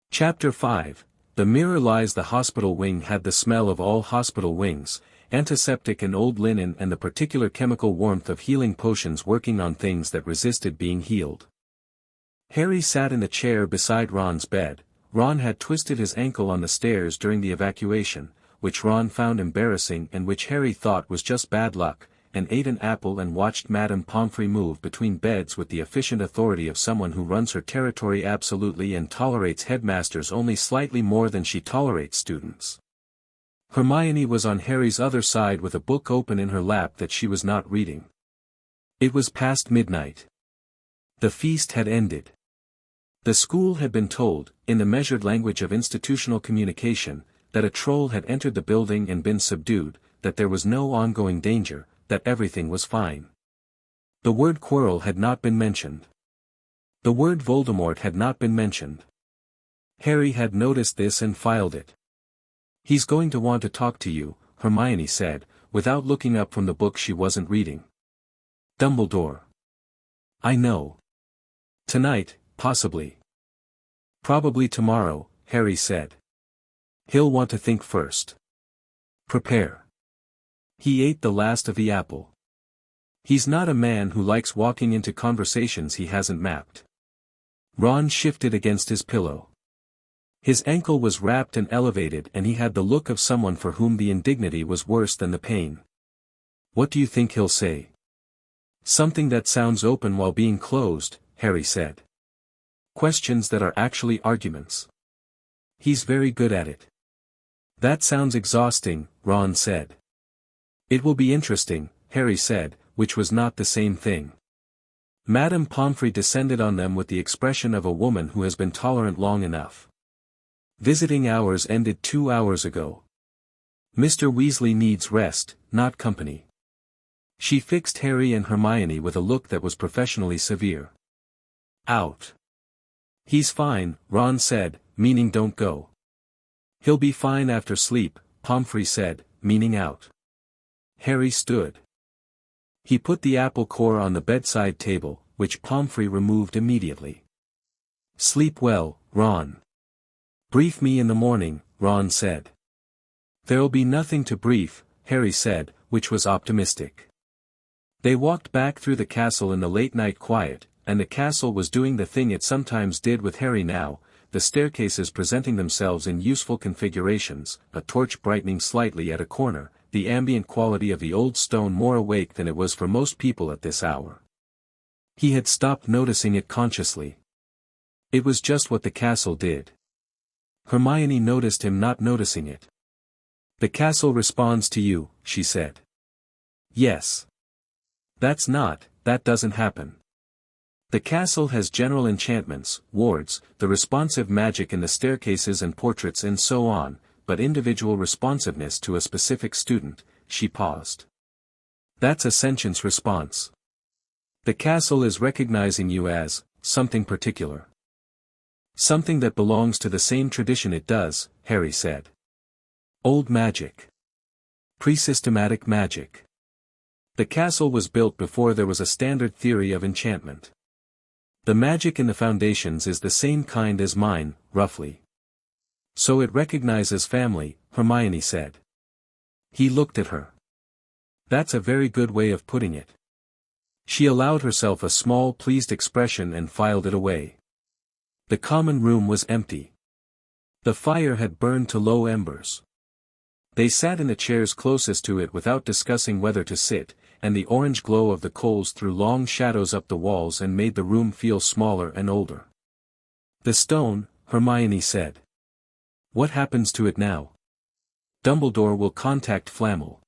Chapter 5, The Mirror Lies. The hospital wing had the smell of all hospital wings, antiseptic and old linen, and the particular chemical warmth of healing potions working on things that resisted being healed. Harry sat in the chair beside Ron's bed. Ron had twisted his ankle on the stairs during the evacuation, which Ron found embarrassing and which Harry thought was just bad luck, and ate an apple and watched Madame Pomfrey move between beds with the efficient authority of someone who runs her territory absolutely and tolerates headmasters only slightly more than she tolerates students. Hermione was on Harry's other side with a book open in her lap that she was not reading. It was past midnight. The feast had ended. The school had been told, in the measured language of institutional communication, that a troll had entered the building and been subdued, that there was no ongoing danger, that everything was fine. The word Quirrell had not been mentioned. The word Voldemort had not been mentioned. Harry had noticed this and filed it. "He's going to want to talk to you," Hermione said, without looking up from the book she wasn't reading. "Dumbledore." "I know. Tonight, possibly. Probably tomorrow," Harry said. "He'll want to think first. Prepare." He ate the last of the apple. He's not a man who likes walking into conversations he hasn't mapped. Ron shifted against his pillow. His ankle was wrapped and elevated, and he had the look of someone for whom the indignity was worse than the pain. "What do you think he'll say?" "Something that sounds open while being closed," Harry said. "Questions that are actually arguments. He's very good at it." "That sounds exhausting," Ron said. "It will be interesting," Harry said, which was not the same thing. Madame Pomfrey descended on them with the expression of a woman who has been tolerant long enough. "Visiting hours ended 2 hours ago. Mr. Weasley needs rest, not company." She fixed Harry and Hermione with a look that was professionally severe. "Out." "He's fine," Ron said, meaning don't go. "He'll be fine after sleep," Pomfrey said, meaning out. Harry stood. He put the apple core on the bedside table, which Pomfrey removed immediately. "Sleep well, Ron." "Brief me in the morning," Ron said. "There'll be nothing to brief," Harry said, which was optimistic. They walked back through the castle in the late-night quiet, and the castle was doing the thing it sometimes did with Harry now, the staircases presenting themselves in useful configurations, a torch brightening slightly at a corner, the ambient quality of the old stone more awake than it was for most people at this hour. He had stopped noticing it consciously. It was just what the castle did. Hermione noticed him not noticing it. "The castle responds to you," she said. "Yes. That doesn't happen. The castle has general enchantments, wards, the responsive magic in the staircases and portraits and so on, but individual responsiveness to a specific student." She paused. "That's a sentience response. The castle is recognizing you as something particular. Something that belongs to the same tradition it does, Harry said. Old magic. Pre-systematic magic. The castle was built before there was a standard theory of enchantment. The magic in the foundations is the same kind as mine, roughly. So it recognizes family, Hermione said. He looked at her. That's a very good way of putting it. She allowed herself a small pleased expression and filed it away. The common room was empty. The fire had burned to low embers. They sat in the chairs closest to it without discussing whether to sit, and the orange glow of the coals threw long shadows up the walls and made the room feel smaller and older. The stone, Hermione said. What happens to it now? Dumbledore will contact Flammel.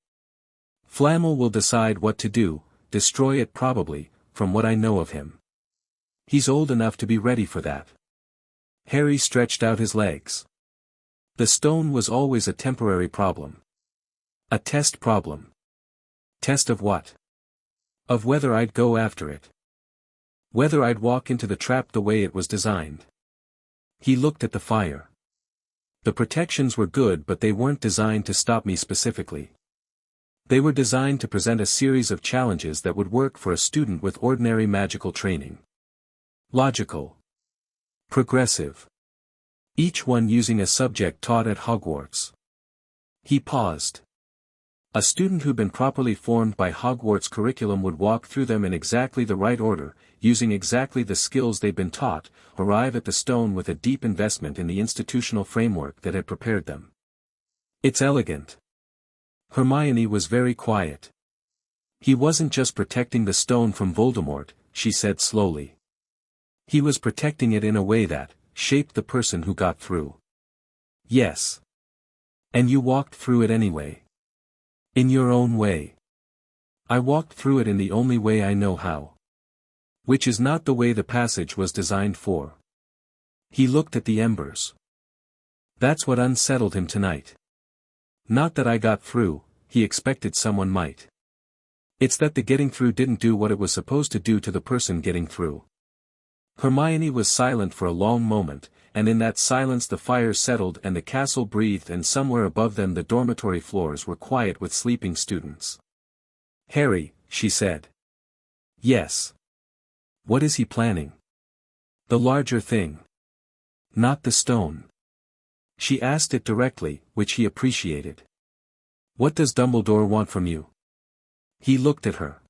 Flammel will decide what to do, destroy it probably, from what I know of him. He's old enough to be ready for that. Harry stretched out his legs. The stone was always a temporary problem. A test problem. Test of what? Of whether I'd go after it. Whether I'd walk into the trap the way it was designed. He looked at the fire. The protections were good, but they weren't designed to stop me specifically. They were designed to present a series of challenges that would work for a student with ordinary magical training. Logical. Progressive. Each one using a subject taught at Hogwarts. He paused. A student who'd been properly formed by Hogwarts curriculum would walk through them in exactly the right order, using exactly the skills they'd been taught, arrive at the stone with a deep investment in the institutional framework that had prepared them. It's elegant. Hermione was very quiet. He wasn't just protecting the stone from Voldemort, she said slowly. He was protecting it in a way that shaped the person who got through. Yes. And you walked through it anyway. In your own way. I walked through it in the only way I know how. Which is not the way the passage was designed for. He looked at the embers. That's what unsettled him tonight. Not that I got through, he expected someone might. It's that the getting through didn't do what it was supposed to do to the person getting through. Hermione was silent for a long moment, and in that silence the fire settled and the castle breathed, and somewhere above them the dormitory floors were quiet with sleeping students. Harry, she said. Yes. What is he planning? The larger thing. Not the stone. She asked it directly, which he appreciated. What does Dumbledore want from you? He looked at her.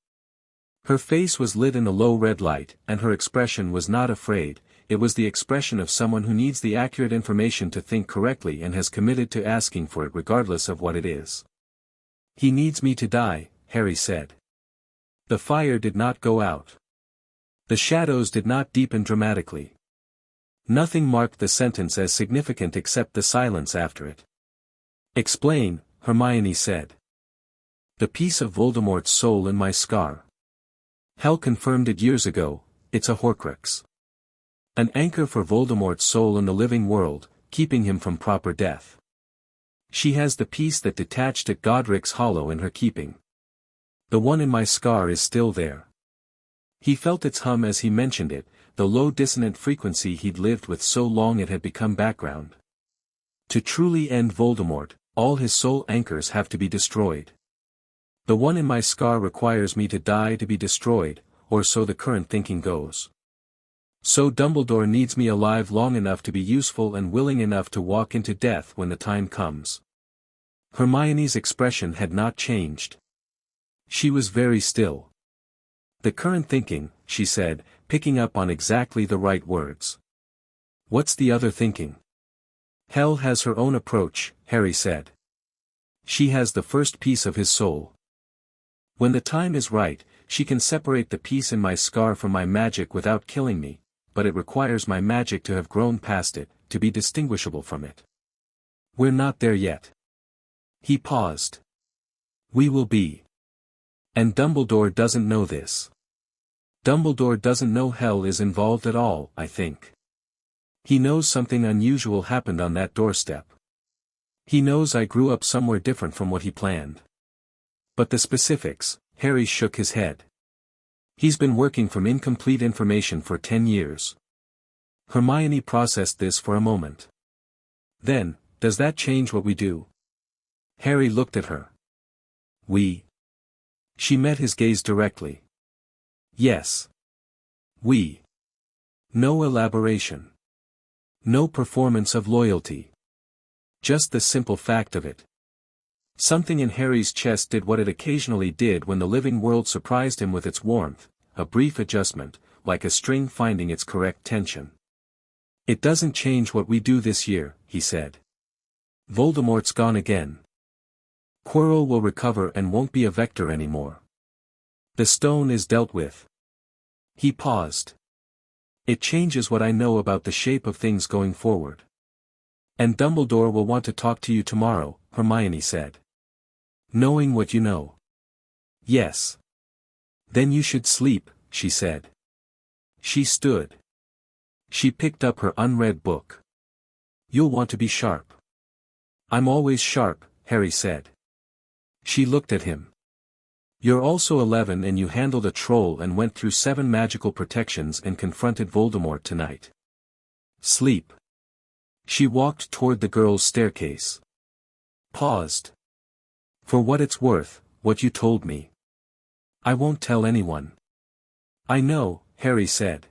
Her face was lit in a low red light, and her expression was not afraid. It was the expression of someone who needs the accurate information to think correctly and has committed to asking for it regardless of what it is. He needs me to die, Harry said. The fire did not go out. The shadows did not deepen dramatically. Nothing marked the sentence as significant except the silence after it. Explain, Hermione said. The piece of Voldemort's soul in my scar. Hel confirmed it years ago, it's a Horcrux. An anchor for Voldemort's soul in the living world, keeping him from proper death. She has the piece that detached at Godric's Hollow in her keeping. The one in my scar is still there. He felt its hum as he mentioned it, the low dissonant frequency he'd lived with so long it had become background. To truly end Voldemort, all his soul anchors have to be destroyed. The one in my scar requires me to die to be destroyed, or so the current thinking goes. So Dumbledore needs me alive long enough to be useful and willing enough to walk into death when the time comes. Hermione's expression had not changed. She was very still. The current thinking, she said, picking up on exactly the right words. What's the other thinking? Hel has her own approach, Harry said. She has the first piece of his soul. When the time is right, she can separate the piece in my scar from my magic without killing me, but it requires my magic to have grown past it, to be distinguishable from it. We're not there yet. He paused. We will be. And Dumbledore doesn't know this. Dumbledore doesn't know Hel is involved at all, I think. He knows something unusual happened on that doorstep. He knows I grew up somewhere different from what he planned. But the specifics, Harry shook his head. He's been working from incomplete information for 10 years. Hermione processed this for a moment. Then, does that change what we do? Harry looked at her. We. She met his gaze directly. Yes. We. No elaboration. No performance of loyalty. Just the simple fact of it. Something in Harry's chest did what it occasionally did when the living world surprised him with its warmth, a brief adjustment, like a string finding its correct tension. It doesn't change what we do this year, he said. Voldemort's gone again. Quirrell will recover and won't be a vector anymore. The stone is dealt with. He paused. It changes what I know about the shape of things going forward. And Dumbledore will want to talk to you tomorrow, Hermione said. Knowing what you know. Yes. Then you should sleep, she said. She stood. She picked up her unread book. You'll want to be sharp. I'm always sharp, Harry said. She looked at him. You're also 11 and you handled a troll and went through 7 magical protections and confronted Voldemort tonight. Sleep. She walked toward the girls' staircase. Paused. For what it's worth, what you told me. I won't tell anyone. I know, Harry said.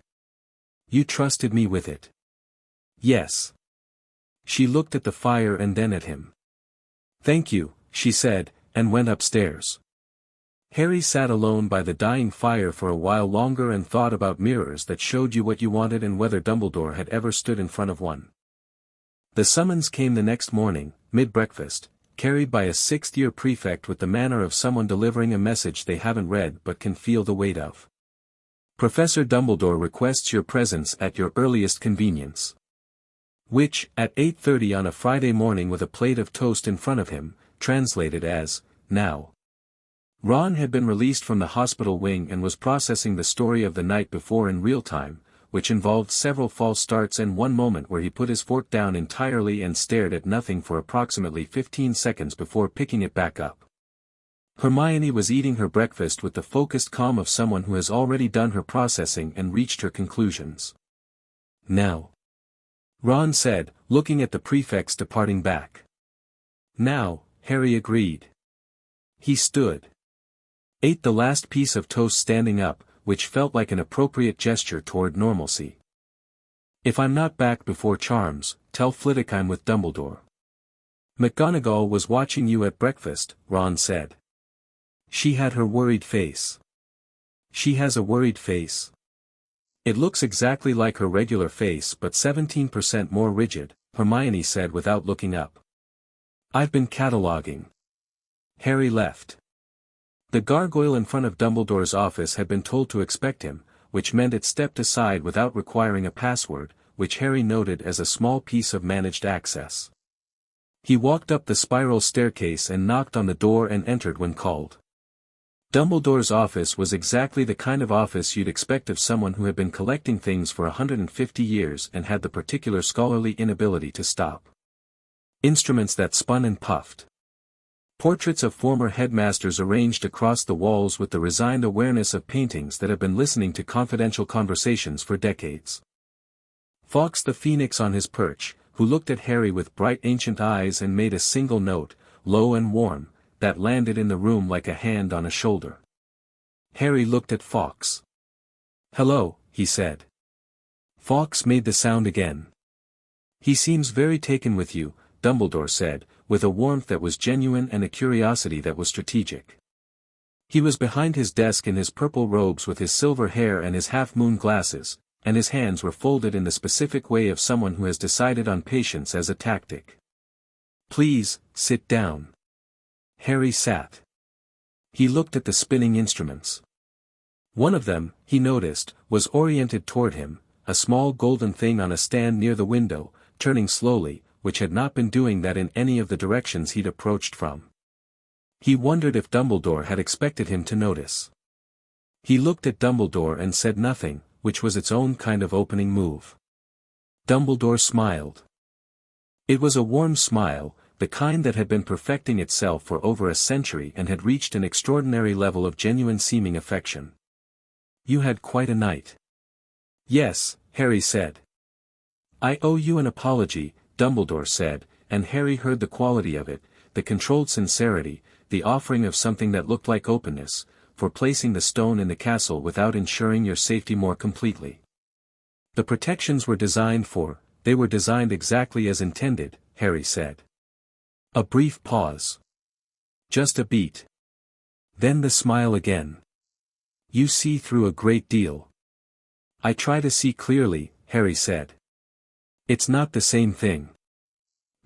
You trusted me with it. Yes. She looked at the fire and then at him. Thank you, she said, and went upstairs. Harry sat alone by the dying fire for a while longer and thought about mirrors that showed you what you wanted and whether Dumbledore had ever stood in front of one. The summons came the next morning, mid-breakfast, carried by a 6th-year prefect with the manner of someone delivering a message they haven't read but can feel the weight of. Professor Dumbledore requests your presence at your earliest convenience. Which, at 8:30 on a Friday morning with a plate of toast in front of him, translated as, now. Ron had been released from the hospital wing and was processing the story of the night before in real time, which involved several false starts and one moment where he put his fork down entirely and stared at nothing for approximately 15 seconds before picking it back up. Hermione was eating her breakfast with the focused calm of someone who has already done her processing and reached her conclusions. Now. Ron said, looking at the prefects departing back. Now, Harry agreed. He stood. Ate the last piece of toast standing up, which felt like an appropriate gesture toward normalcy. If I'm not back before charms, tell Flitwick I'm with Dumbledore. McGonagall was watching you at breakfast, Ron said. She had her worried face. She has a worried face. It looks exactly like her regular face but 17% more rigid, Hermione said without looking up. I've been cataloging. Harry left. The gargoyle in front of Dumbledore's office had been told to expect him, which meant it stepped aside without requiring a password, which Harry noted as a small piece of managed access. He walked up the spiral staircase and knocked on the door and entered when called. Dumbledore's office was exactly the kind of office you'd expect of someone who had been collecting things for 150 years and had the particular scholarly inability to stop. Instruments that spun and puffed. Portraits of former headmasters arranged across the walls with the resigned awareness of paintings that have been listening to confidential conversations for decades. Fawkes the Phoenix on his perch, who looked at Harry with bright ancient eyes and made a single note, low and warm, that landed in the room like a hand on a shoulder. Harry looked at Fawkes. Hello, he said. Fawkes made the sound again. He seems very taken with you, Dumbledore said, with a warmth that was genuine and a curiosity that was strategic. He was behind his desk in his purple robes with his silver hair and his half-moon glasses, and his hands were folded in the specific way of someone who has decided on patience as a tactic. Please, sit down. Harry sat. He looked at the spinning instruments. One of them, he noticed, was oriented toward him, a small golden thing on a stand near the window, turning slowly, which had not been doing that in any of the directions he'd approached from. He wondered if Dumbledore had expected him to notice. He looked at Dumbledore and said nothing, which was its own kind of opening move. Dumbledore smiled. It was a warm smile, the kind that had been perfecting itself for over a century and had reached an extraordinary level of genuine seeming affection. You had quite a night. Yes, Harry said. I owe you an apology, Dumbledore said, and Harry heard the quality of it, the controlled sincerity, the offering of something that looked like openness, for placing the stone in the castle without ensuring your safety more completely. The protections were they were designed exactly as intended, Harry said. A brief pause. Just a beat. Then the smile again. You see through a great deal. I try to see clearly, Harry said. It's not the same thing.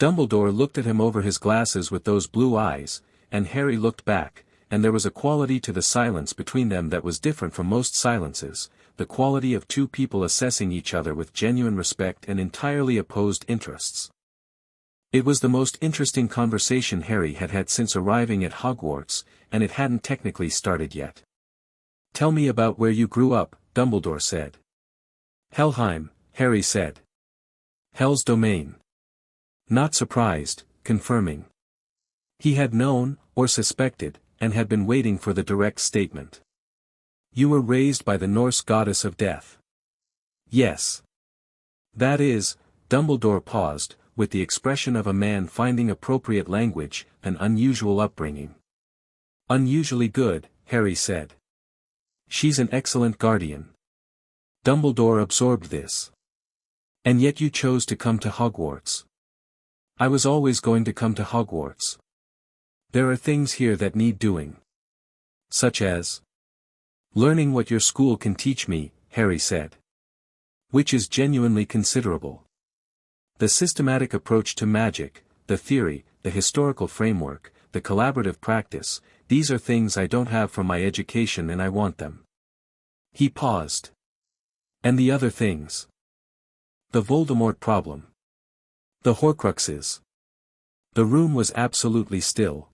Dumbledore looked at him over his glasses with those blue eyes, and Harry looked back, and there was a quality to the silence between them that was different from most silences, the quality of two people assessing each other with genuine respect and entirely opposed interests. It was the most interesting conversation Harry had had since arriving at Hogwarts, and it hadn't technically started yet. Tell me about where you grew up, Dumbledore said. Helheim, Harry said. Hel's domain. Not surprised, confirming. He had known, or suspected, and had been waiting for the direct statement. You were raised by the Norse Goddess of Death. Yes. That is, Dumbledore paused, with the expression of a man finding appropriate language, an unusual upbringing. Unusually good, Harry said. She's an excellent guardian. Dumbledore absorbed this. And yet you chose to come to Hogwarts. I was always going to come to Hogwarts. There are things here that need doing. Such as? Learning what your school can teach me, Harry said. Which is genuinely considerable. The systematic approach to magic, the theory, the historical framework, the collaborative practice, these are things I don't have from my education and I want them. He paused. And the other things? The Voldemort problem. The Horcruxes. The room was absolutely still.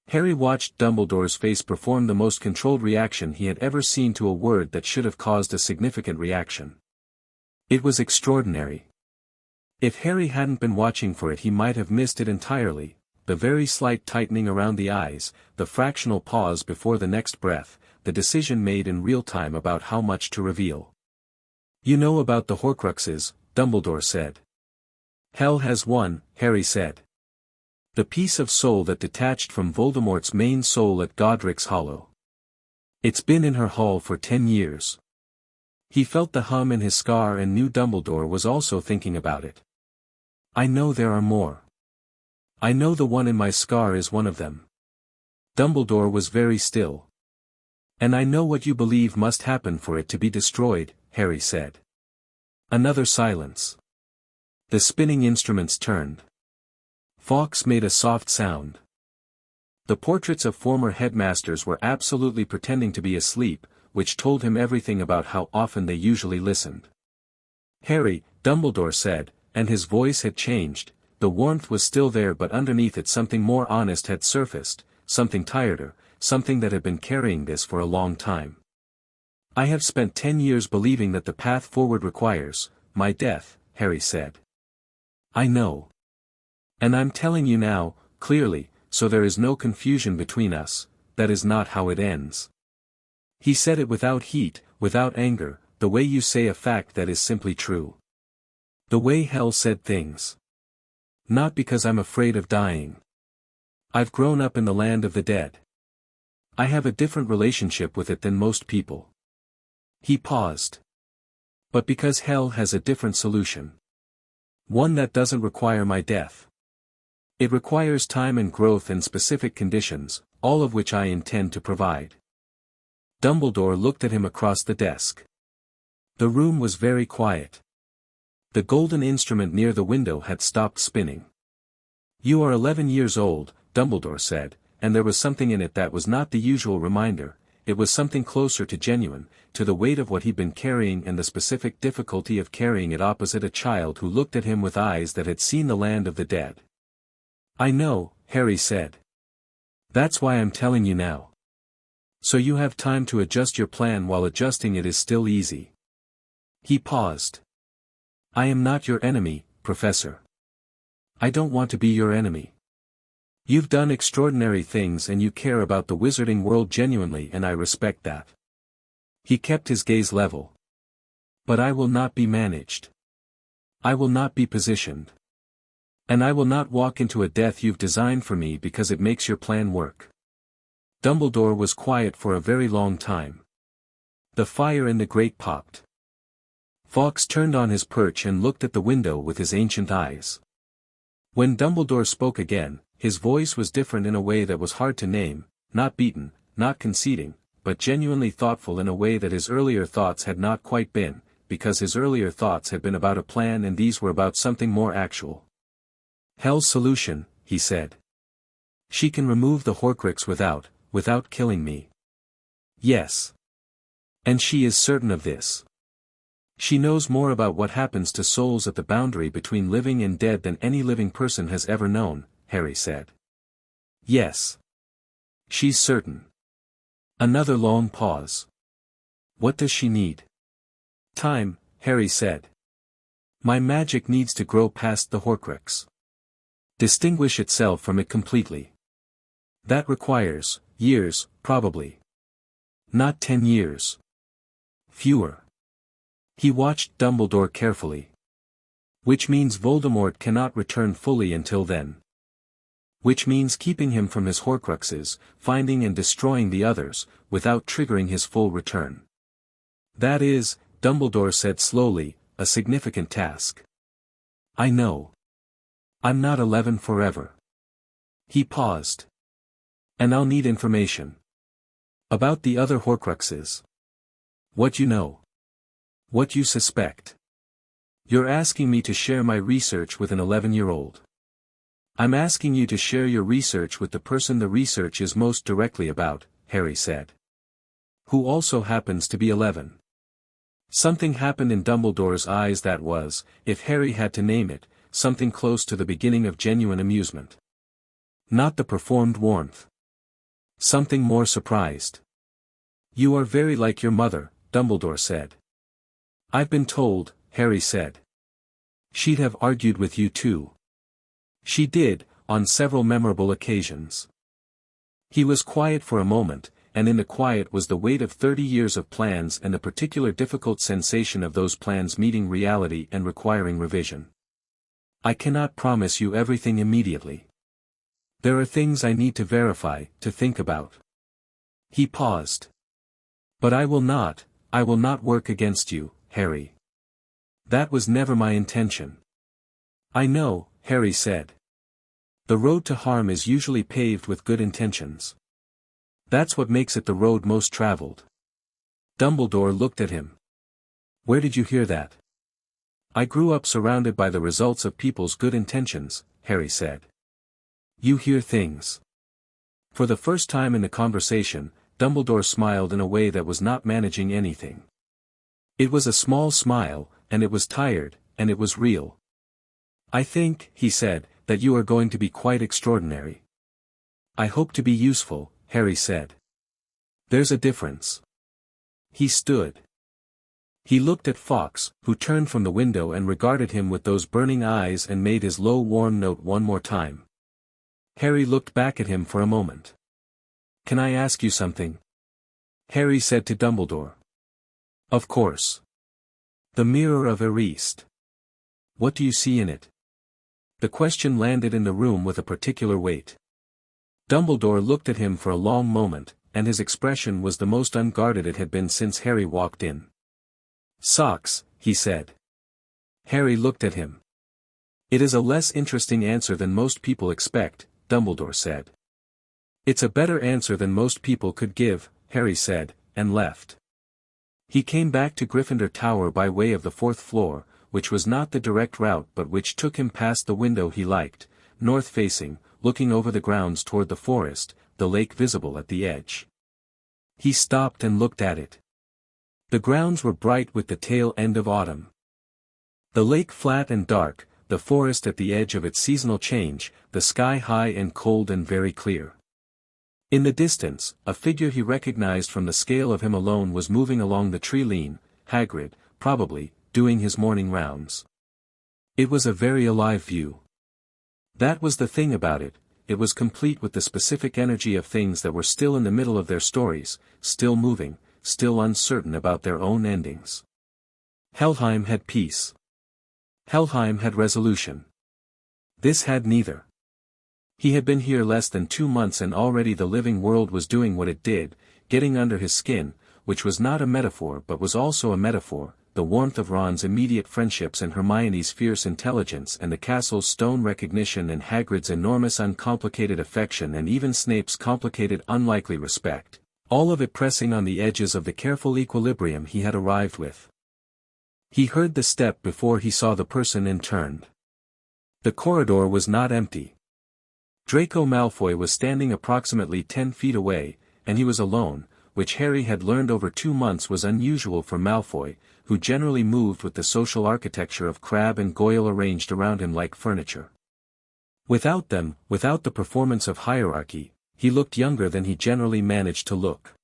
Harry watched Dumbledore's face perform the most controlled reaction he had ever seen to a word that should have caused a significant reaction. It was extraordinary. If Harry hadn't been watching for it he might have missed it entirely, the very slight tightening around the eyes, the fractional pause before the next breath, the decision made in real time about how much to reveal. You know about the Horcruxes, Dumbledore said. Hel has one, Harry said. The piece of soul that detached from Voldemort's main soul at Godric's Hollow. It's been in her hull for 10 years. He felt the hum in his scar and knew Dumbledore was also thinking about it. I know there are more. I know the one in my scar is one of them. Dumbledore was very still. And I know what you believe must happen for it to be destroyed, Harry said. Another silence. The spinning instruments turned. Fawkes made a soft sound. The portraits of former headmasters were absolutely pretending to be asleep, which told him everything about how often they usually listened. Harry, Dumbledore said, and his voice had changed, the warmth was still there but underneath it something more honest had surfaced, something tireder, something that had been carrying this for a long time. I have spent 10 years believing that the path forward requires my death, Harry said. I know. And I'm telling you now, clearly, so there is no confusion between us, that is not how it ends. He said it without heat, without anger, the way you say a fact that is simply true. The way Hel said things. Not because I'm afraid of dying. I've grown up in the land of the dead. I have a different relationship with it than most people. He paused. But because Hel has a different solution. One that doesn't require my death. It requires time and growth and specific conditions, all of which I intend to provide. Dumbledore looked at him across the desk. The room was very quiet. The golden instrument near the window had stopped spinning. You are 11 years old, Dumbledore said, and there was something in it that was not the usual reminder, it was something closer to genuine, to the weight of what he'd been carrying and the specific difficulty of carrying it opposite a child who looked at him with eyes that had seen the land of the dead. I know, Harry said. That's why I'm telling you now. So you have time to adjust your plan while adjusting it is still easy. He paused. I am not your enemy, Professor. I don't want to be your enemy. You've done extraordinary things and you care about the wizarding world genuinely and I respect that. He kept his gaze level. But I will not be managed. I will not be positioned. And I will not walk into a death you've designed for me because it makes your plan work. Dumbledore was quiet for a very long time. The fire in the grate popped. Fawkes turned on his perch and looked at the window with his ancient eyes. When Dumbledore spoke again, his voice was different in a way that was hard to name, not beaten, not conceding, but genuinely thoughtful in a way that his earlier thoughts had not quite been, because his earlier thoughts had been about a plan and these were about something more actual. Hel's solution, he said. She can remove the Horcrux without killing me. Yes. And she is certain of this. She knows more about what happens to souls at the boundary between living and dead than any living person has ever known, Harry said. Yes. She's certain. Another long pause. What does she need? Time, Harry said. My magic needs to grow past the Horcrux. Distinguish itself from it completely. That requires years, probably. Not 10 years. Fewer. He watched Dumbledore carefully. Which means Voldemort cannot return fully until then. Which means keeping him from his Horcruxes, finding and destroying the others, without triggering his full return. That is, Dumbledore said slowly, a significant task. I know. I'm not 11 forever. He paused. And I'll need information. About the other Horcruxes. What you know. What you suspect. You're asking me to share my research with an 11-year-old. I'm asking you to share your research with the person the research is most directly about, Harry said. Who also happens to be 11. Something happened in Dumbledore's eyes that was, if Harry had to name it, something close to the beginning of genuine amusement. Not the performed warmth. Something more surprised. You are very like your mother, Dumbledore said. I've been told, Harry said. She'd have argued with you too. She did, on several memorable occasions. He was quiet for a moment, and in the quiet was the weight of 30 years of plans and the particular difficult sensation of those plans meeting reality and requiring revision. I cannot promise you everything immediately. There are things I need to verify, to think about. He paused. But I will not work against you, Harry. That was never my intention. I know, Harry said. The road to harm is usually paved with good intentions. That's what makes it the road most traveled. Dumbledore looked at him. Where did you hear that? I grew up surrounded by the results of people's good intentions, Harry said. You hear things. For the first time in the conversation, Dumbledore smiled in a way that was not managing anything. It was a small smile, and it was tired, and it was real. I think, he said, that you are going to be quite extraordinary. I hope to be useful, Harry said. There's a difference. He stood. He looked at Fawkes, who turned from the window and regarded him with those burning eyes and made his low warm note one more time. Harry looked back at him for a moment. Can I ask you something? Harry said to Dumbledore. Of course. The Mirror of Erist. What do you see in it? The question landed in the room with a particular weight. Dumbledore looked at him for a long moment, and his expression was the most unguarded it had been since Harry walked in. Socks, he said. Harry looked at him. It is a less interesting answer than most people expect, Dumbledore said. It's a better answer than most people could give, Harry said, and left. He came back to Gryffindor Tower by way of the 4th floor, which was not the direct route but which took him past the window he liked, north-facing, looking over the grounds toward the forest, the lake visible at the edge. He stopped and looked at it. The grounds were bright with the tail end of autumn. The lake flat and dark, the forest at the edge of its seasonal change, the sky high and cold and very clear. In the distance, a figure he recognized from the scale of him alone was moving along the tree-line, Hagrid, probably, doing his morning rounds. It was a very alive view. That was the thing about it, it was complete with the specific energy of things that were still in the middle of their stories, still moving, still uncertain about their own endings. Helheim had peace. Helheim had resolution. This had neither. He had been here less than 2 months and already the living world was doing what it did, getting under his skin, which was not a metaphor but was also a metaphor, the warmth of Ron's immediate friendships and Hermione's fierce intelligence and the castle's stone recognition and Hagrid's enormous uncomplicated affection and even Snape's complicated unlikely respect, all of it pressing on the edges of the careful equilibrium he had arrived with. He heard the step before he saw the person and turned. The corridor was not empty. Draco Malfoy was standing approximately 10 feet away, and he was alone, which Harry had learned over 2 months was unusual for Malfoy, who generally moved with the social architecture of Crabbe and Goyle arranged around him like furniture. Without them, without the performance of hierarchy, he looked younger than he generally managed to look.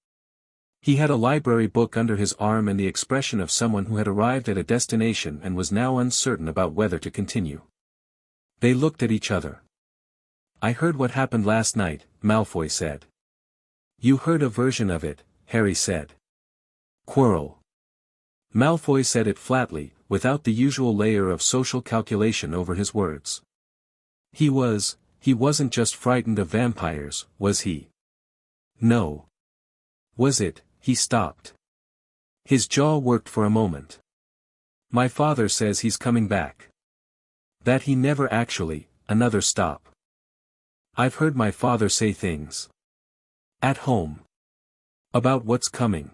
He had a library book under his arm and the expression of someone who had arrived at a destination and was now uncertain about whether to continue. They looked at each other. "I heard what happened last night," Malfoy said. "You heard a version of it," Harry said. "Quirrell." Malfoy said it flatly, without the usual layer of social calculation over his words. He wasn't just frightened of vampires, was he? No. Was it? He stopped. His jaw worked for a moment. "My father says he's coming back. That he never actually," another stop. "I've heard my father say things. At home. About what's coming.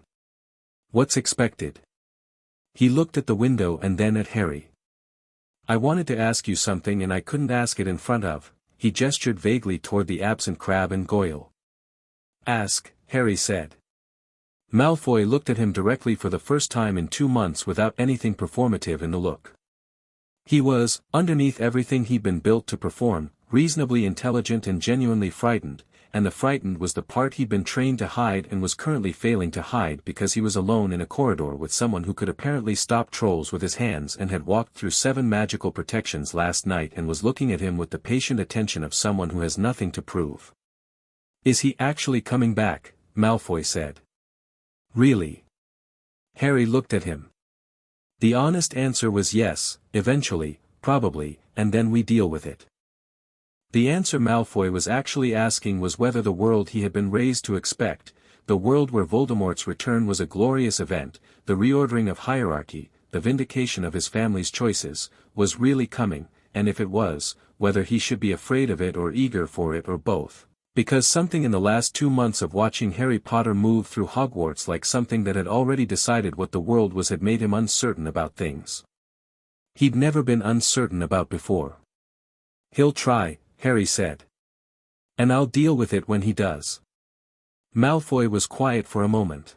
What's expected." He looked at the window and then at Harry. "I wanted to ask you something and I couldn't ask it in front of," he gestured vaguely toward the absent Crabbe and Goyle. "Ask," Harry said. Malfoy looked at him directly for the first time in 2 months without anything performative in the look. He was, underneath everything he'd been built to perform, reasonably intelligent and genuinely frightened, and the frightened was the part he'd been trained to hide and was currently failing to hide because he was alone in a corridor with someone who could apparently stop trolls with his hands and had walked through 7 magical protections last night and was looking at him with the patient attention of someone who has nothing to prove. "Is he actually coming back?" Malfoy said. "Really?" Harry looked at him. The honest answer was yes, eventually, probably, and then we deal with it. The answer Malfoy was actually asking was whether the world he had been raised to expect, the world where Voldemort's return was a glorious event, the reordering of hierarchy, the vindication of his family's choices, was really coming, and if it was, whether he should be afraid of it or eager for it or both. Because something in the last 2 months of watching Harry Potter move through Hogwarts like something that had already decided what the world was had made him uncertain about things he'd never been uncertain about before. "He'll try," Harry said. "And I'll deal with it when he does." Malfoy was quiet for a moment.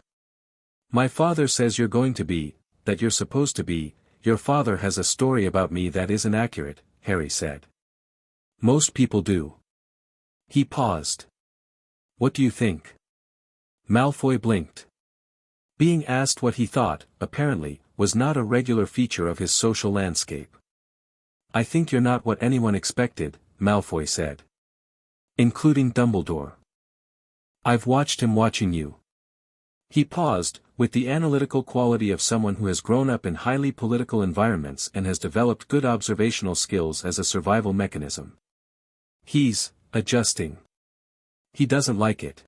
"My father says you're going to be, that you're supposed to be, your father has a story about me that isn't accurate," Harry said. "Most people do." He paused. "What do you think?" Malfoy blinked. Being asked what he thought, apparently, was not a regular feature of his social landscape. "I think you're not what anyone expected," Malfoy said. "Including Dumbledore. I've watched him watching you." He paused, with the analytical quality of someone who has grown up in highly political environments and has developed good observational skills as a survival mechanism. "He's adjusting. He doesn't like it.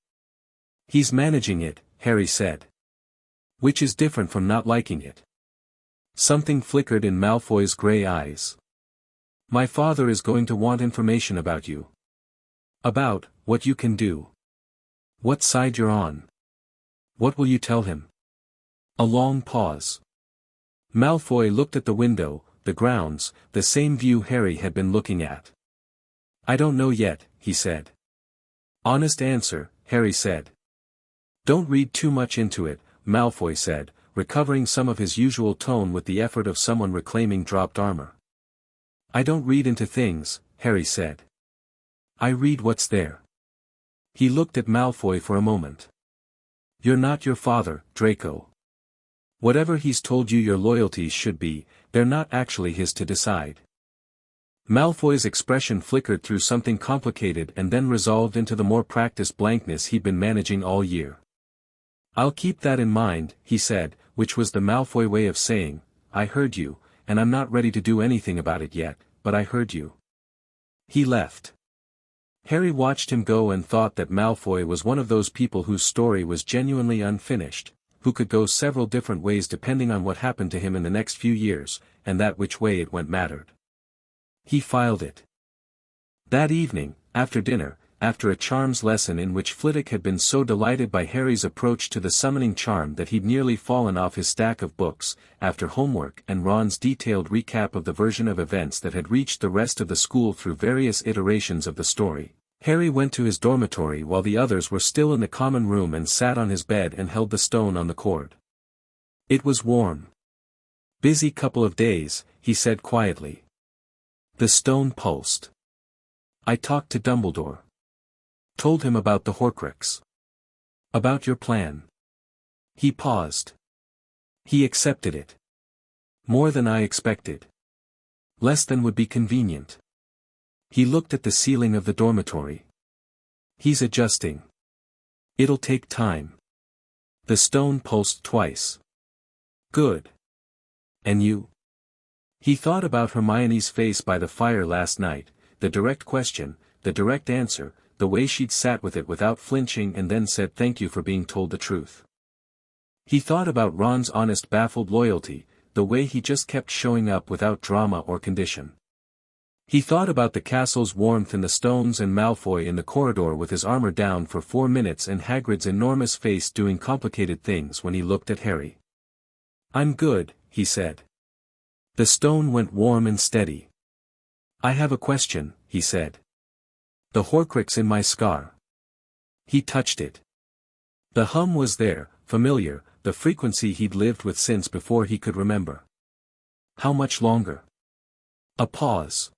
He's managing it," Harry said. "Which is different from not liking it." Something flickered in Malfoy's gray eyes. "My father is going to want information about you. About what you can do. What side you're on. What will you tell him?" A long pause. Malfoy looked at the window, the grounds, the same view Harry had been looking at. "I don't know yet," he said. "Honest answer," Harry said. "Don't read too much into it," Malfoy said, recovering some of his usual tone with the effort of someone reclaiming dropped armor. "I don't read into things," Harry said. "I read what's there." He looked at Malfoy for a moment. "You're not your father, Draco. Whatever he's told you your loyalties should be, they're not actually his to decide." Malfoy's expression flickered through something complicated and then resolved into the more practiced blankness he'd been managing all year. I'll keep that in mind, he said, which was the Malfoy way of saying, I heard you, and I'm not ready to do anything about it yet, but I heard you. He left. Harry watched him go and thought that Malfoy was one of those people whose story was genuinely unfinished, who could go several different ways depending on what happened to him in the next few years, and that which way it went mattered. He filed it. That evening, after dinner, after a charms lesson in which Flitwick had been so delighted by Harry's approach to the summoning charm that he'd nearly fallen off his stack of books, after homework and Ron's detailed recap of the version of events that had reached the rest of the school through various iterations of the story, Harry went to his dormitory while the others were still in the common room and sat on his bed and held the stone on the cord. It was warm. Busy couple of days, he said quietly. The stone pulsed. I talked to Dumbledore. Told him about the Horcrux. About your plan. He paused. He accepted it. More than I expected. Less than would be convenient. He looked at the ceiling of the dormitory. He's adjusting. It'll take time. The stone pulsed twice. Good. And you? He thought about Hermione's face by the fire last night, the direct question, the direct answer, the way she'd sat with it without flinching and then said thank you for being told the truth. He thought about Ron's honest baffled loyalty, the way he just kept showing up without drama or condition. He thought about the castle's warmth and the stones and Malfoy in the corridor with his armor down for 4 minutes and Hagrid's enormous face doing complicated things when he looked at Harry. I'm good, he said. The stone went warm and steady. I have a question, he said. The Horcrux in my scar. He touched it. The hum was there, familiar, the frequency he'd lived with since before he could remember. How much longer? A pause.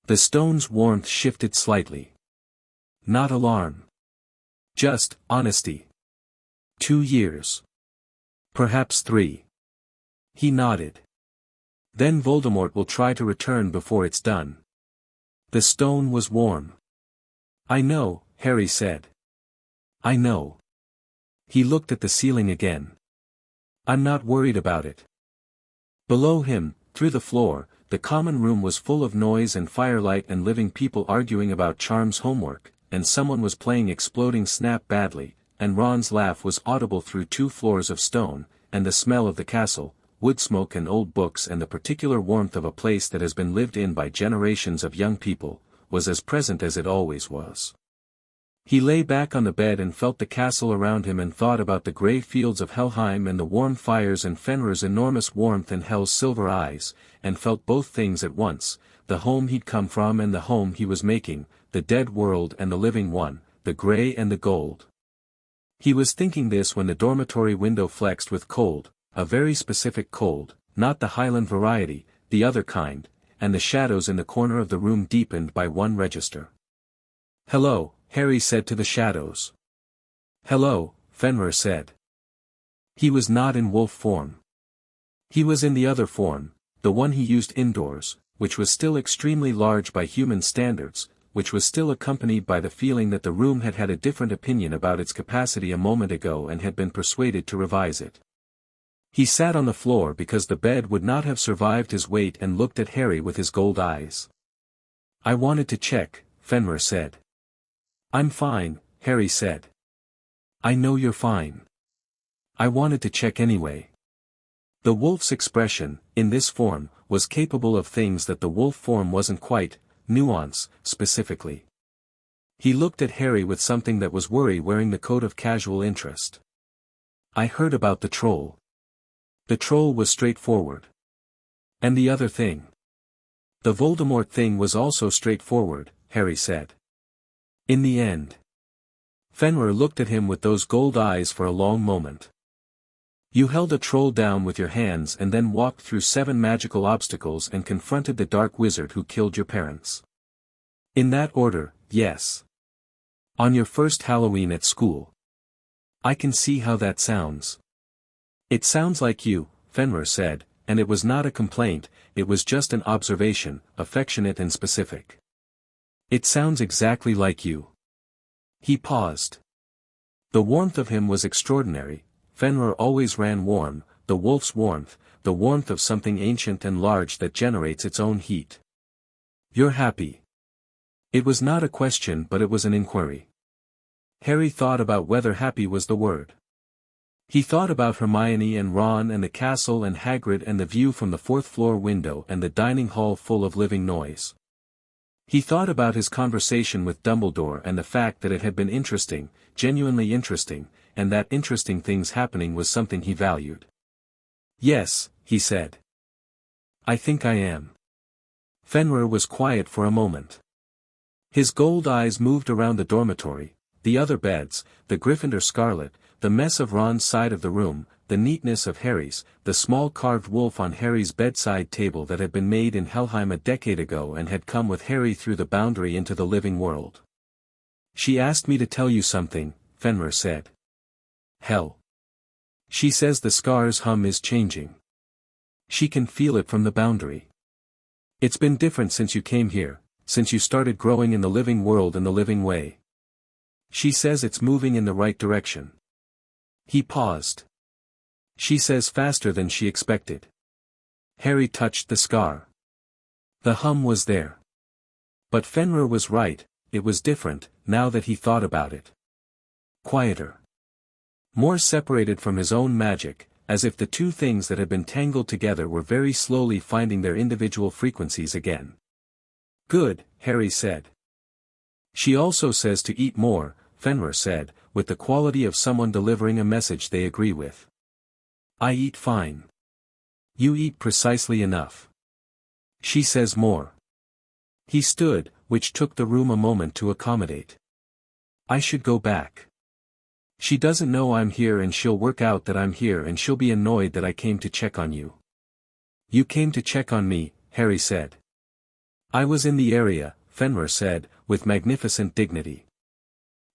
The stone's warmth shifted slightly. Not alarm. Just honesty. 2 years. Perhaps 3. He nodded. Then Voldemort will try to return before it's done. The stone was warm. I know, Harry said. I know. He looked at the ceiling again. I'm not worried about it. Below him, through the floor, the common room was full of noise and firelight and living people arguing about Charm's homework, and someone was playing Exploding Snap badly, and Ron's laugh was audible through 2 floors of stone, and the smell of the castle, wood smoke and old books and the particular warmth of a place that has been lived in by generations of young people, was as present as it always was. He lay back on the bed and felt the castle around him and thought about the grey fields of Helheim and the warm fires and Fenrir's enormous warmth and Hel's silver eyes, and felt both things at once, the home he'd come from and the home he was making, the dead world and the living one, the grey and the gold. He was thinking this when the dormitory window flexed with cold, a very specific cold, not the Highland variety, the other kind, and the shadows in the corner of the room deepened by 1 register. Hello, Harry said to the shadows. Hello, Fenrir said. He was not in wolf form. He was in the other form, the one he used indoors, which was still extremely large by human standards, which was still accompanied by the feeling that the room had had a different opinion about its capacity a moment ago and had been persuaded to revise it. He sat on the floor because the bed would not have survived his weight and looked at Harry with his gold eyes. I wanted to check, Fenrir said. I'm fine, Harry said. I know you're fine. I wanted to check anyway. The wolf's expression, in this form, was capable of things that the wolf form wasn't quite, nuance, specifically. He looked at Harry with something that was worry wearing the coat of casual interest. I heard about the troll. The troll was straightforward. And the other thing. The Voldemort thing was also straightforward, Harry said. In the end. Fenrir looked at him with those gold eyes for a long moment. You held a troll down with your hands and then walked through 7 magical obstacles and confronted the dark wizard who killed your parents. In that order, yes. On your first Halloween at school. I can see how that sounds. It sounds like you, Fenrir said, and it was not a complaint, it was just an observation, affectionate and specific. It sounds exactly like you. He paused. The warmth of him was extraordinary. Fenrir always ran warm, the wolf's warmth, the warmth of something ancient and large that generates its own heat. "You're happy." It was not a question but it was an inquiry. Harry thought about whether happy was the word. He thought about Hermione and Ron and the castle and Hagrid and the view from the fourth-floor window and the dining hall full of living noise. He thought about his conversation with Dumbledore and the fact that it had been interesting, genuinely interesting, and that interesting things happening was something he valued. "Yes," he said. "I think I am." Fenrir was quiet for a moment. His gold eyes moved around the dormitory, the other beds, the Gryffindor scarlet, the mess of Ron's side of the room, the neatness of Harry's, the small carved wolf on Harry's bedside table that had been made in Helheim a decade ago and had come with Harry through the boundary into the living world. "She asked me to tell you something," Fenrir said. "Hel. She says the scar's hum is changing. She can feel it from the boundary. It's been different since you came here, since you started growing in the living world in the living way. She says it's moving in the right direction." He paused. "She says faster than she expected." Harry touched the scar. The hum was there. But Fenrir was right, it was different, now that he thought about it. Quieter. More separated from his own magic, as if the two things that had been tangled together were very slowly finding their individual frequencies again. "Good," Harry said. "She also says to eat more," Fenrir said, with the quality of someone delivering a message they agree with. "I eat fine. You eat precisely enough. She says more." He stood, which took the room a moment to accommodate. "I should go back. She doesn't know I'm here and she'll work out that I'm here and she'll be annoyed that I came to check on you." "You came to check on me," Harry said. "I was in the area," Fenrir said, with magnificent dignity.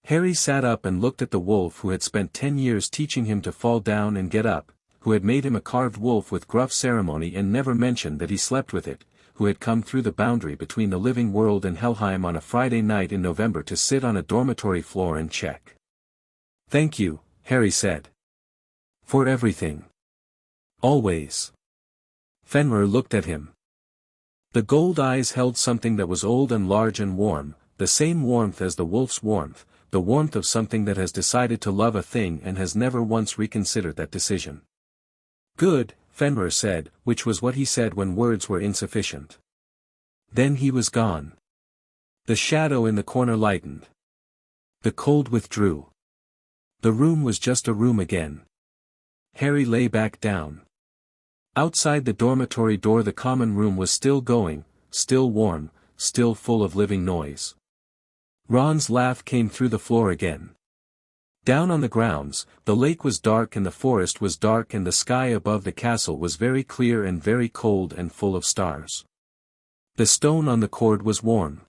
Harry sat up and looked at the wolf who had spent 10 years teaching him to fall down and get up, who had made him a carved wolf with gruff ceremony and never mentioned that he slept with it, who had come through the boundary between the living world and Helheim on a Friday night in November to sit on a dormitory floor and check. "Thank you," Harry said. "For everything. Always." Fenrir looked at him. The gold eyes held something that was old and large and warm, the same warmth as the wolf's warmth, the warmth of something that has decided to love a thing and has never once reconsidered that decision. "Good," Fenrir said, which was what he said when words were insufficient. Then he was gone. The shadow in the corner lightened. The cold withdrew. The room was just a room again. Harry lay back down. Outside the dormitory door the common room was still going, still warm, still full of living noise. Ron's laugh came through the floor again. Down on the grounds, the lake was dark and the forest was dark and the sky above the castle was very clear and very cold and full of stars. The stone on the cord was warm.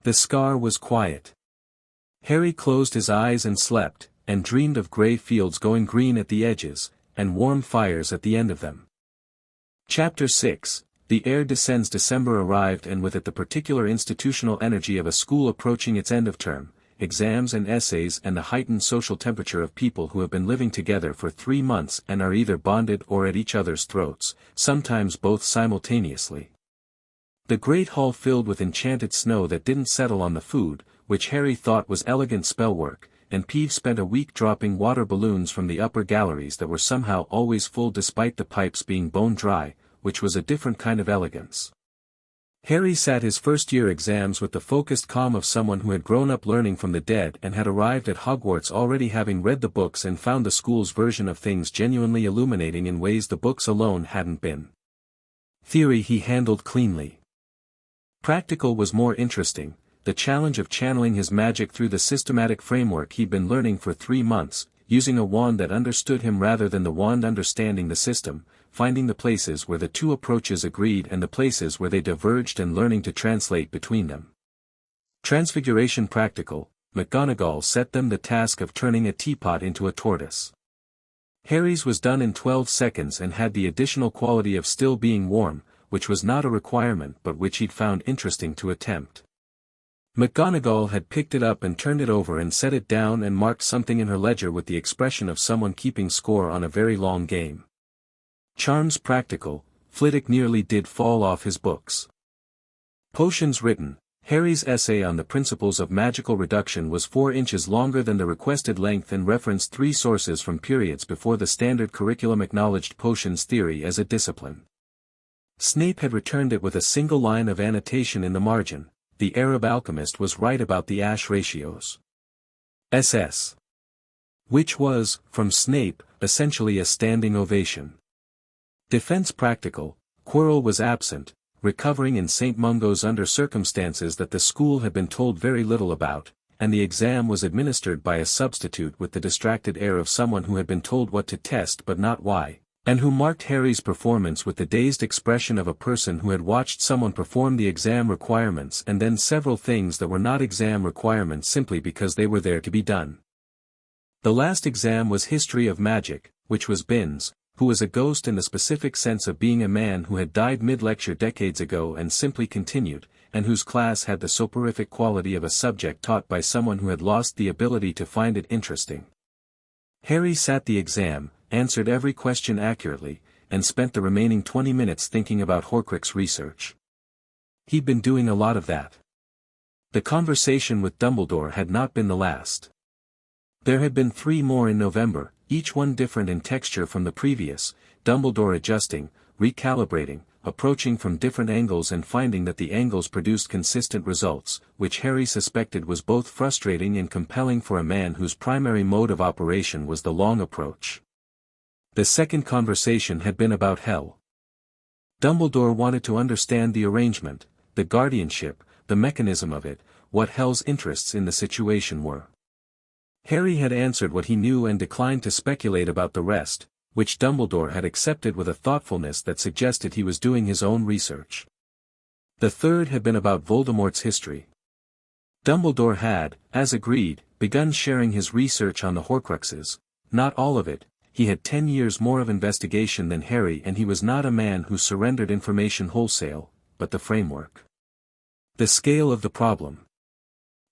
The scar was quiet. Harry closed his eyes and slept, and dreamed of grey fields going green at the edges, and warm fires at the end of them. Chapter 6. The heir descends. December arrived and with it the particular institutional energy of a school approaching its end of term, exams and essays and the heightened social temperature of people who have been living together for 3 months and are either bonded or at each other's throats, sometimes both simultaneously. The great hall filled with enchanted snow that didn't settle on the food, which Harry thought was elegant spellwork, and Peeves spent a week dropping water balloons from the upper galleries that were somehow always full despite the pipes being bone dry, which was a different kind of elegance. Harry sat his first-year exams with the focused calm of someone who had grown up learning from the dead and had arrived at Hogwarts already having read the books and found the school's version of things genuinely illuminating in ways the books alone hadn't been. Theory he handled cleanly. Practical was more interesting, the challenge of channeling his magic through the systematic framework he'd been learning for 3 months, using a wand that understood him rather than the wand understanding the system, finding the places where the two approaches agreed and the places where they diverged and learning to translate between them. Transfiguration practical, McGonagall set them the task of turning a teapot into a tortoise. Harry's was done in 12 seconds and had the additional quality of still being warm, which was not a requirement but which he'd found interesting to attempt. McGonagall had picked it up and turned it over and set it down and marked something in her ledger with the expression of someone keeping score on a very long game. Charms practical, Flitwick nearly did fall off his books. Potions written. Harry's essay on the principles of magical reduction was 4 inches longer than the requested length and referenced 3 sources from periods before the standard curriculum acknowledged potions theory as a discipline. Snape had returned it with a single line of annotation in the margin. The Arab alchemist was right about the ash ratios. SS. Which was, from Snape, essentially a standing ovation. Defense practical. Quirrell was absent, recovering in St. Mungo's under circumstances that the school had been told very little about, and the exam was administered by a substitute with the distracted air of someone who had been told what to test but not why, and who marked Harry's performance with the dazed expression of a person who had watched someone perform the exam requirements and then several things that were not exam requirements simply because they were there to be done. The last exam was History of Magic, which was Binns, who was a ghost in the specific sense of being a man who had died mid-lecture decades ago and simply continued, and whose class had the soporific quality of a subject taught by someone who had lost the ability to find it interesting. Harry sat the exam, answered every question accurately, and spent the remaining 20 minutes thinking about Horcrux research. He'd been doing a lot of that. The conversation with Dumbledore had not been the last. There had been 3 more in November, each one different in texture from the previous, Dumbledore adjusting, recalibrating, approaching from different angles and finding that the angles produced consistent results, which Harry suspected was both frustrating and compelling for a man whose primary mode of operation was the long approach. The second conversation had been about Hel. Dumbledore wanted to understand the arrangement, the guardianship, the mechanism of it, what Hel's interests in the situation were. Harry had answered what he knew and declined to speculate about the rest, which Dumbledore had accepted with a thoughtfulness that suggested he was doing his own research. The third had been about Voldemort's history. Dumbledore had, as agreed, begun sharing his research on the Horcruxes, not all of it. He had 10 years more of investigation than Harry and he was not a man who surrendered information wholesale, but the framework. The scale of the problem.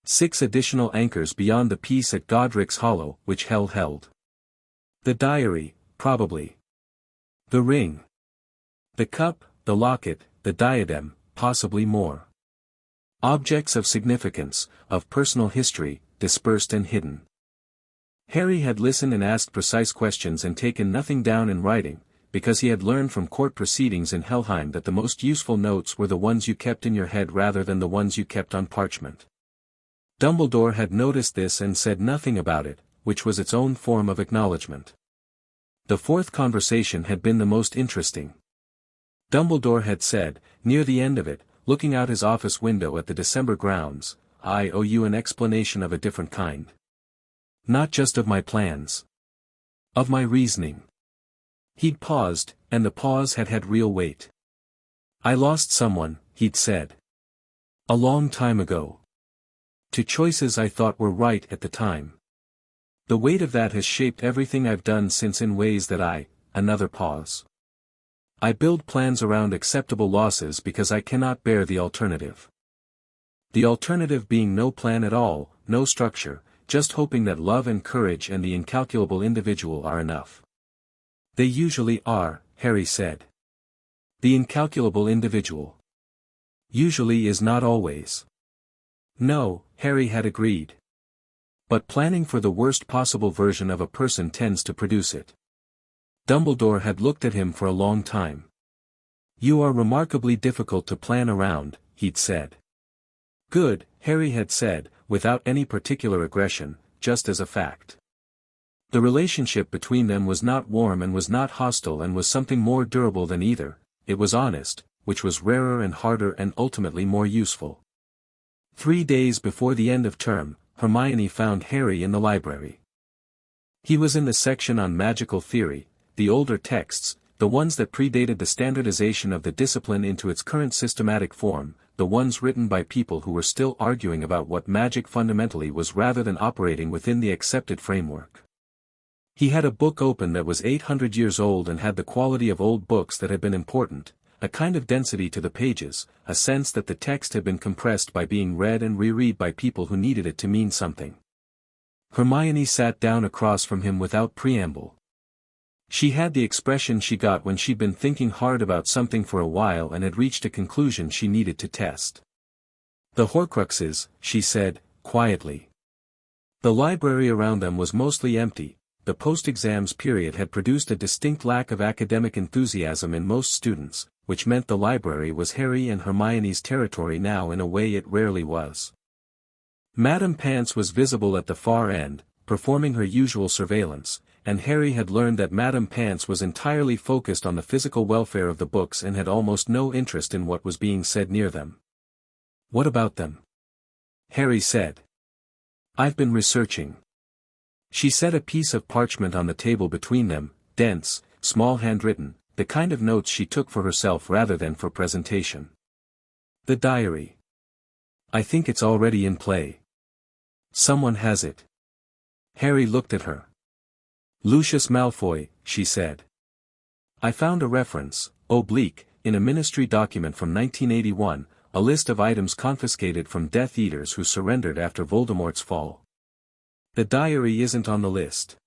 6 additional anchors beyond the piece at Godric's Hollow, which Hel held. The diary, probably. The ring. The cup, the locket, the diadem, possibly more. Objects of significance, of personal history, dispersed and hidden. Harry had listened and asked precise questions and taken nothing down in writing, because he had learned from court proceedings in Helheim that the most useful notes were the ones you kept in your head rather than the ones you kept on parchment. Dumbledore had noticed this and said nothing about it, which was its own form of acknowledgement. The fourth conversation had been the most interesting. Dumbledore had said, near the end of it, looking out his office window at the December grounds, "I owe you an explanation of a different kind. Not just of my plans. Of my reasoning." He'd paused, and the pause had had real weight. "I lost someone," he'd said. "A long time ago. To choices I thought were right at the time. The weight of that has shaped everything I've done since in ways that another pause. I build plans around acceptable losses because I cannot bear the alternative. The alternative being no plan at all, no structure, just hoping that love and courage and the incalculable individual are enough." "They usually are," Harry said. "The incalculable individual. Usually is not always." No, Harry had agreed. But planning for the worst possible version of a person tends to produce it. Dumbledore had looked at him for a long time. "You are remarkably difficult to plan around," he'd said. "Good," Harry had said, without any particular aggression, just as a fact. The relationship between them was not warm and was not hostile and was something more durable than either, it was honest, which was rarer and harder and ultimately more useful. 3 days before the end of term, Hermione found Harry in the library. He was in the section on magical theory, the older texts, the ones that predated the standardization of the discipline into its current systematic form, the ones written by people who were still arguing about what magic fundamentally was rather than operating within the accepted framework. He had a book open that was 800 years old and had the quality of old books that had been important, a kind of density to the pages, a sense that the text had been compressed by being read and reread by people who needed it to mean something. Hermione sat down across from him without preamble. She had the expression she got when she'd been thinking hard about something for a while and had reached a conclusion she needed to test. "The Horcruxes," she said, quietly. The library around them was mostly empty. The post-exams period had produced a distinct lack of academic enthusiasm in most students, which meant the library was Harry and Hermione's territory now in a way it rarely was. Madame Pants was visible at the far end, performing her usual surveillance, and Harry had learned that Madame Pants was entirely focused on the physical welfare of the books and had almost no interest in what was being said near them. "What about them?" Harry said. "I've been researching." She set a piece of parchment on the table between them, dense, small handwritten, the kind of notes she took for herself rather than for presentation. "The diary. I think it's already in play. Someone has it." Harry looked at her. "Lucius Malfoy," she said. "I found a reference, oblique, in a ministry document from 1981, a list of items confiscated from Death Eaters who surrendered after Voldemort's fall. The diary isn't on the list.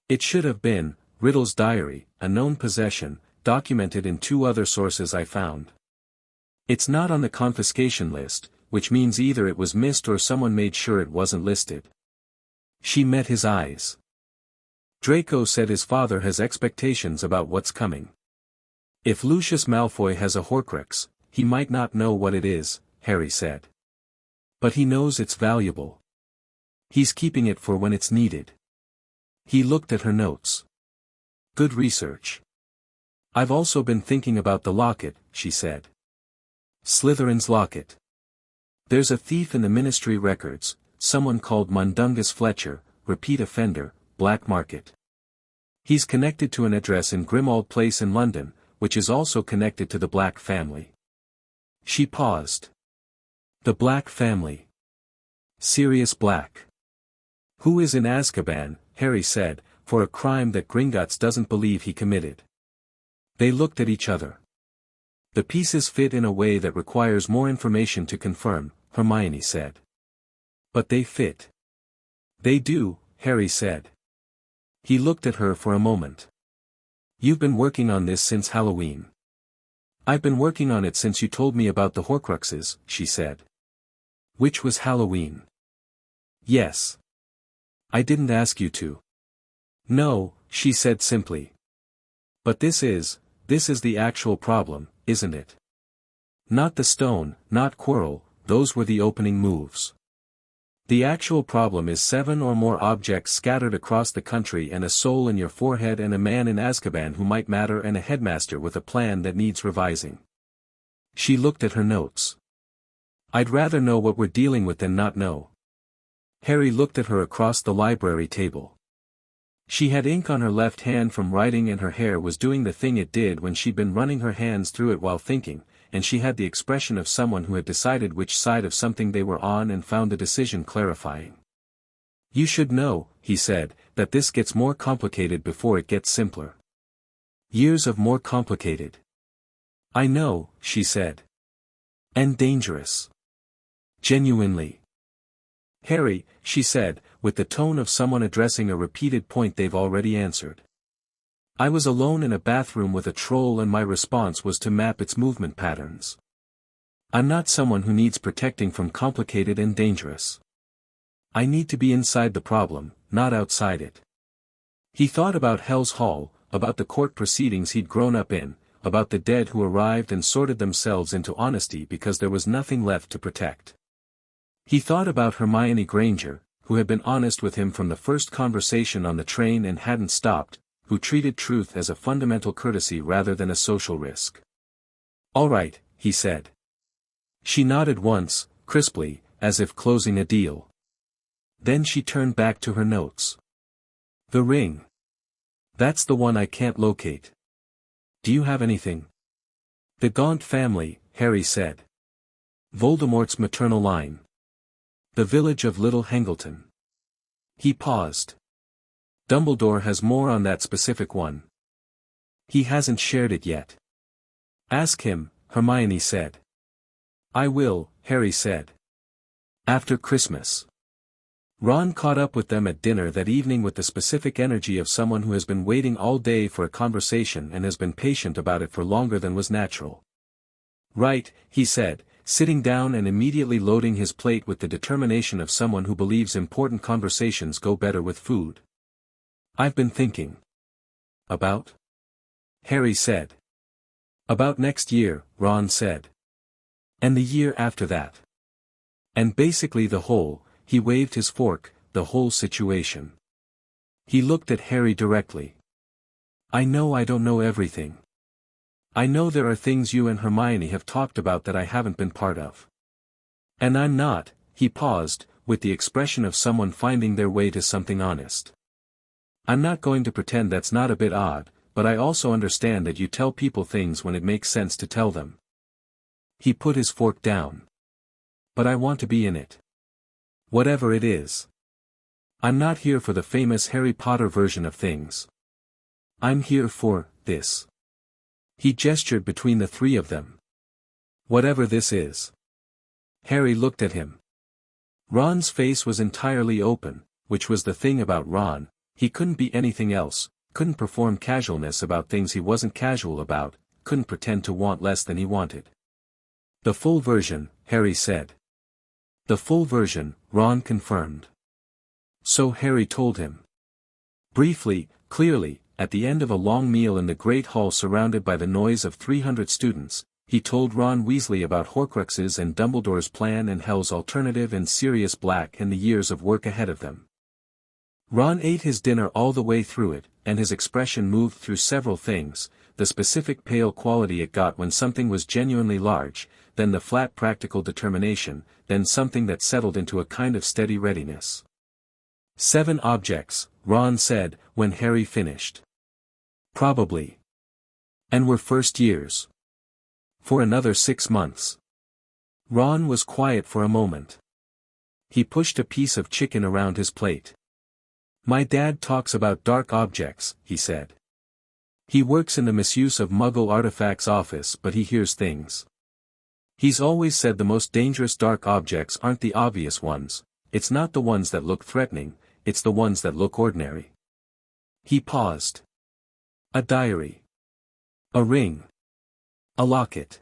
It should have been, Riddle's diary, a known possession, documented in 2 other sources I found. It's not on the confiscation list, which means either it was missed or someone made sure it wasn't listed." She met his eyes. "Draco said his father has expectations about what's coming. If Lucius Malfoy has a Horcrux, he might not know what it is," Harry said. "But he knows it's valuable. He's keeping it for when it's needed." He looked at her notes. "Good research. I've also been thinking about the locket," she said. "Slytherin's locket. There's a thief in the ministry records, someone called Mundungus Fletcher, repeat offender, black market. He's connected to an address in Grimmauld Place in London, which is also connected to the Black family." She paused. "The Black family. Sirius Black. Who is in Azkaban," Harry said, "for a crime that Gringotts doesn't believe he committed." They looked at each other. "The pieces fit in a way that requires more information to confirm," Hermione said. "But they fit." "They do," Harry said. He looked at her for a moment. "You've been working on this since Halloween." "I've been working on it since you told me about the Horcruxes," she said. "Which was Halloween." "Yes. I didn't ask you to." "No," she said simply. "But this is the actual problem, isn't it? Not the stone, not Quirrell, those were the opening moves. The actual problem is 7 or more objects scattered across the country and a soul in your forehead and a man in Azkaban who might matter and a headmaster with a plan that needs revising." She looked at her notes. "I'd rather know what we're dealing with than not know." Harry looked at her across the library table. She had ink on her left hand from writing and her hair was doing the thing it did when she'd been running her hands through it while thinking, and she had the expression of someone who had decided which side of something they were on and found the decision clarifying. "You should know," he said, "that this gets more complicated before it gets simpler. Years of more complicated." "I know," she said. "And dangerous. Genuinely." "Harry," she said, with the tone of someone addressing a repeated point they've already answered. "I was alone in a bathroom with a troll and my response was to map its movement patterns. I'm not someone who needs protecting from complicated and dangerous. I need to be inside the problem, not outside it." He thought about Hell's Hall, about the court proceedings he'd grown up in, about the dead who arrived and sorted themselves into honesty because there was nothing left to protect. He thought about Hermione Granger, who had been honest with him from the first conversation on the train and hadn't stopped, who treated truth as a fundamental courtesy rather than a social risk. "All right," he said. She nodded once, crisply, as if closing a deal. Then she turned back to her notes. "The ring. That's the one I can't locate. Do you have anything?" "The Gaunt family," Harry said. "Voldemort's maternal line. The village of Little Hangleton." He paused. "Dumbledore has more on that specific one. He hasn't shared it yet. Ask him, Hermione said. I will, Harry said. After Christmas. Ron caught up with them at dinner that evening with the specific energy of someone who has been waiting all day for a conversation and has been patient about it for longer than was natural. Right, he said, sitting down and immediately loading his plate with the determination of someone who believes important conversations go better with food. I've been thinking. About? Harry said. About next year, Ron said. And the year after that. And basically he waved his fork, the whole situation. He looked at Harry directly. I know I don't know everything. I know there are things you and Hermione have talked about that I haven't been part of. And I'm not, he paused, with the expression of someone finding their way to something honest. I'm not going to pretend that's not a bit odd, but I also understand that you tell people things when it makes sense to tell them. He put his fork down. But I want to be in it. Whatever it is. I'm not here for the famous Harry Potter version of things. I'm here for this. He gestured between the three of them. Whatever this is. Harry looked at him. Ron's face was entirely open, which was the thing about Ron, he couldn't be anything else, couldn't perform casualness about things he wasn't casual about, couldn't pretend to want less than he wanted. The full version, Harry said. The full version, Ron confirmed. So Harry told him. Briefly, clearly, at the end of a long meal in the great hall surrounded by the noise of 300 students, he told Ron Weasley about Horcruxes and Dumbledore's plan and Hel's alternative and Sirius Black and the years of work ahead of them. Ron ate his dinner all the way through it, and his expression moved through several things, the specific pale quality it got when something was genuinely large, then the flat practical determination, then something that settled into a kind of steady readiness. 7 objects, Ron said, when Harry finished. Probably. And we're first years. For another 6 months. Ron was quiet for a moment. He pushed a piece of chicken around his plate. My dad talks about dark objects, he said. He works in the misuse of Muggle artifacts office but he hears things. He's always said the most dangerous dark objects aren't the obvious ones, it's not the ones that look threatening, it's the ones that look ordinary. He paused. A diary. A ring. A locket.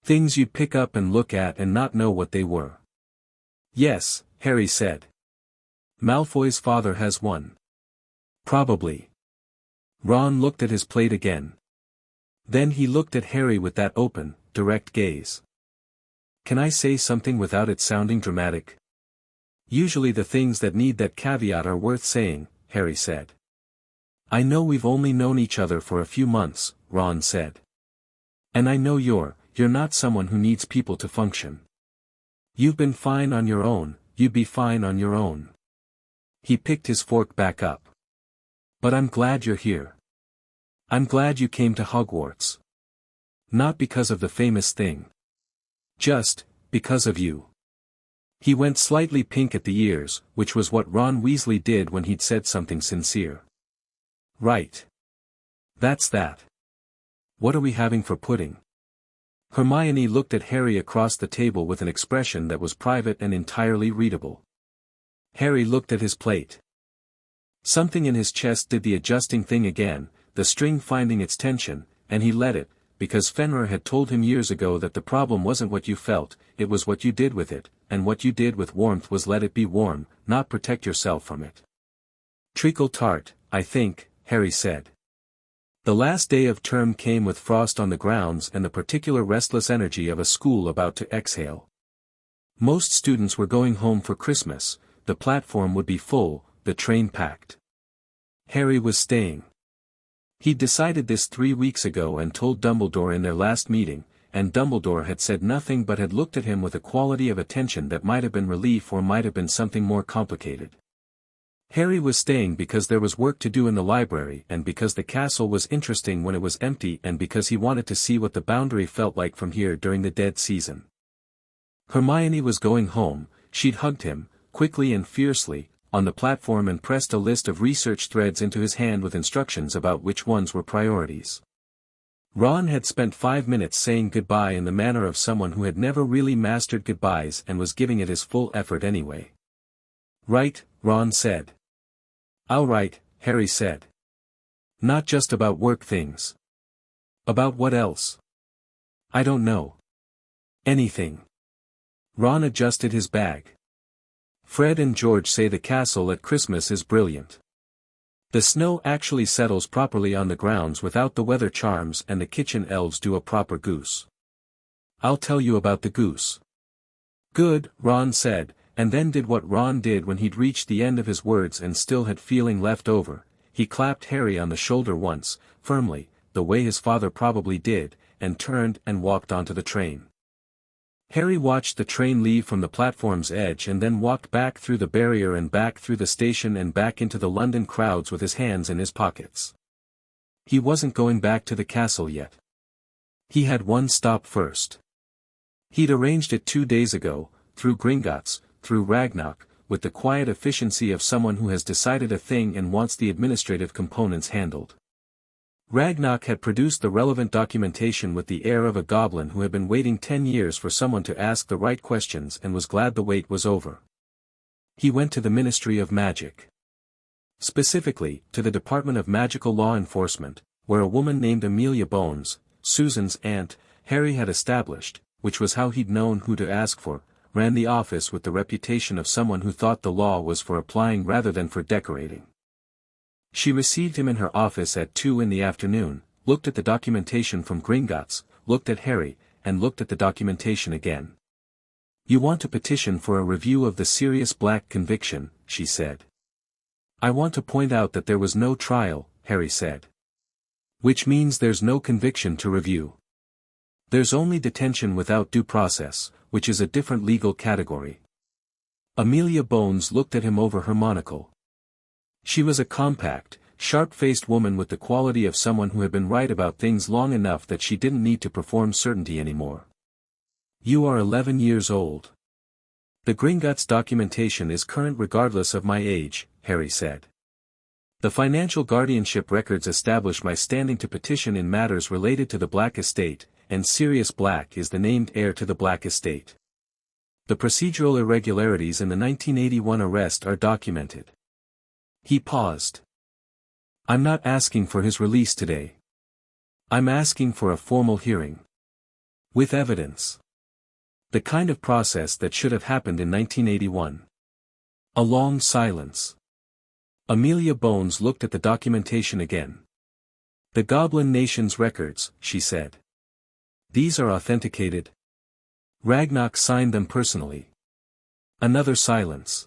Things you'd pick up and look at and not know what they were. Yes, Harry said. Malfoy's father has one. Probably. Ron looked at his plate again. Then he looked at Harry with that open, direct gaze. Can I say something without it sounding dramatic? Usually the things that need that caveat are worth saying, Harry said. I know we've only known each other for a few months, Ron said. And I know you're not someone who needs people to function. You've been fine on your own, you'd be fine on your own. He picked his fork back up. But I'm glad you're here. I'm glad you came to Hogwarts. Not because of the famous thing. Just, because of you. He went slightly pink at the ears, which was what Ron Weasley did when he'd said something sincere. Right. That's that. What are we having for pudding? Hermione looked at Harry across the table with an expression that was private and entirely readable. Harry looked at his plate. Something in his chest did the adjusting thing again, the string finding its tension, and he let it, because Fenrir had told him years ago that the problem wasn't what you felt, it was what you did with it, and what you did with warmth was let it be warm, not protect yourself from it. Treacle tart, I think, Harry said. The last day of term came with frost on the grounds and the particular restless energy of a school about to exhale. Most students were going home for Christmas, the platform would be full, the train packed. Harry was staying. He'd decided this 3 weeks ago and told Dumbledore in their last meeting, and Dumbledore had said nothing but had looked at him with a quality of attention that might have been relief or might have been something more complicated. Harry was staying because there was work to do in the library and because the castle was interesting when it was empty and because he wanted to see what the boundary felt like from here during the dead season. Hermione was going home, she'd hugged him, quickly and fiercely, on the platform and pressed a list of research threads into his hand with instructions about which ones were priorities. Ron had spent 5 minutes saying goodbye in the manner of someone who had never really mastered goodbyes and was giving it his full effort anyway. Right, Ron said. All right, Harry said. Not just about work things. About what else? I don't know. Anything. Ron adjusted his bag. Fred and George say the castle at Christmas is brilliant. The snow actually settles properly on the grounds without the weather charms, and the kitchen elves do a proper goose. I'll tell you about the goose. Good, Ron said, and then did what Ron did when he'd reached the end of his words and still had feeling left over. He clapped Harry on the shoulder once, firmly, the way his father probably did, and turned and walked onto the train. Harry watched the train leave from the platform's edge and then walked back through the barrier and back through the station and back into the London crowds with his hands in his pockets. He wasn't going back to the castle yet. He had one stop first. He'd arranged it 2 days ago, through Gringotts, through Ragnarok, with the quiet efficiency of someone who has decided a thing and wants the administrative components handled. Ragnarok had produced the relevant documentation with the air of a goblin who had been waiting 10 years for someone to ask the right questions and was glad the wait was over. He went to the Ministry of Magic. Specifically, to the Department of Magical Law Enforcement, where a woman named Amelia Bones, Susan's aunt, Harry had established, which was how he'd known who to ask for, ran the office with the reputation of someone who thought the law was for applying rather than for decorating. She received him in her office at 2 in the afternoon, looked at the documentation from Gringotts, looked at Harry, and looked at the documentation again. You want to petition for a review of the serious black conviction, she said. I want to point out that there was no trial, Harry said. Which means there's no conviction to review. There's only detention without due process, which is a different legal category. Amelia Bones looked at him over her monocle. She was a compact, sharp-faced woman with the quality of someone who had been right about things long enough that she didn't need to perform certainty anymore. You are 11 years old. The Gringotts documentation is current regardless of my age, Harry said. The financial guardianship records establish my standing to petition in matters related to the Black Estate, and Sirius Black is the named heir to the Black Estate. The procedural irregularities in the 1981 arrest are documented. He paused. I'm not asking for his release today. I'm asking for a formal hearing. With evidence. The kind of process that should have happened in 1981. A long silence. Amelia Bones looked at the documentation again. The Goblin Nation's records, she said. These are authenticated. Ragnarok signed them personally. Another silence.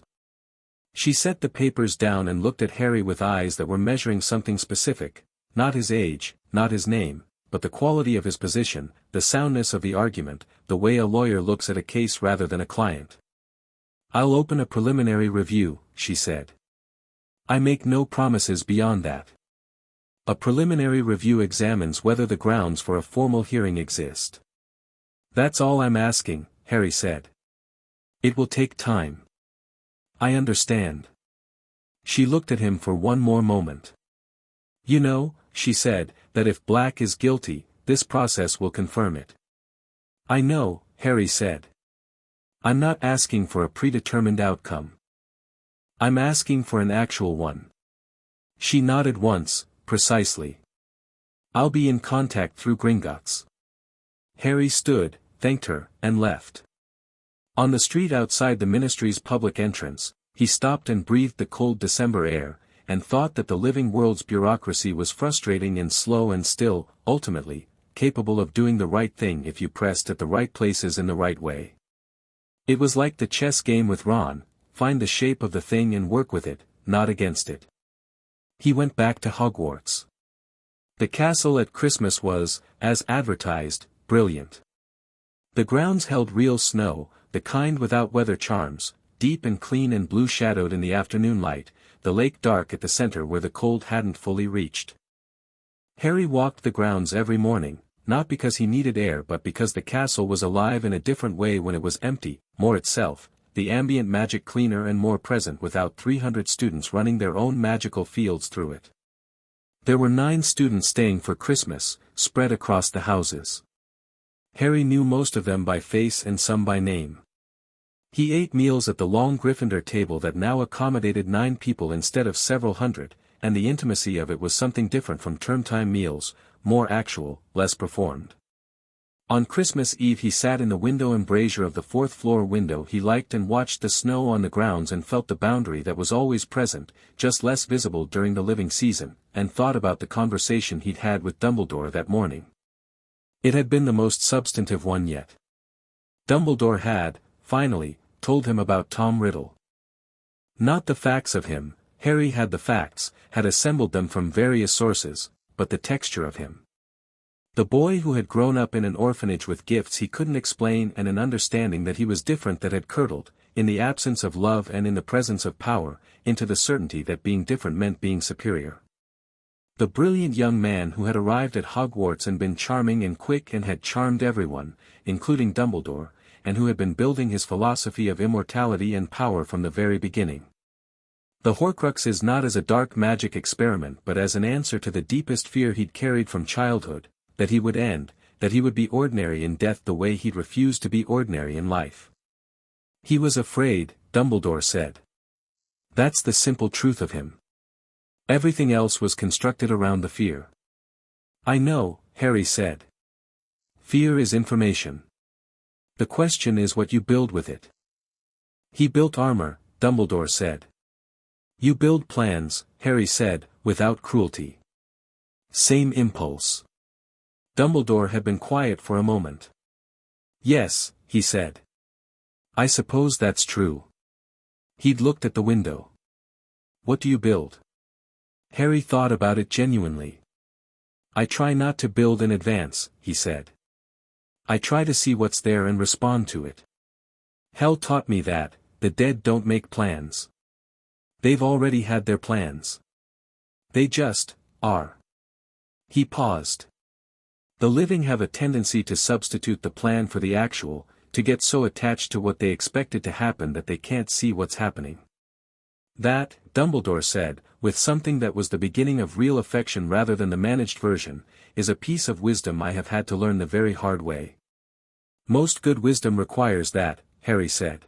She set the papers down and looked at Harry with eyes that were measuring something specific, not his age, not his name, but the quality of his position, the soundness of the argument, the way a lawyer looks at a case rather than a client. I'll open a preliminary review, she said. I make no promises beyond that. A preliminary review examines whether the grounds for a formal hearing exist. That's all I'm asking, Harry said. It will take time. I understand. She looked at him for one more moment. You know, she said, that if Black is guilty, this process will confirm it. I know, Harry said. I'm not asking for a predetermined outcome. I'm asking for an actual one. She nodded once, precisely. I'll be in contact through Gringotts. Harry stood, thanked her, and left. On the street outside the ministry's public entrance, he stopped and breathed the cold December air, and thought that the living world's bureaucracy was frustrating and slow and still, ultimately, capable of doing the right thing if you pressed at the right places in the right way. It was like the chess game with Ron, find the shape of the thing and work with it, not against it. He went back to Hogwarts. The castle at Christmas was, as advertised, brilliant. The grounds held real snow, the kind without weather charms, deep and clean and blue-shadowed in the afternoon light, the lake dark at the center where the cold hadn't fully reached. Harry walked the grounds every morning, not because he needed air but because the castle was alive in a different way when it was empty, more itself, the ambient magic cleaner and more present without 300 students running their own magical fields through it. There were 9 students staying for Christmas, spread across the houses. Harry knew most of them by face and some by name. He ate meals at the long Gryffindor table that now accommodated 9 people instead of several hundred, and the intimacy of it was something different from term-time meals, more actual, less performed. On Christmas Eve he sat in the window embrasure of the 4th-floor window he liked and watched the snow on the grounds and felt the boundary that was always present, just less visible during the living season, and thought about the conversation he'd had with Dumbledore that morning. It had been the most substantive one yet. Dumbledore had, finally, told him about Tom Riddle. Not the facts of him, Harry had the facts, had assembled them from various sources, but the texture of him. The boy who had grown up in an orphanage with gifts he couldn't explain and an understanding that he was different that had curdled, in the absence of love and in the presence of power, into the certainty that being different meant being superior. The brilliant young man who had arrived at Hogwarts and been charming and quick and had charmed everyone, including Dumbledore, and who had been building his philosophy of immortality and power from the very beginning. The Horcrux is not as a dark magic experiment but as an answer to the deepest fear he'd carried from childhood, that he would end, that he would be ordinary in death the way he'd refused to be ordinary in life. He was afraid, Dumbledore said. That's the simple truth of him. Everything else was constructed around the fear. I know, Harry said. Fear is information. The question is what you build with it. He built armor, Dumbledore said. You build plans, Harry said, without cruelty. Same impulse. Dumbledore had been quiet for a moment. Yes, he said. I suppose that's true. He'd looked at the window. What do you build? Harry thought about it genuinely. I try not to build in advance, he said. I try to see what's there and respond to it. Hel taught me that, the dead don't make plans. They've already had their plans. They just, are. He paused. The living have a tendency to substitute the plan for the actual, to get so attached to what they expected to happen that they can't see what's happening. That, Dumbledore said, with something that was the beginning of real affection rather than the managed version, is a piece of wisdom I have had to learn the very hard way. Most good wisdom requires that, Harry said.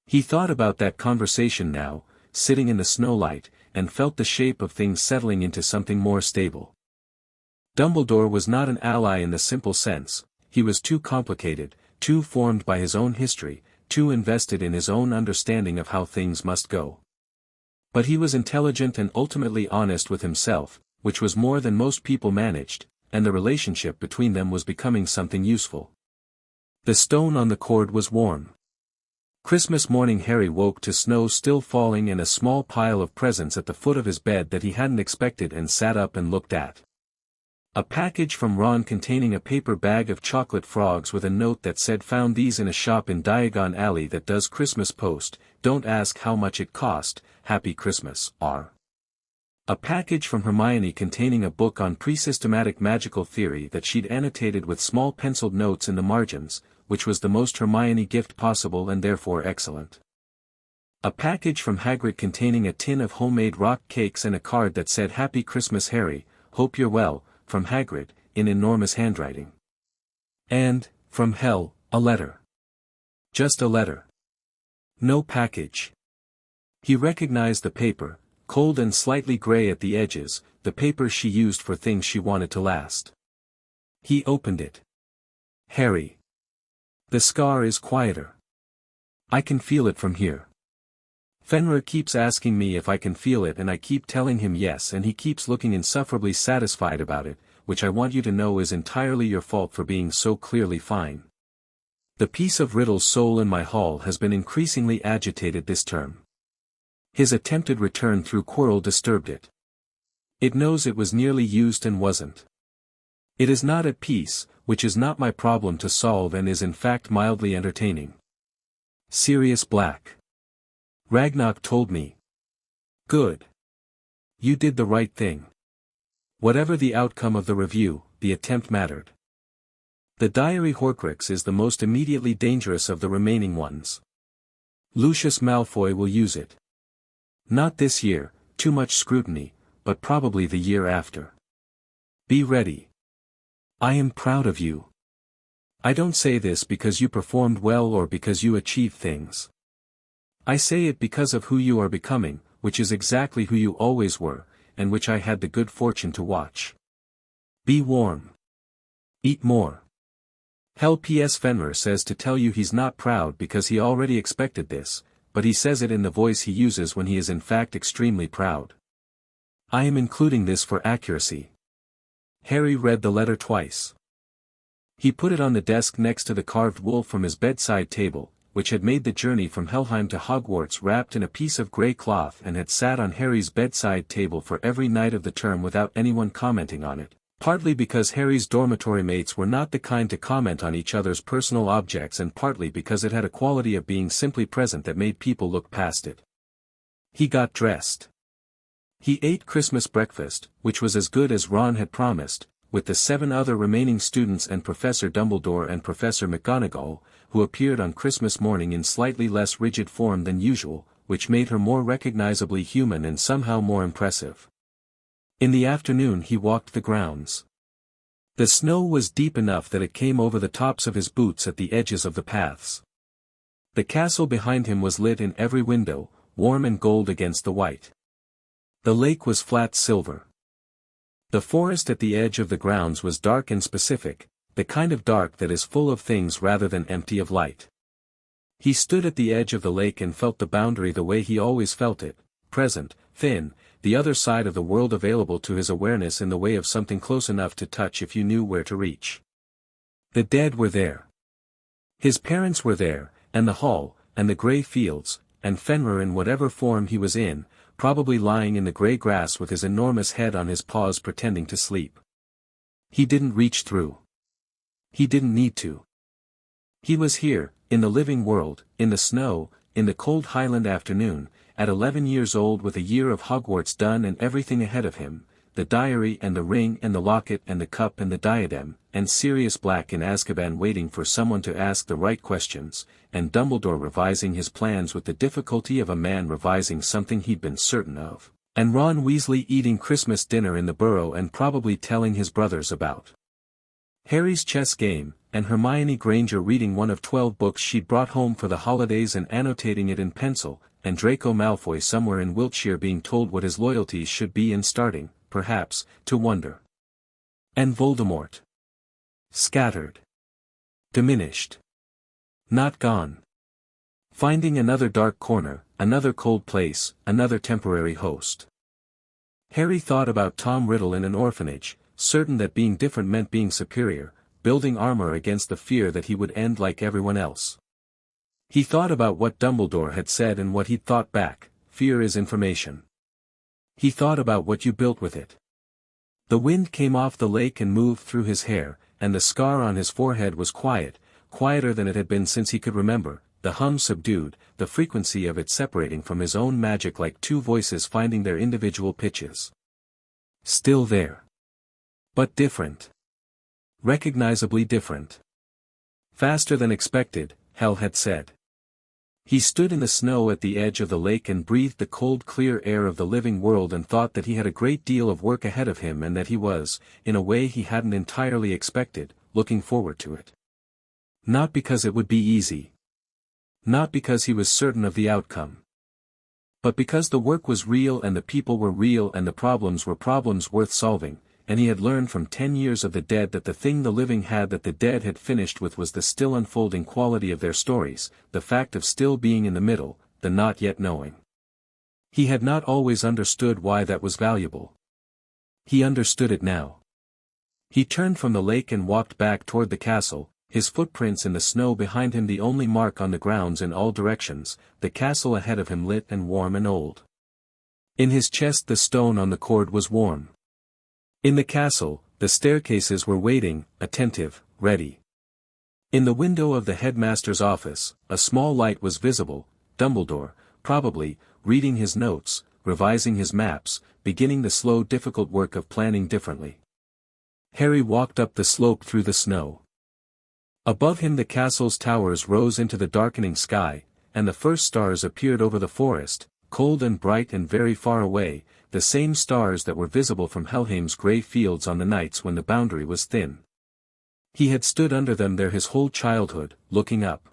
He thought about that conversation now, sitting in the snowlight, and felt the shape of things settling into something more stable. Dumbledore was not an ally in the simple sense, he was too complicated, too formed by his own history, too invested in his own understanding of how things must go. But he was intelligent and ultimately honest with himself, which was more than most people managed, and the relationship between them was becoming something useful. The stone on the cord was warm. Christmas morning Harry woke to snow still falling and a small pile of presents at the foot of his bed that he hadn't expected and sat up and looked at. A package from Ron containing a paper bag of chocolate frogs with a note that said found these in a shop in Diagon Alley that does Christmas post, don't ask how much it cost, Happy Christmas, R. A package from Hermione containing a book on pre-systematic magical theory that she'd annotated with small penciled notes in the margins, which was the most Hermione gift possible and therefore excellent. A package from Hagrid containing a tin of homemade rock cakes and a card that said Happy Christmas Harry, hope you're well, from Hagrid, in enormous handwriting. And, from Hel, a letter. Just a letter. No package. He recognized the paper, cold and slightly gray at the edges, the paper she used for things she wanted to last. He opened it. Harry. The scar is quieter. I can feel it from here. Fenrir keeps asking me if I can feel it and I keep telling him yes and he keeps looking insufferably satisfied about it, which I want you to know is entirely your fault for being so clearly fine. The piece of Riddle's soul in my hall has been increasingly agitated this term. His attempted return through Quirrell disturbed it. It knows it was nearly used and wasn't. It is not at peace, which is not my problem to solve and is in fact mildly entertaining. Sirius Black. Ragnarok told me. Good. You did the right thing. Whatever the outcome of the review, the attempt mattered. The diary Horcrux is the most immediately dangerous of the remaining ones. Lucius Malfoy will use it. Not this year, too much scrutiny, but probably the year after. Be ready. I am proud of you. I don't say this because you performed well or because you achieved things. I say it because of who you are becoming, which is exactly who you always were, and which I had the good fortune to watch. Be warm. Eat more. Hel Fenrir says to tell you he's not proud because he already expected this, but he says it in the voice he uses when he is in fact extremely proud. I am including this for accuracy. Harry read the letter twice. He put it on the desk next to the carved wolf from his bedside table, which had made the journey from Helheim to Hogwarts wrapped in a piece of grey cloth and had sat on Harry's bedside table for every night of the term without anyone commenting on it. Partly because Harry's dormitory mates were not the kind to comment on each other's personal objects and partly because it had a quality of being simply present that made people look past it. He got dressed. He ate Christmas breakfast, which was as good as Ron had promised, with the 7 other remaining students and Professor Dumbledore and Professor McGonagall, who appeared on Christmas morning in slightly less rigid form than usual, which made her more recognizably human and somehow more impressive. In the afternoon he walked the grounds. The snow was deep enough that it came over the tops of his boots at the edges of the paths. The castle behind him was lit in every window, warm and gold against the white. The lake was flat silver. The forest at the edge of the grounds was dark and specific, the kind of dark that is full of things rather than empty of light. He stood at the edge of the lake and felt the boundary the way he always felt it, present, thin, the other side of the world available to his awareness in the way of something close enough to touch if you knew where to reach. The dead were there. His parents were there, and the hall, and the grey fields, and Fenrir in whatever form he was in, probably lying in the grey grass with his enormous head on his paws pretending to sleep. He didn't reach through. He didn't need to. He was here, in the living world, in the snow, in the cold Highland afternoon, at 11 years old with a year of Hogwarts done and everything ahead of him, the diary and the ring and the locket and the cup and the diadem, and Sirius Black in Azkaban waiting for someone to ask the right questions, and Dumbledore revising his plans with the difficulty of a man revising something he'd been certain of, and Ron Weasley eating Christmas dinner in the Burrow and probably telling his brothers about Harry's chess game, and Hermione Granger reading one of 12 books she'd brought home for the holidays and annotating it in pencil, and Draco Malfoy somewhere in Wiltshire being told what his loyalties should be and starting, perhaps, to wonder. And Voldemort. Scattered. Diminished. Not gone. Finding another dark corner, another cold place, another temporary host. Harry thought about Tom Riddle in an orphanage, certain that being different meant being superior, building armor against the fear that he would end like everyone else. He thought about what Dumbledore had said and what he'd thought back, fear is information. He thought about what you built with it. The wind came off the lake and moved through his hair, and the scar on his forehead was quiet, quieter than it had been since he could remember, the hum subdued, the frequency of it separating from his own magic like two voices finding their individual pitches. Still there. But different. Recognizably different. Faster than expected, Hel had said. He stood in the snow at the edge of the lake and breathed the cold clear air of the living world and thought that he had a great deal of work ahead of him and that he was, in a way he hadn't entirely expected, looking forward to it. Not because it would be easy. Not because he was certain of the outcome. But because the work was real and the people were real and the problems were problems worth solving, and he had learned from 10 years of the dead that the thing the living had that the dead had finished with was the still unfolding quality of their stories, the fact of still being in the middle, the not yet knowing. He had not always understood why that was valuable. He understood it now. He turned from the lake and walked back toward the castle, his footprints in the snow behind him the only mark on the grounds in all directions, the castle ahead of him lit and warm and old. In his chest the stone on the cord was warm. In the castle, the staircases were waiting, attentive, ready. In the window of the headmaster's office, a small light was visible, Dumbledore, probably, reading his notes, revising his maps, beginning the slow difficult work of planning differently. Harry walked up the slope through the snow. Above him the castle's towers rose into the darkening sky, and the first stars appeared over the forest, cold and bright and very far away, the same stars that were visible from Helheim's grey fields on the nights when the boundary was thin. He had stood under them there his whole childhood, looking up.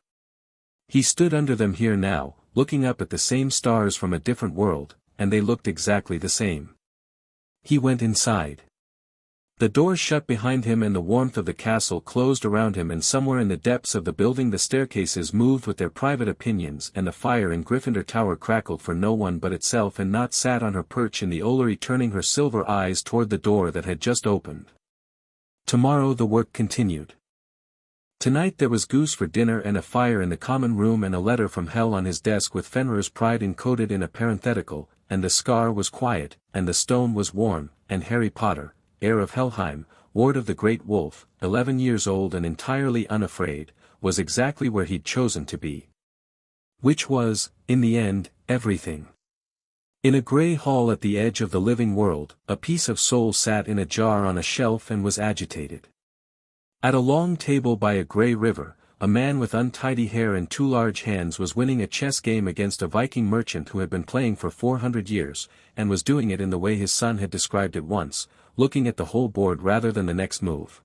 He stood under them here now, looking up at the same stars from a different world, and they looked exactly the same. He went inside. The doors shut behind him and the warmth of the castle closed around him, and somewhere in the depths of the building the staircases moved with their private opinions, and the fire in Gryffindor Tower crackled for no one but itself, and Not sat on her perch in the Ollery turning her silver eyes toward the door that had just opened. Tomorrow the work continued. Tonight there was goose for dinner and a fire in the common room and a letter from Hel on his desk with Fenrir's pride encoded in a parenthetical, and the scar was quiet, and the stone was warm, and Harry Potter, Heir of Helheim, ward of the Great Wolf, 11 years old and entirely unafraid, was exactly where he'd chosen to be. Which was, in the end, everything. In a grey hall at the edge of the living world, a piece of soul sat in a jar on a shelf and was agitated. At a long table by a grey river, a man with untidy hair and 2 large hands was winning a chess game against a Viking merchant who had been playing for 400 years, and was doing it in the way his son had described it once, looking at the whole board rather than the next move.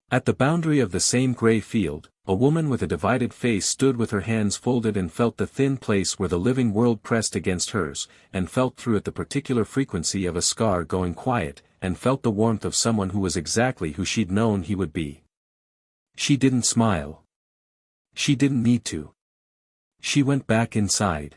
At the boundary of the same grey field, a woman with a divided face stood with her hands folded and felt the thin place where the living world pressed against hers, and felt through it the particular frequency of a scar going quiet, and felt the warmth of someone who was exactly who she'd known he would be. She didn't smile. She didn't need to. She went back inside.